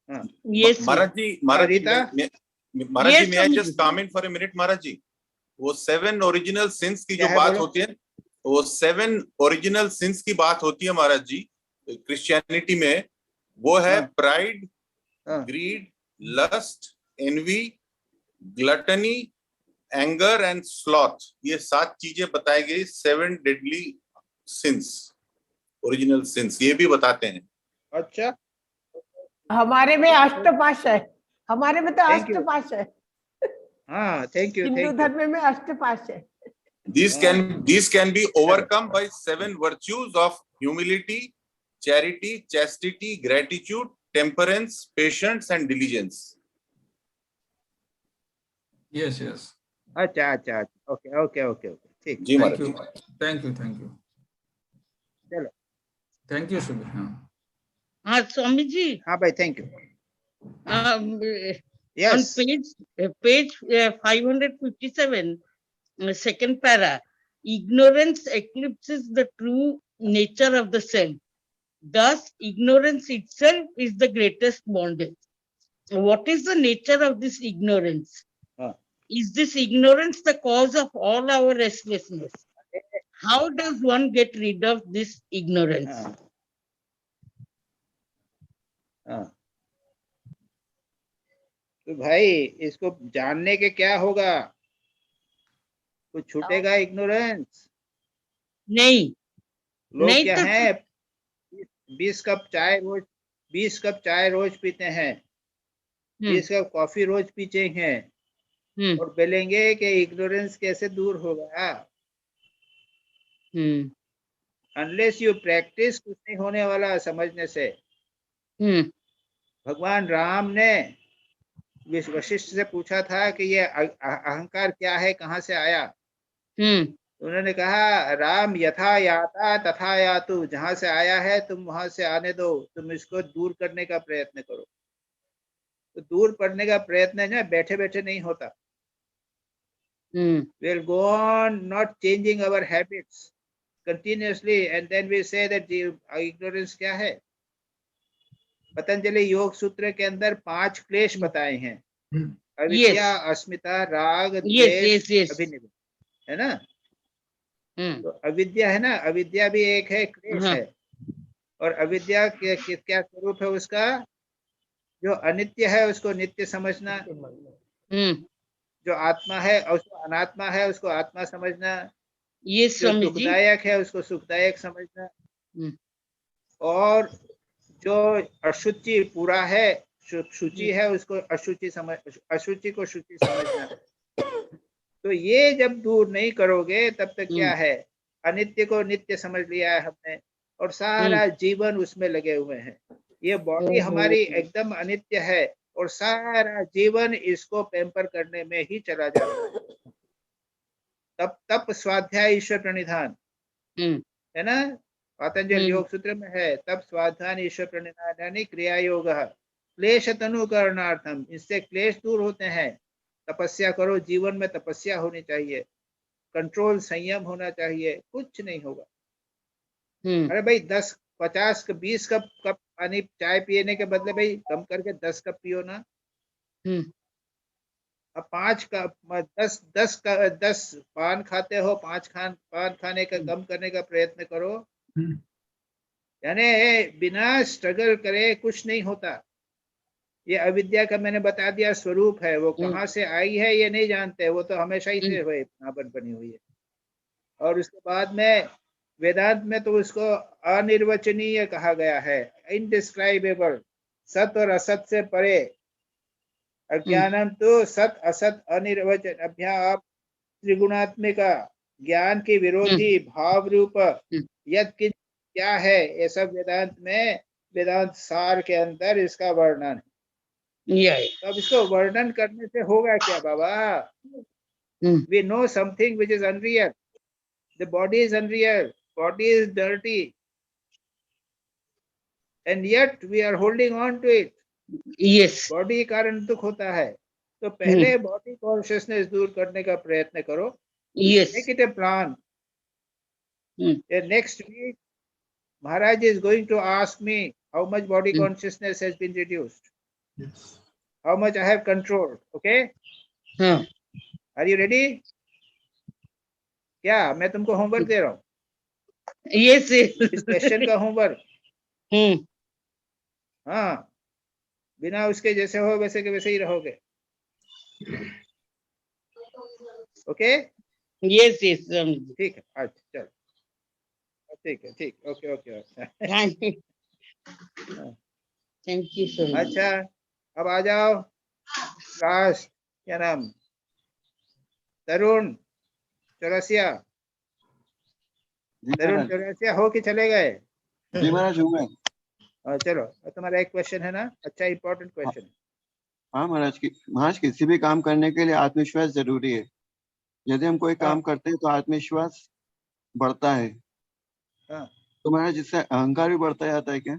महाराज जी, महाराज जी, मैं just comment for a minute. महाराज जी, वो 7 ओरिजिनल सिंस की जो बात होती है, वो 7 ओरिजिनल सिंस की बात होती है महाराज जी क्रिश्चियनिटी में, वो है pride, greed, lust, envy, gluttony, anger and sloth. ये 7 चीजें बताई गई. 7 डेडली सिंस, ओरिजिनल सिंस, ये भी बताते हैं. अच्छा, हमारे में अष्टपाश है. हमारे में तो अष्टपाश है. हाँ, थैंक यू. हिंदू धर्म में अष्टपाश है. These can be overcome by 7 virtues of humility, charity, chastity, gratitude, temperance, patience, and diligence. Yes. अच्छा. Okay. ठीक. जी महाराज. Thank you. चलो. थैंक यू सुबह. हाँ स्वामी जी. हाँ भाई, thank you. Yes. On page 557, second para, ignorance eclipses the true nature of the self. Thus, ignorance itself is the greatest bondage. What is the nature of this ignorance? Is this ignorance the cause of all our restlessness? How does one get rid of this ignorance? तो भाई इसको जानने के क्या होगा? कुछ छूटेगा इग्नोरेंस? नहीं, लोग नहीं क्या तो है 20 कप चाय रोज पीते हैं, 20 कप कॉफी रोज पीते हैं और बोलेंगे कि इग्नोरेंस कैसे दूर होगा? अनलेस यू प्रैक्टिस कुछ नहीं होने वाला समझने से। भगवान राम ने वशिष्ठ से पूछा था कि ये अहंकार क्या है, कहाँ से आया? उन्होंने कहा राम यथा याता तथा यातु, जहां से आया है तुम वहां से आने दो, तुम इसको दूर करने का प्रयत्न करो। तो दूर करने का प्रयत्न ना बैठे बैठे नहीं होता। We'll go on not changing our habits continuously and then we say that ignorance क्या है? पतंजलि योग सूत्र के अंदर 5 क्लेश बताए हैं। अविद्या, अस्मिता, राग, द्वेष, अभिनिवेश, है ना? तो अविद्या है ना, अविद्या भी एक है, क्लेश है। और अविद्या क्या स्वरूप है उसका? जो अनित्य है उसको नित्य समझना, जो आत्मा है उसको अनात्मा है उसको आत्मा समझना, ये जो दुखदायक है उसको सुखदायक समझना, और जो अशुचि पूरा है, शुचि है उसको अशुचि को शुचि समझना। तो ये जब दूर नहीं करोगे तब तक क्या है? अनित्य को नित्य समझ लिया है हमने और सारा जीवन उसमें लगे हुए हैं। ये बॉडी हमारी एकदम अनित्य है और सारा जीवन इसको पैम्पर करने में ही चला जाता है। तप स्वाध्याय ईश्वर प्रणिधान, है ना? पतंजलि योग सूत्र में है, तप स्वाध्याय ईश्वर प्रणिधान यानी क्रिया योग क्लेश तनुकरणार्थम, इससे क्लेश दूर होते हैं। तपस्या करो, जीवन में तपस्या होनी चाहिए, कंट्रोल संयम होना चाहिए, कुछ नहीं होगा। अरे भाई 10, 50, 20 कप पानी चाय पीने के बदले भाई कम करके 10 कप पियो ना। अब 5 कप 10 पान खाते हो, 5 पान खाने का कम करने का प्रयत्न करो। यानी बिना स्ट्रगल करे कुछ नहीं होता। ये अविद्या का मैंने बता दिया स्वरूप है, वो कहाँ से आई है ये नहीं जानते, वो तो हमेशा ही से हुए बनी हुई है। और उसके बाद में वेदांत में तो उसको अनिर्वचनीय कहा गया है, इनडिस्क्राइबेबल, सत और असत से परे। अज्ञानम तो सत असत अनिर्वचन अभ्या त्रिगुणात्मिका, ज्ञान की विरोधी भाव रूप यद क्या है, ये सब वेदांत में, वेदांत सार के अंदर इसका वर्णन है। तो अब इसको वर्णन करने से होगा क्या बाबा? We know something which is unreal. The body is unreal. Body is dirty. And yet we are holding on to it. Yes. Body कारण दुख होता है। तो पहले बॉडी कॉन्शियसनेस दूर करने का प्रयत्न करो। Yes. Make it a plan. Next week, Maharaj is going to ask me how much body consciousness has been reduced. Yes. How much I have controlled. Okay? Are you ready? क्या मैं तुमको होमवर्क दे रहा हूँ? Yes. इस क्वेश्चन का होमवर्क। हाँ, बिना उसके जैसे हो वैसे के वैसे ही रहोगे। ओके? Yes. ठीक है, अच्छा चलो, ठीक है, ठीक, okay. Thank you so much. अच्छा, अब आ जाओ लास्ट, क्या नाम? तरुण चौरसिया। तरुण चौरसिया हो कि चले गए? जी महाराज हूँ मैं। चलो, तुम्हारा एक क्वेश्चन है ना? अच्छा, इंपॉर्टेंट क्वेश्चन है। हाँ महाराज, किसी भी काम करने के लिए आत्मविश्वास जरूरी है। यदि हम कोई काम करते हैं तो आत्मविश्वास बढ़ता है। तो महाराज जिससे अहंकार भी बढ़ता जाता है क्या?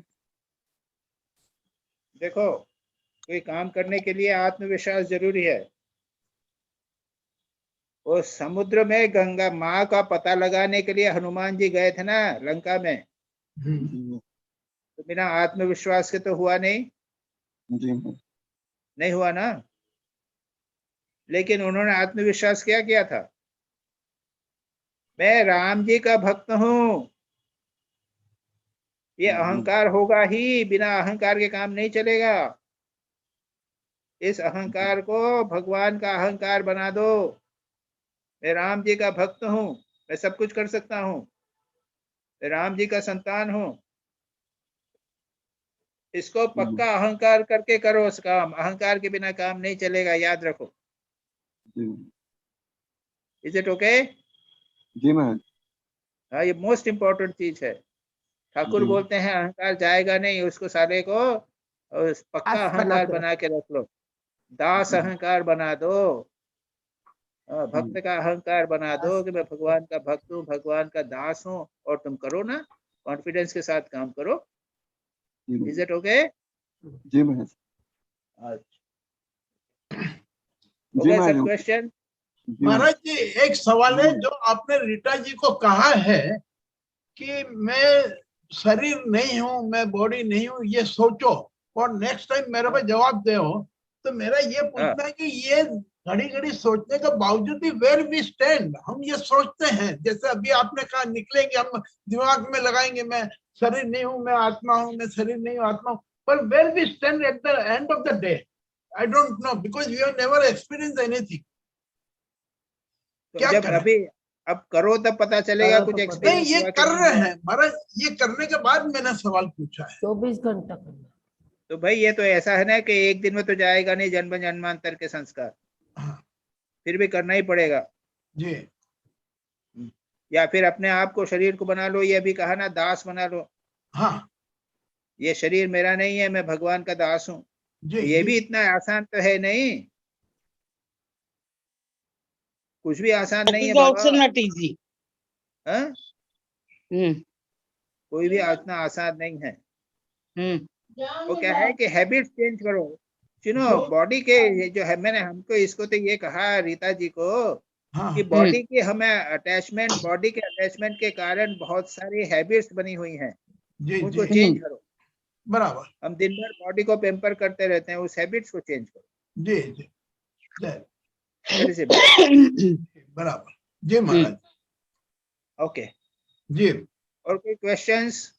देखो, कोई काम करने के लिए आत्मविश्वास जरूरी है। वो समुद्र में गंगा माँ का पता लगाने के लिए हनुमान जी गए थे ना लंका में। तो बिना आत्मविश्वास के तो हुआ नहीं, जी नहीं हुआ ना। लेकिन उन्होंने आत्मविश्वास क्या किया था? मैं राम जी का भक्त हूं। ये अहंकार होगा ही, बिना अहंकार के काम नहीं चलेगा। इस अहंकार को भगवान का अहंकार बना दो। मैं राम जी का भक्त हूं, मैं सब कुछ कर सकता हूं, मैं राम जी का संतान हूं। इसको पक्का अहंकार करके करो उस काम। अहंकार के बिना काम नहीं चलेगा, याद रखो। Is it okay? जी महाराज। हाँ, ये मोस्ट इम्पोर्टेंट चीज है। ठाकुर जी। बोलते हैं अहंकार जाएगा नहीं, उसको सारे को पक्का दास बना अहंकार के बना के रख लो। दास अहंकार बना दो। भक्त का अहंकार बना दो कि मैं भगवान का भक्त हूँ, भगवान का दास हूँ, और तुम करो ना, कॉन्फिडेंस के साथ काम करो। Is it okay? जी महाराज। हो गए सब क्वेश्चन? महाराज जी एक सवाल है जो आपने रीटा जी को कहा है कि मैं शरीर नहीं हूँ, मैं बॉडी नहीं हूँ, ये सोचो और नेक्स्ट टाइम मेरे पे जवाब दे हो। तो मेरा ये पूछना है कि ये घड़ी घड़ी सोचने के बावजूद भी वेयर वी स्टैंड, हम ये सोचते हैं, जैसे अभी आपने कहा निकलेंगे, हम दिमाग में लगाएंगे मैं शरीर नहीं हूँ, मैं आत्मा हूँ, मैं शरीर नहीं हूँ, आत्मा हूँ, पर where we stand at the end of the day I don't know, because we have never experience anything. तो जब अभी अब करो तब पता चलेगा कुछ नहीं, एक्सपीरियंस ये हुआ कि कर नहीं रहे हुआ। हैं महाराज, ये करने के बाद मैंने सवाल पूछा है। 24 घंटा करना। तो भाई ये तो ऐसा है ना कि एक दिन में तो जाएगा नहीं जन्म जन्मांतर के संस्कार, फिर भी करना ही पड़ेगा जी। या फिर अपने आप को, शरीर को बना लो, ये भी कहा ना, दास बना लो। हाँ, ये शरीर मेरा नहीं है, मैं भगवान का दास हूँ। जी, ये जी। भी इतना आसान तो है नहीं, कुछ भी आसान नहीं है That is also Baba. not easy. हाँ? कोई भी इतना आसान नहीं है। वो क्या है कि हैबिट चेंज करो। सुनो, बॉडी के ये जो है, मैंने हमको इसको तो ये कहा रीता जी को कि बॉडी की हमें अटैचमेंट, बॉडी के अटैचमेंट के कारण बहुत सारी हैबिट्स बनी हुई हैं, जी, उनको जी। चेंज करो। बराबर। हम दिन भर बॉडी को पेम्पर करते रहते हैं, उस हैबिट्स को चेंज करो। जी जी That is it. बराबर। जी महाराज। ओके जी। और कोई क्वेश्चंस?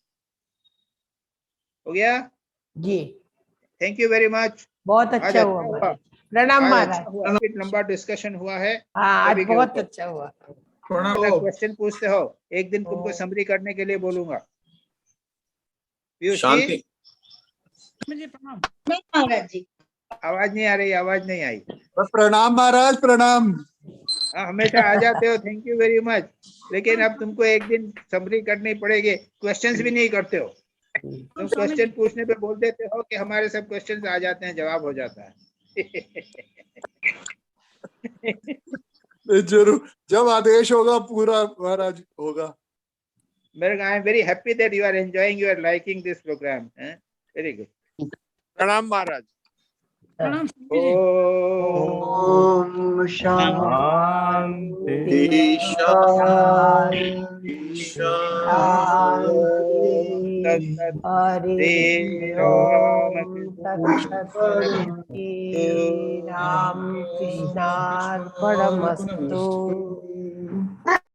हो गया जी। Thank you very much. बहुत अच्छा हुआ महाराज। प्रणाम महाराज। काफी लंबा डिस्कशन हुआ है। हाँ, आज सभी के बहुत ऊपर। अच्छा हुआ। क्वेश्चन पूछते हो, एक दिन तुमको समरी करने के लिए बोलूंगा। पीयूष जी, महाराज जी, आवाज नहीं आ रही, आवाज नहीं आई। प्रणाम महाराज, प्रणाम। हाँ, हमेशा आ जाते हो, थैंक यू वेरी मच। लेकिन अब तुमको एक दिन समरी करनी पड़ेगी। क्वेश्चंस भी नहीं करते हो तुम, क्वेश्चन पूछने पे बोल देते हो कि हमारे सब क्वेश्चंस आ जाते हैं, जवाब हो जाता है। जरूर, जब आदेश होगा पूरा महाराज होगा। मेरे I am very happy that you are enjoying, you are liking this programme. Very good. प्रणाम महाराज। ओम शांति शांति हरे राम कृष्णार्पणमस्तु।